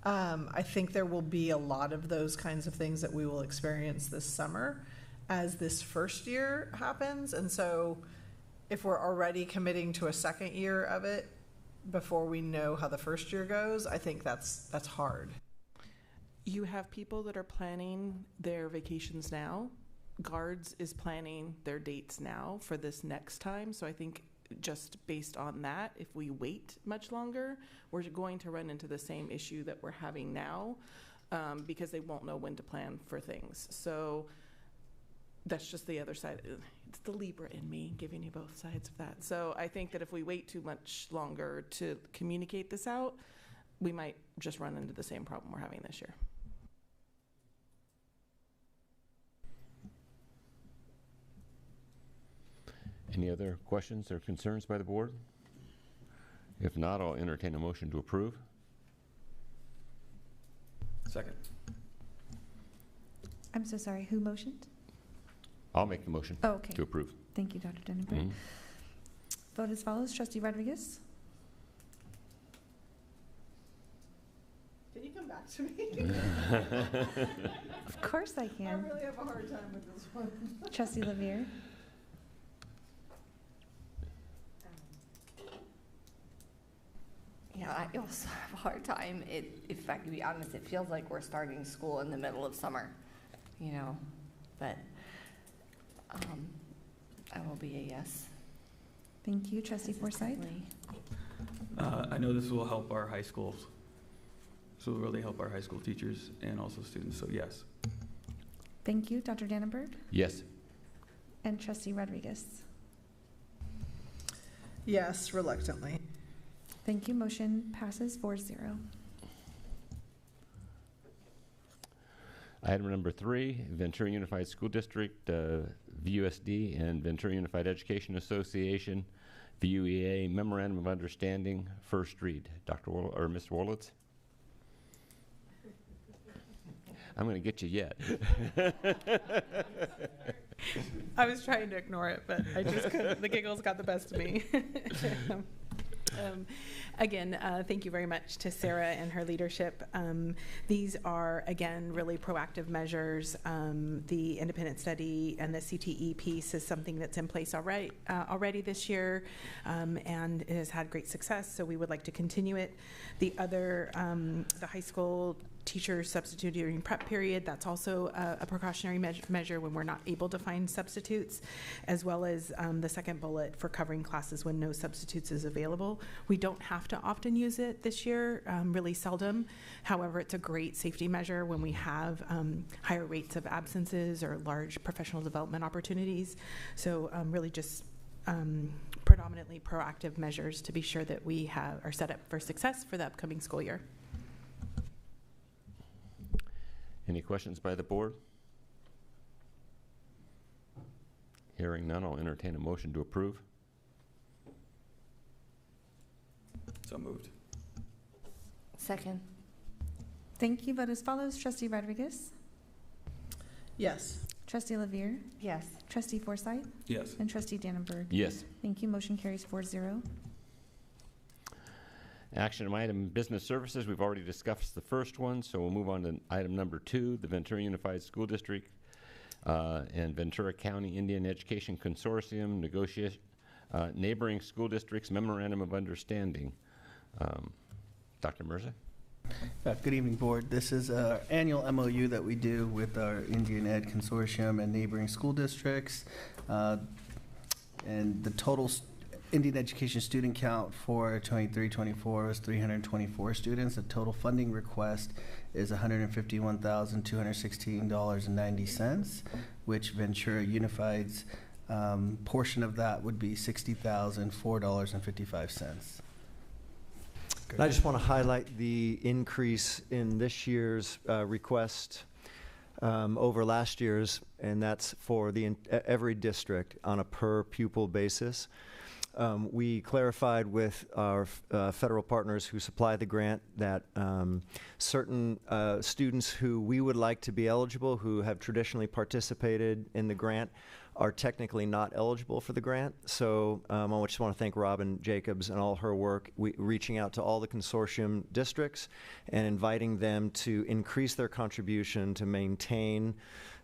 I think there will be a lot of those kinds of things that we will experience this summer as this first year happens. And so if we're already committing to a second year of it before we know how the first year goes, I think that's hard. You have people that are planning their vacations now. Guards is planning their dates now for this next time. So I think just based on that, if we wait much longer, we're going to run into the same issue that we're having now, because they won't know when to plan for things. So that's just the other side. It's the Libra in me giving you both sides of that. So I think that if we wait too much longer to communicate this out, we might just run into the same problem we're having this year. Any other questions or concerns by the board? If not, I'll entertain a motion to approve. Second. I'm so sorry, who motioned? I'll make the motion to approve. Thank you, Dr. Dannenberg. Vote as follows. Trustee Rodriguez? Can you come back to me? Of course I can. I really have a hard time with this one. Trustee Lavier? Yeah, I also have a hard time. If I can be honest, it feels like we're starting school in the middle of summer, you know, but I will be a yes. Thank you. Trustee Forsythe? I know this will help our high schools. This will really help our high school teachers and also students, so yes. Thank you. Dr. Dannenberg? Yes. And Trustee Rodriguez? Yes, reluctantly. Thank you. Motion passes 4-0. Item number 3, Ventura Unified School District, VUSD, and Ventura Unified Education Association, VUEA Memorandum of Understanding, first read. Dr. or Mr. Wolitz? I'm going to get you yet. I was trying to ignore it, but I just couldn't. The giggles got the best of me. Again, thank you very much to Sarah and her leadership. These are, again, really proactive measures. The independent study and the CTE piece is something that's in place already this year, and it has had great success, so we would like to continue it. The other, the high school teacher substitute during prep period, that's also a precautionary measure when we're not able to find substitutes, as well as the second bullet for covering classes when no substitutes is available. We don't have to often use it this year, really seldom. However, it's a great safety measure when we have higher rates of absences or large professional development opportunities. So really just predominantly proactive measures to be sure that we are set up for success for the upcoming school year. Any questions by the board? Hearing none, I'll entertain a motion to approve. So moved. Second. Thank you. Vote as follows. Trustee Rodriguez? Yes. Trustee Lavier? Yes. Trustee Forsythe? Yes. And Trustee Dannenberg? Yes. Thank you. Motion carries 4-0. Action item business services, we've already discussed the first one, so we'll move on to item number 2, the Ventura Unified School District and Ventura County Indian Education Consortium negotiate neighboring school districts memorandum of understanding. Dr. Mirza? Good evening, Board. This is our annual MOU that we do with our Indian Ed Consortium and neighboring school districts. And the total Indian education student count for 23-24 was 324 students. The total funding request is $151,216.90, which Ventura Unified's portion of that would be $60,004.55. And I just want to highlight the increase in this year's request over last year's, and that's for every district on a per pupil basis. We clarified with our federal partners who supply the grant that certain students who we would like to be eligible, who have traditionally participated in the grant, are technically not eligible for the grant. So I just want to thank Robin Jacobs and all her work, reaching out to all the consortium districts and inviting them to increase their contribution to maintain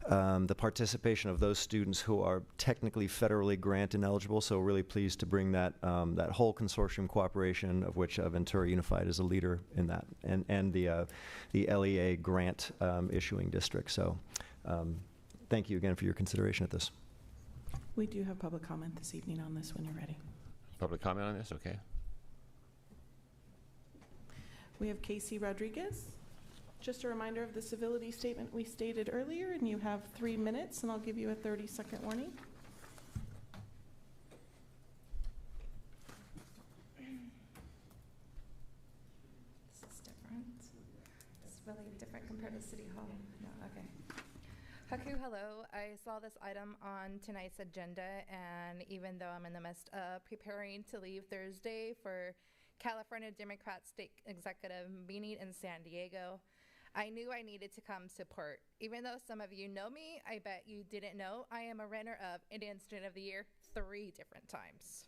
the participation of those students who are technically federally grant ineligible. So really pleased to bring that that whole consortium cooperation, of which Ventura Unified is a leader in that, and the LEA grant issuing district. So thank you again for your consideration of this. We do have public comment this evening on this when you're ready. Public comment on this? Okay. We have Casey Rodriguez. Just a reminder of the civility statement we stated earlier, and you have 3 minutes, and I'll give you a 30-second warning. This is different. This is really different compared to City Hall. No, okay. Haku, hello. I saw this item on tonight's agenda, and even though I'm in the midst of preparing to leave Thursday for California Democrat State Executive meeting in San Diego, I knew I needed to come support. Even though some of you know me, I bet you didn't know I am a winner of Indian Student of the Year 3 different times.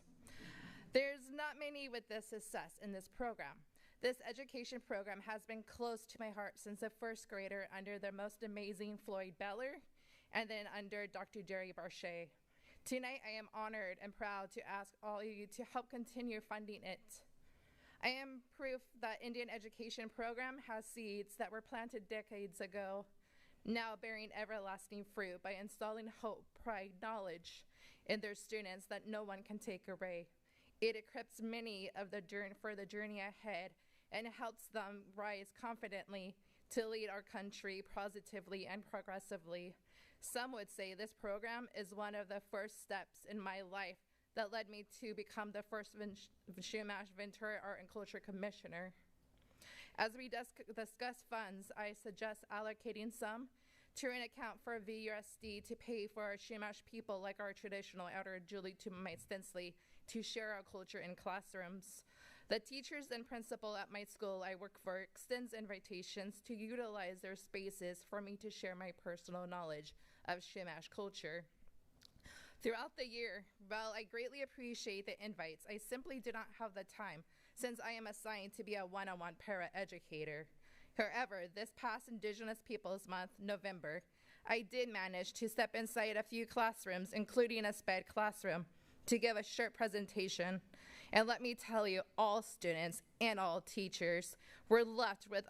There's not many with this success in this program. This education program has been close to my heart since a first grader under the most amazing Floyd Beller, and then under Dr. Jerry Barchet. Tonight, I am honored and proud to ask all of you to help continue funding it. I am proof that Indian education program has seeds that were planted decades ago, now bearing everlasting fruit by installing hope, pride, knowledge in their students that no one can take away. It equips many of the for the journey ahead and helps them rise confidently to lead our country positively and progressively. Some would say this program is one of the first steps in my life that led me to become the first Chumash Ventura Art and Culture Commissioner. As we discuss funds, I suggest allocating some to an account for VUSD to pay for our Chumash people, like our traditional elder Julie Tumamite-Stinsley, to share our culture in classrooms. The teachers and principal at my school I work for extends invitations to utilize their spaces for me to share my personal knowledge of Chumash culture. Throughout the year, while I greatly appreciate the invites, I simply do not have the time since I am assigned to be a one-on-one para-educator. However, this past Indigenous Peoples Month, November, I did manage to step inside a few classrooms, including a SPED classroom, to give a short presentation. And let me tell you, all students and all teachers were left with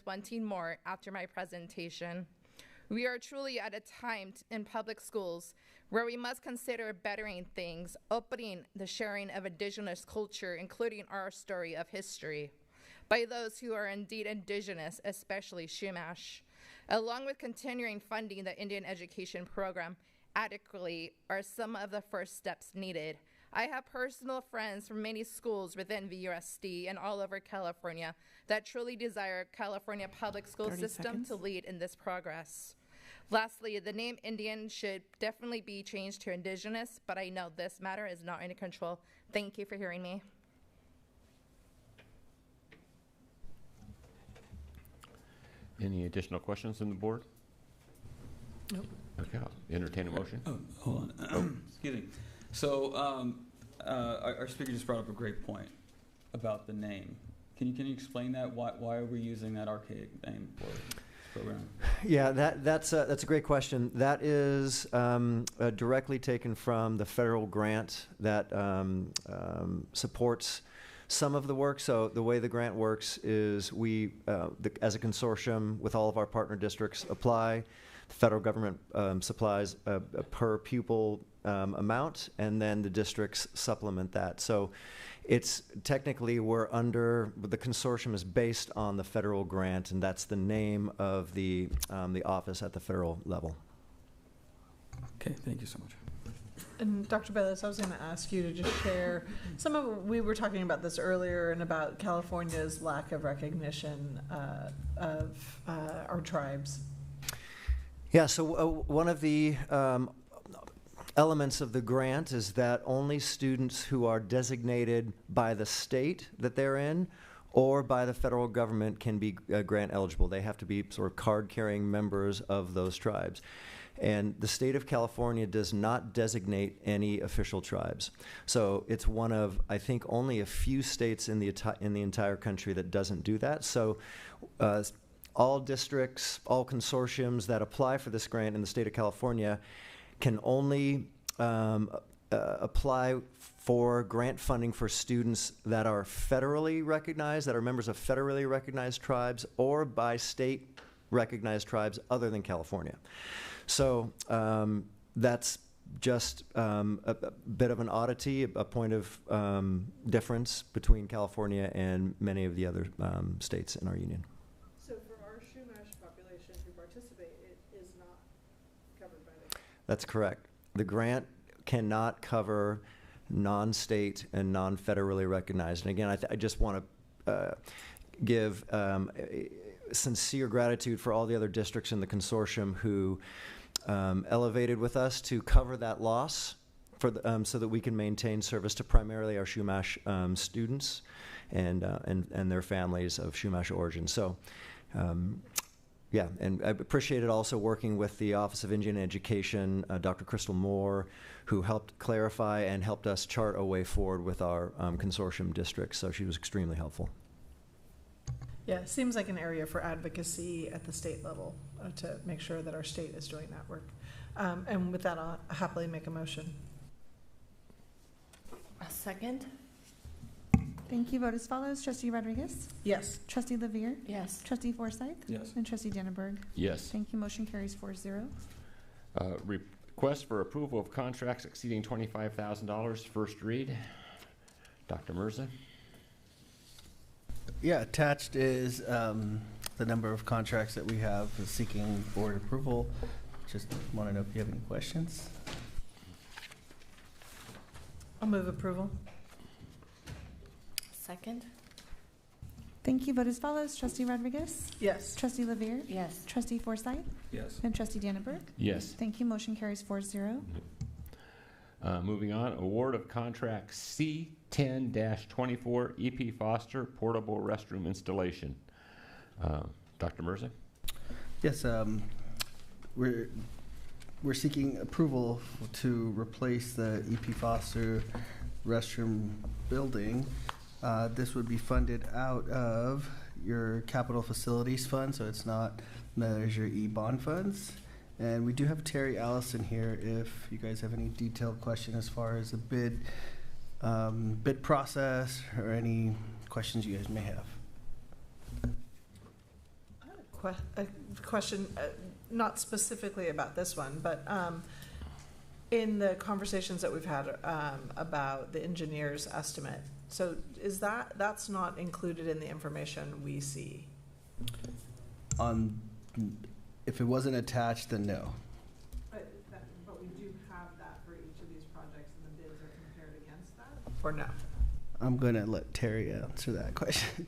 wanting more after my presentation. We are truly at a time in public schools where we must consider bettering things, opening the sharing of Indigenous culture, including our story of history, by those who are indeed Indigenous, especially Chumash. Along with continuing funding the Indian education program adequately are some of the first steps needed. I have personal friends from many schools within VUSD and all over California that truly desire California public school system to lead in this progress. Lastly, the name Indian should definitely be changed to Indigenous, but I know this matter is not in control. Thank you for hearing me. Any additional questions from the board? Nope. Okay, I'll entertain a motion. Oh, hold on. Excuse me. So our speaker just brought up a great point. about the name. Can you explain that? Why are we using that archaic name for this program? Yeah, that's a great question. That is directly taken from the federal grant that supports some of the work. So the way the grant works is we, as a consortium with all of our partner districts, apply. The federal government supplies a per pupil amount, and then the districts supplement that. So it's technically the consortium is based on the federal grant, and that's the name of the office at the federal level. Okay, thank you so much. And Dr. Bayless, I was going to ask you to just share we were talking about this earlier, and about California's lack of recognition of our tribes. Yeah, so one of the elements of the grant is that only students who are designated by the state that they're in or by the federal government can be grant eligible. They have to be sort of card-carrying members of those tribes. And the state of California does not designate any official tribes. So it's one of, I think, only a few states in the entire country that doesn't do that. So all districts, all consortiums that apply for this grant in the state of California can only apply for grant funding for students that are federally recognized, that are members of federally recognized tribes, or by state recognized tribes other than California. So that's just a bit of an oddity, a point of difference between California and many of the other states in our union. So for our Shumash population who participate, it is not covered by the grant. That's correct. The grant cannot cover non-state and non-federally recognized. And again, I just want to give sincere gratitude for all the other districts in the consortium who elevated with us to cover that loss for so that we can maintain service to primarily our Shumash students and their families of Shumash origin. So. Yeah, and I appreciated also working with the Office of Indian Education, Dr. Crystal Moore, who helped clarify and helped us chart a way forward with our consortium districts. So she was extremely helpful. Yeah, it seems like an area for advocacy at the state level to make sure that our state is doing that work. And with that, I'll happily make a motion. A second. Thank you. Vote as follows. Trustee Rodriguez? Yes. Trustee Levier? Yes. Trustee Forsythe? Yes. And Trustee Dannenberg? Yes. Thank you. Motion carries 4-0. Request for approval of contracts exceeding $25,000, first read. Dr. Mirza. Yeah, attached is the number of contracts that we have seeking board approval. Just want to know if you have any questions. I'll move approval. Second. Thank you. Vote as follows. Trustee Rodriguez? Yes. Trustee Levier? Yes. Trustee Forsythe? Yes. And Trustee Dannenberg? Yes. Thank you. Motion carries 4-0. Moving on, award of contract C10-24 EP Foster portable restroom installation. Dr. Mirza? Yes, we're seeking approval to replace the EP Foster restroom building. This would be funded out of your capital facilities fund, so it's not Measure E bond funds. And we do have Terry Allison here if you guys have any detailed question as far as the bid process or any questions you guys may have. I have a question, not specifically about this one, but in the conversations that we've had about the engineer's estimate, so is that's not included in the information we see? If it wasn't attached, then no. But we do have that for each of these projects, and the bids are compared against that, or no? I'm going to let Terry answer that question.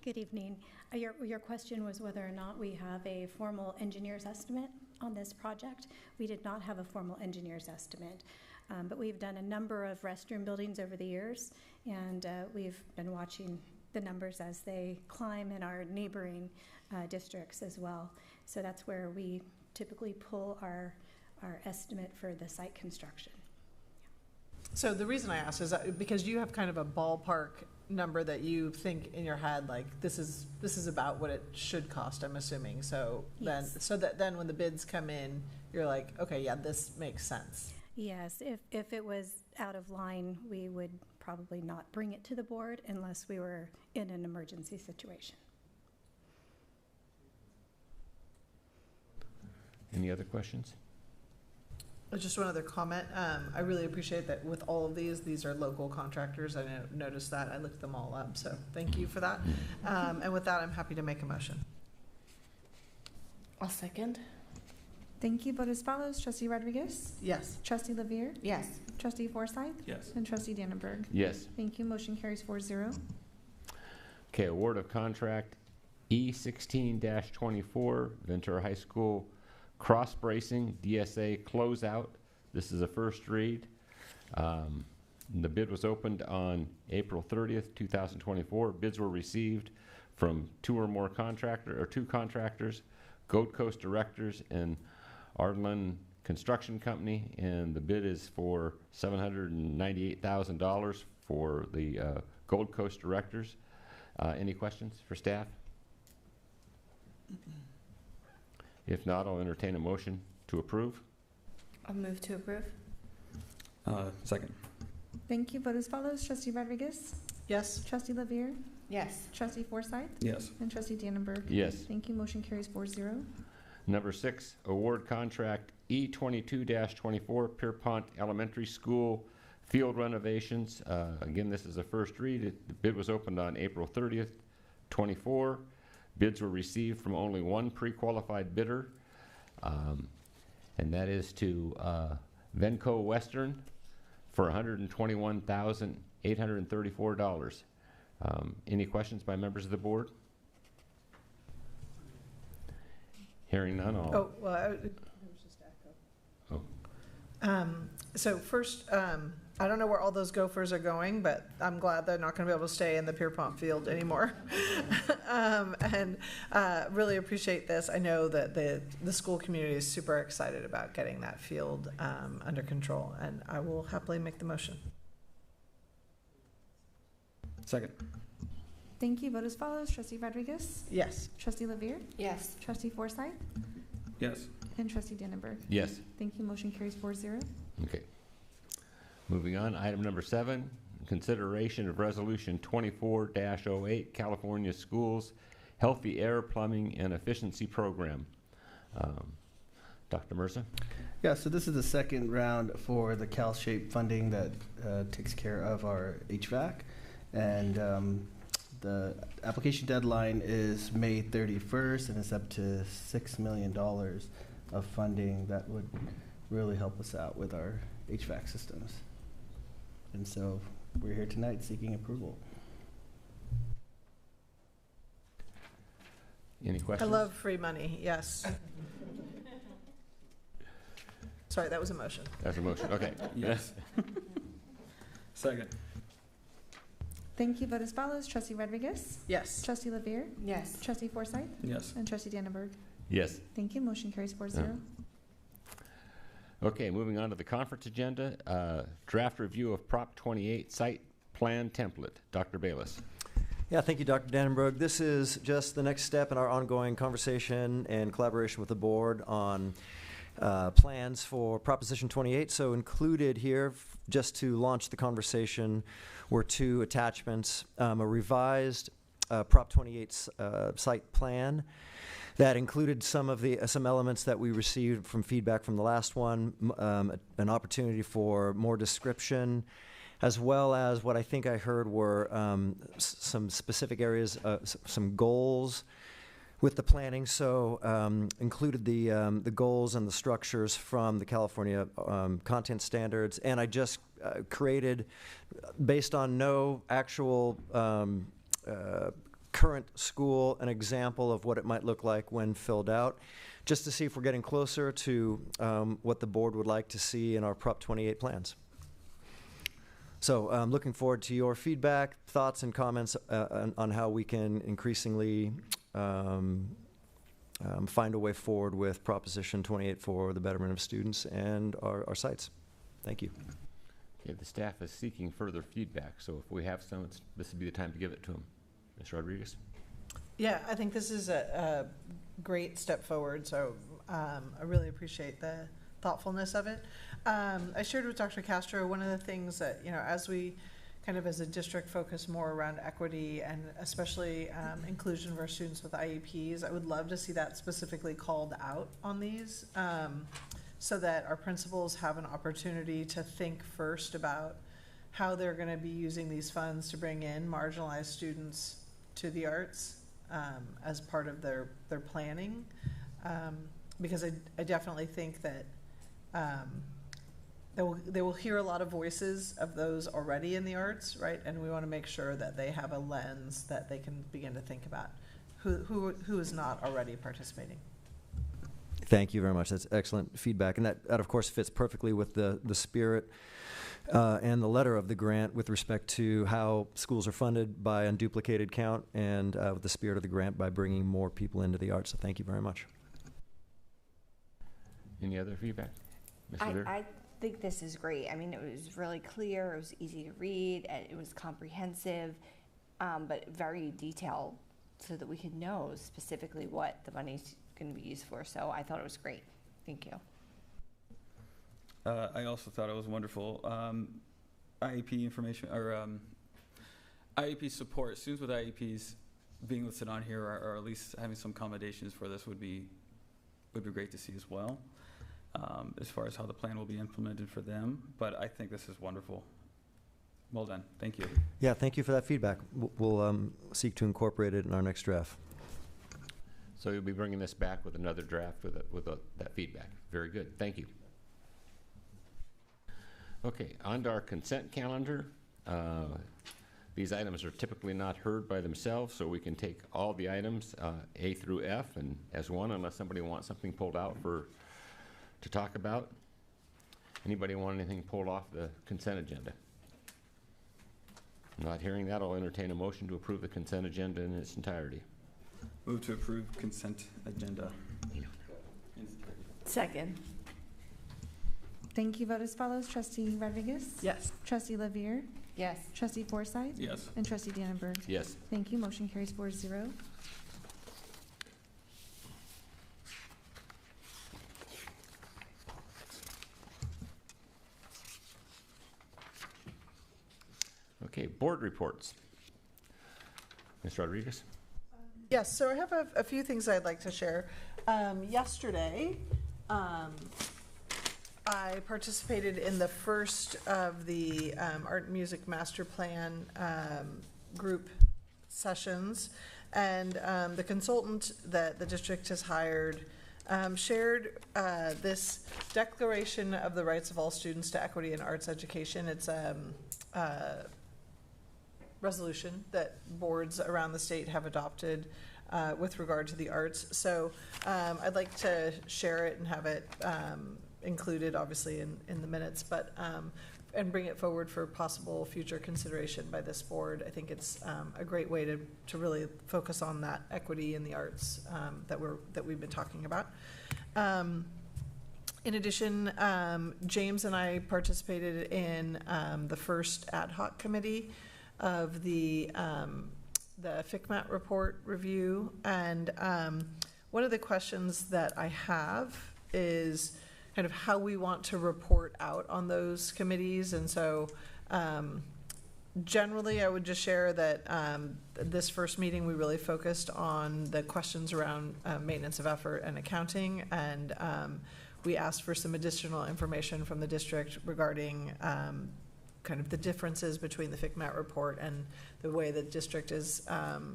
Good evening. Your question was whether or not we have a formal engineer's estimate on this project. We did not have a formal engineer's estimate, but we've done a number of restroom buildings over the years, and we've been watching the numbers as they climb in our neighboring districts as well. So that's where we typically pull our estimate for the site construction. So the reason I asked is that because you have kind of a ballpark number that you think in your head, like this is about what it should cost, I'm assuming. So Yes. then when the bids come in, you're like, okay, yeah, this makes sense. Yes, if it was out of line, we would probably not bring it to the board unless we were in an emergency situation. Any other questions? Just one other comment. I really appreciate that with all of these are local contractors. I noticed that. I looked them all up, so thank you for that. And with that, I'm happy to make a motion. I'll second. Thank you. Vote as follows. Trustee Rodriguez? Yes. Trustee Levere? Yes. Trustee Forsythe? Yes. And Trustee Dannenberg? Yes. Thank you. Motion carries 4-0. Okay, award of contract E16-24, Ventura High School cross bracing DSA closeout. This is a first read. The bid was opened on April 30th, 2024. Bids were received from two contractors, Gold Coast Directors and Ardlin Construction Company, and the bid is for $798,000 for the Gold Coast Directors. Any questions for staff? If not, I'll entertain a motion to approve. I'll move to approve. Second. Thank you. Vote as follows. Trustee Rodriguez? Yes. Trustee Levere? Yes. Trustee Forsythe? Yes. And Trustee Dannenberg? Yes. Thank you. Motion carries 4-0. Number 6, award contract E22-24, Pierpont Elementary School field renovations. Again, this is a first read. The bid was opened on April 30th, 24. Bids were received from only one pre-qualified bidder, and that is to Venco Western for $121,834. Any questions by members of the board? Hearing none, I'll... So first, I don't know where all those gophers are going, but I'm glad they're not going to be able to stay in the Pierpont field anymore. And really appreciate this. I know that the school community is super excited about getting that field under control, and I will happily make the motion. Second. Thank you. Vote as follows. Trustee Rodriguez? Yes. Trustee Levere? Yes. Trustee Forsythe? Yes. And Trustee Dannenberg? Yes. Thank you. Motion carries 4-0. Okay. Moving on, item number 7, consideration of resolution 24-08, California Schools Healthy Air, Plumbing, and Efficiency Program. Dr. Mirza? Yeah, so this is the second round for the CalShape funding that takes care of our HVAC. And the application deadline is May 31st, and it's up to $6 million of funding that would really help us out with our HVAC systems. And so we're here tonight seeking approval. Any I questions? love free money, yes. Sorry, that was a motion. That's a motion, okay. Yes. Second. Thank you. Vote as follows. Trustee Rodriguez? Yes. Trustee Levere? Yes. Trustee Forsythe? Yes. And Trustee Dannenberg? Yes. Thank you. Motion carries 4-0. Okay, moving on to the conference agenda. Draft review of Prop 28 site plan template. Dr. Bayless. Yeah, thank you, Dr. Dannenberg. This is just the next step in our ongoing conversation and collaboration with the board on plans for Proposition 28. So included here, just to launch the conversation, were two attachments, a revised Prop 28 site plan that included some elements that we received from feedback from the last one, an opportunity for more description, as well as what I think I heard were some specific areas, some goals with the planning. So included the goals and the structures from the California content standards, and I just created, based on no actual current school, an example of what it might look like when filled out, just to see if we're getting closer to what the board would like to see in our Prop 28 plans. So I'm looking forward to your feedback, thoughts, and comments on how we can increasingly find a way forward with Proposition 28 for the betterment of students and our sites. Thank you. Okay, the staff is seeking further feedback, so if we have some, this would be the time to give it to them. Ms. Rodriguez? Yeah, I think this is a great step forward, so I really appreciate the thoughtfulness of it. I shared with Dr. Castro one of the things that, as we kind of as a district focus more around equity and especially inclusion of our students with IEPs, I would love to see that specifically called out on these so that our principals have an opportunity to think first about how they're going to be using these funds to bring in marginalized students to the arts as part of their planning. Because I definitely think that they will hear a lot of voices of those already in the arts, right? And we want to make sure that they have a lens that they can begin to think about who is not already participating. Thank you very much. That's excellent feedback. And that of course, fits perfectly with the spirit and the letter of the grant with respect to how schools are funded by unduplicated count and with the spirit of the grant by bringing more people into the arts. So thank you very much. Any other feedback? I think this is great. I mean, it was really clear, it was easy to read, it was comprehensive, but very detailed so that we could know specifically what the money's going to be used for. So I thought it was great. Thank you. I also thought it was wonderful. IEP information, or IEP support. Students with IEPs being listed on here, or at least having some accommodations for this would be great to see as well. As far as how the plan will be implemented for them, but I think this is wonderful. Well done. Thank you. Yeah, thank you for that feedback. We'll seek to incorporate it in our next draft. So you'll be bringing this back with another draft with that feedback. Very good. Thank you. Okay, on to our consent calendar. These items are typically not heard by themselves, so we can take all the items, A through F, and as one, unless somebody wants something pulled out to talk about. Anybody want anything pulled off the consent agenda? Not hearing that, I'll entertain a motion to approve the consent agenda in its entirety. Move to approve consent agenda. Second. Thank you. Vote as follows. Trustee Rodriguez? Yes. Trustee Lavier? Yes. Trustee Forsythe? Yes. And Trustee Dannenberg? Yes. Thank you. Motion carries 4-0. Okay, board reports. Ms. Rodriguez? Yes, so I have a few things I'd like to share. Yesterday, I participated in the first of the Art and Music Master Plan group sessions, and the consultant that the district has hired shared this Declaration of the Rights of All Students to Equity in Arts Education. It's a resolution that boards around the state have adopted with regard to the arts. So I'd like to share it and have it included, obviously, in the minutes, but and bring it forward for possible future consideration by this board. I think it's a great way to really focus on that equity in the arts that we've been talking about. In addition, James and I participated in the first ad hoc committee of the FCMAT report review, and one of the questions that I have is kind of how we want to report out on those committees. And so generally I would just share that this first meeting we really focused on the questions around maintenance of effort and accounting, and we asked for some additional information from the district regarding kind of the differences between the FCMAT report and the way the district is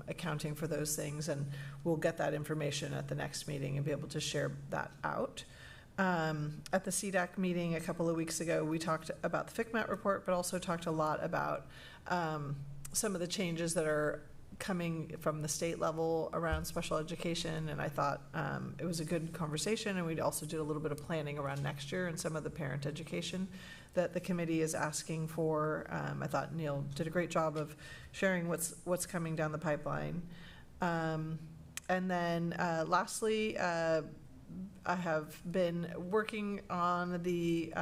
accounting for those things, and we'll get that information at the next meeting and be able to share that out. At the CDAC meeting a couple of weeks ago, we talked about the FCMAT report, but also talked a lot about some of the changes that are coming from the state level around special education, and I thought it was a good conversation, and we also did a little bit of planning around next year and some of the parent education that the committee is asking for. I thought Neil did a great job of sharing what's coming down the pipeline. And then lastly, I have been working on the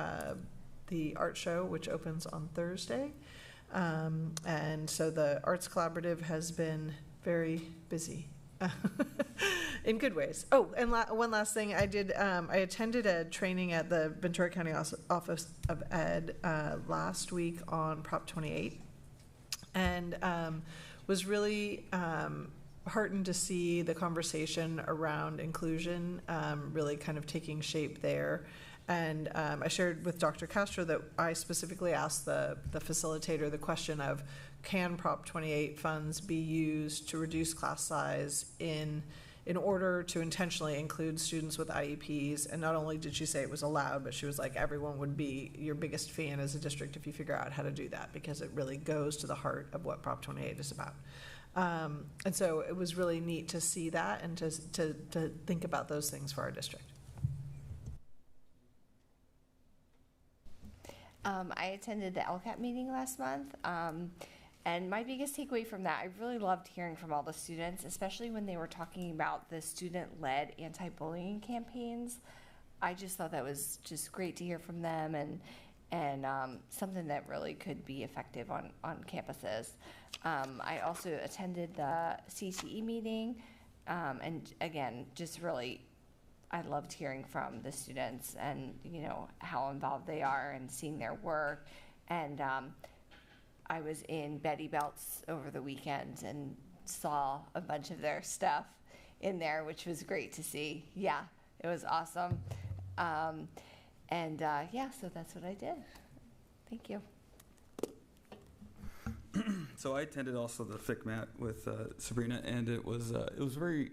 art show, which opens on Thursday. And so the Arts Collaborative has been very busy in good ways. Oh, and one last thing, I attended a training at the Ventura County Office of Ed last week on Prop 28, and was really heartened to see the conversation around inclusion really kind of taking shape there. And I shared with Dr. Castro that I specifically asked the facilitator the question of, can Prop 28 funds be used to reduce class size in order to intentionally include students with IEPs? And not only did she say it was allowed, but she was like, everyone would be your biggest fan as a district if you figure out how to do that, because it really goes to the heart of what Prop 28 is about. And so it was really neat to see that and to think about those things for our district. I attended the LCAP meeting last month, and my biggest takeaway from that, I really loved hearing from all the students, especially when they were talking about the student-led anti-bullying campaigns. I just thought that was just great to hear from them, and something that really could be effective on campuses. I also attended the CTE meeting, and again, just really, I loved hearing from the students and, you know, how involved they are and seeing their work. And I was in Betty Belts over the weekend and saw a bunch of their stuff in there, which was great to see. Yeah, it was awesome. Yeah, so that's what I did. Thank you. So I attended also the FICMAT with Sabrina, and it was very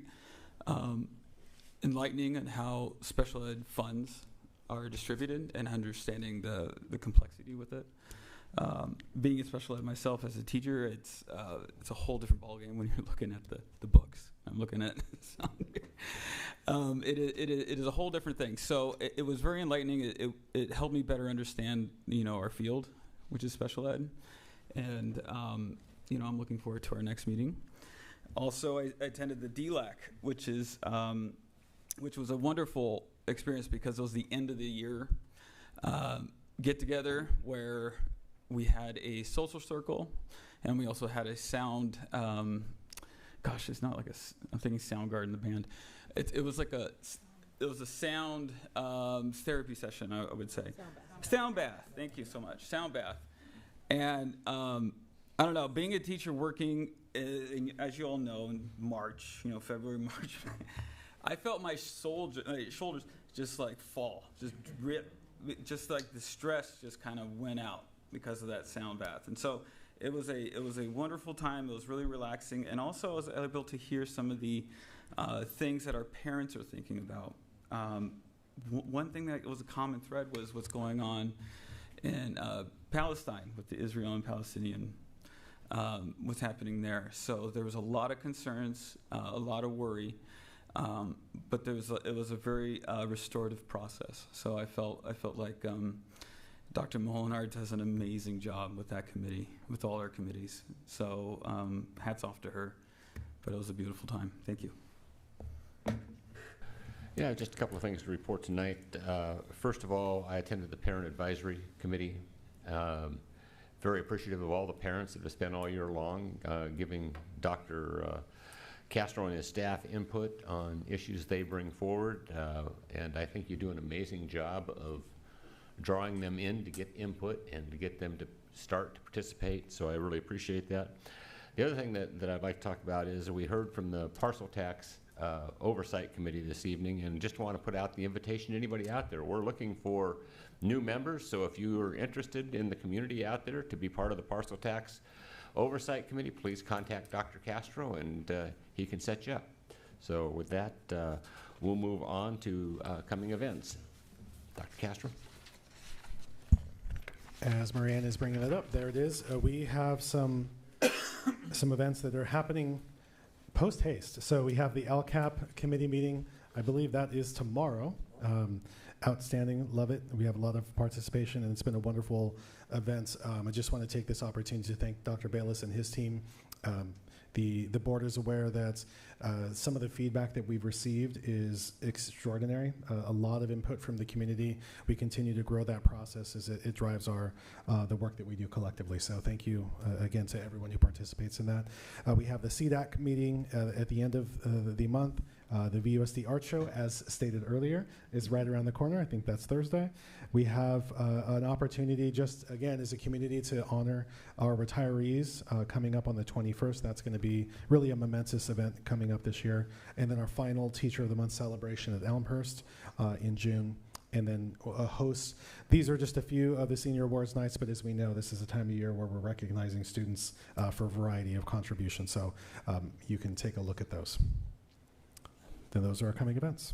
enlightening on how special ed funds are distributed and understanding the complexity with it. Being in special ed myself as a teacher, it's a whole different ballgame when you're looking at the books. I'm looking at it is a whole different thing. So it was very enlightening. It helped me better understand, you know, our field, which is special ed, and you know, I'm looking forward to our next meeting. Also, I attended the DLAC, which was a wonderful experience because it was the end of the year get together where we had a social circle, and we also had a sound. Gosh, it's not like I'm thinking Soundgarden, the band. It was like a sound therapy session, I would say. Sound bath. Thank you so much. Sound bath. And I don't know, being a teacher working, as you all know, in March, you know, February, March, I felt my shoulders just like fall, just rip, just like the stress just kind of went out because of that sound bath. And so it was a wonderful time. It was really relaxing, and also I was able to hear some of the things that our parents are thinking about. One thing that was a common thread was what's going on in Palestine with the Israel and Palestinian, what's happening there. So there was a lot of concerns, a lot of worry, but it was a very restorative process. So I felt like Dr. Molinard does an amazing job with that committee, with all our committees. So hats off to her. But it was a beautiful time. Thank you. Yeah, just a couple of things to report tonight. First of all, I attended the Parent Advisory Committee. Very appreciative of all the parents that have spent all year long giving Dr. Castro and his staff input on issues they bring forward. And I think you do an amazing job of drawing them in to get input and to get them to start to participate. So I really appreciate that. The other thing that I'd like to talk about is we heard from the Parcel Tax Oversight Committee this evening, and just want to put out the invitation to anybody out there. We're looking for new members, so if you are interested in the community out there to be part of the Parcel Tax Oversight Committee, please contact Dr. Castro, and he can set you up. So with that, we'll move on to coming events. Dr. Castro? As Marianne is bringing it up, there it is. We have some events that are happening post-haste. So we have the LCAP committee meeting. I believe that is tomorrow. Outstanding, love it. We have a lot of participation, and it's been a wonderful event. I just want to take this opportunity to thank Dr. Bayless and his team. the board is aware that some of the feedback that we've received is extraordinary. A lot of input from the community. We continue to grow that process as it drives our the work that we do collectively. So thank you again to everyone who participates in that. We have the CDAC meeting at the end of the month. The VUSD Art Show, as stated earlier, is right around the corner. I think that's Thursday. We have an opportunity just, again, as a community to honor our retirees coming up on the 21st. That's going to be really a momentous event coming up this year. And then our final Teacher of the Month celebration at Elmhurst in June. And then hosts. These are just a few of the senior awards nights, but as we know, this is a time of year where we're recognizing students for a variety of contributions. So you can take a look at those. Then those are our coming events.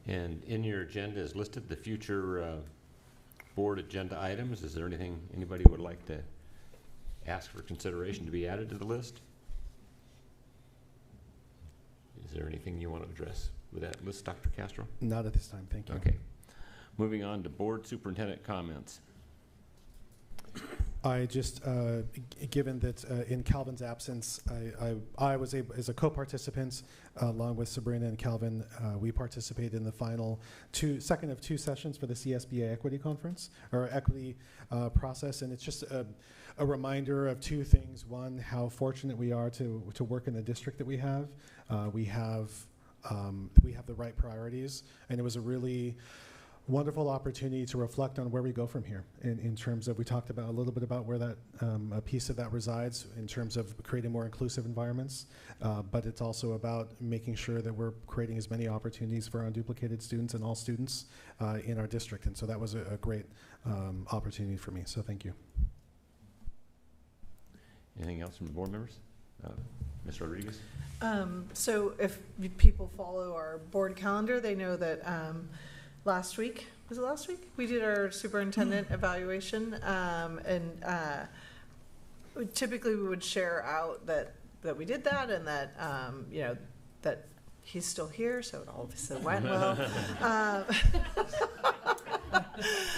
And in your agenda is listed the future board agenda items. Is there anything anybody would like to ask for consideration to be added to the list? Is there anything you want to address with that list, Dr. Castro? Not at this time, thank you. Okay. Moving on to board superintendent comments. I just, given that in Calvin's absence, I was able, as a co-participant, along with Sabrina and Calvin, we participated in the second of two sessions for the CSBA Equity Conference, or Equity process, and it's just a reminder of two things. One, how fortunate we are to work in the district that we have. We have the right priorities, and it was a really wonderful opportunity to reflect on where we go from here in terms of, we talked about a little bit about where that a piece of that resides in terms of creating more inclusive environments, but it's also about making sure that we're creating as many opportunities for unduplicated students and all students in our district. And so that was a great opportunity for me, so thank you. Anything else from the board members? Ms. Rodriguez? So if people follow our board calendar, they know that last week, was it last week? We did our superintendent evaluation, and typically we would share out that we did that, and that you know, that he's still here, so it obviously went well.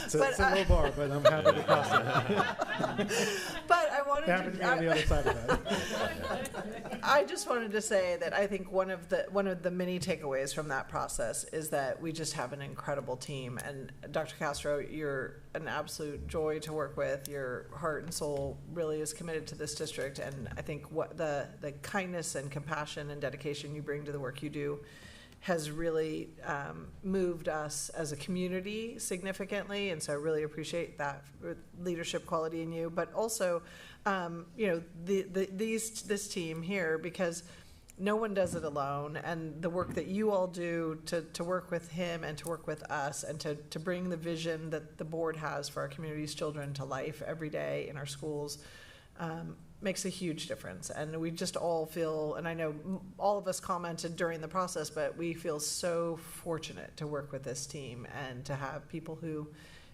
It's a low bar, but I'm happy to cross it. But I wanted happy to be on the other side of that. I just wanted to say that I think one of the many takeaways from that process is that we just have an incredible team. And Dr. Castro, you're an absolute joy to work with. Your heart and soul really is committed to this district. And I think what the kindness and compassion and dedication you bring to the work you do has really moved us as a community significantly, and so I really appreciate that leadership quality in you. But also, you know, this team here, because no one does it alone, and the work that you all do to work with him and to work with us and to bring the vision that the board has for our community's children to life every day in our schools makes a huge difference. And we just all feel, and I know all of us commented during the process, but we feel so fortunate to work with this team and to have people who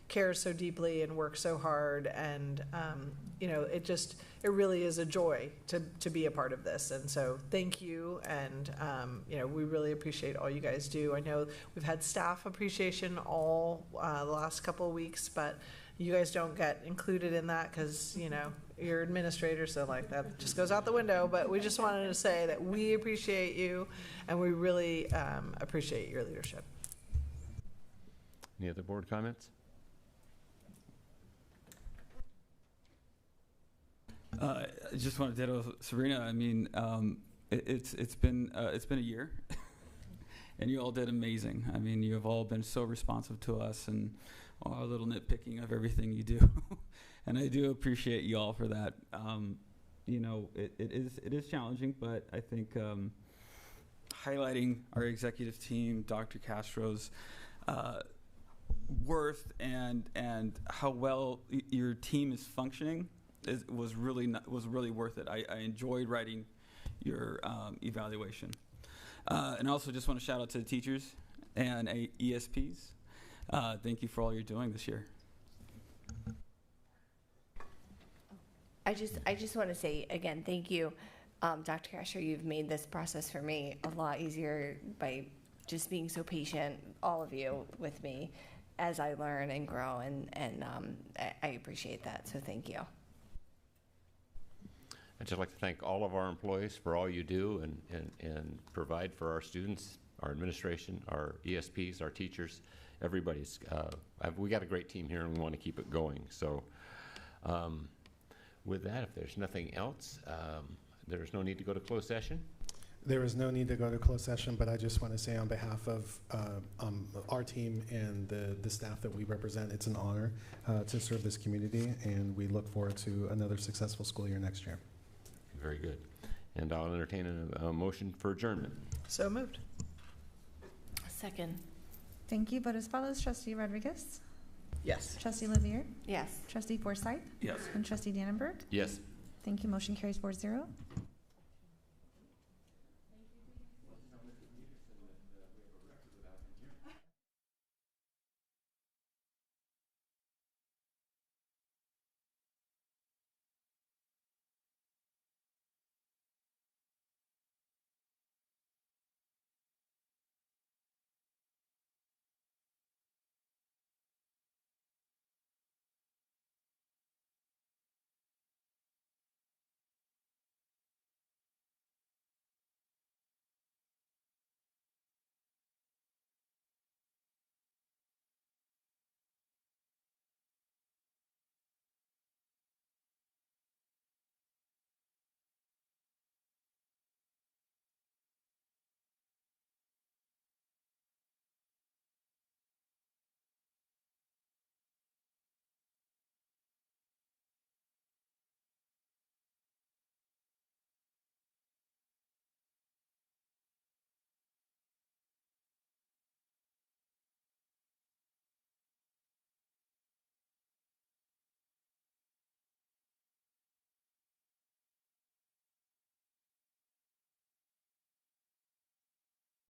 care so deeply and work so hard. And, you know, it really is a joy to be a part of this. And so thank you. And, you know, we really appreciate all you guys do. I know we've had staff appreciation all the last couple of weeks, but you guys don't get included in that because, you know, you're administrators, so like that just goes out the window. But we just wanted to say that we appreciate you, and we really appreciate your leadership. Any other board comments? I just want to ditto Sabrina. I mean, it's been a year, and you all did amazing. I mean, you have all been so responsive to us and our little nitpicking of everything you do. And I do appreciate you all for that. You know, it is challenging, but I think highlighting our executive team, Dr. Castro's worth and how well your team is functioning was really worth it. I enjoyed writing your evaluation. And I also just want to shout out to the teachers and ESPs. Thank you for all you're doing this year. I just want to say again, thank you, Dr. Castro. You've made this process for me a lot easier by just being so patient, all of you, with me as I learn and grow, and I appreciate that. So thank you. I'd just like to thank all of our employees for all you do and provide for our students, our administration, our ESPs, our teachers, everybody's. We got a great team here and we want to keep it going. So with that, if there's nothing else, there's no need to go to closed session. There is no need to go to closed session, but I just want to say on behalf of our team and the staff that we represent, it's an honor to serve this community, and we look forward to another successful school year next year. Very good. And I'll entertain a motion for adjournment. So moved. Second. Thank you. Vote as follows. Trustee Rodriguez? Yes. Trustee Lavier? Yes. Trustee Forsythe? Yes. And Trustee Dannenberg? Yes. Thank you. Motion carries 4-0.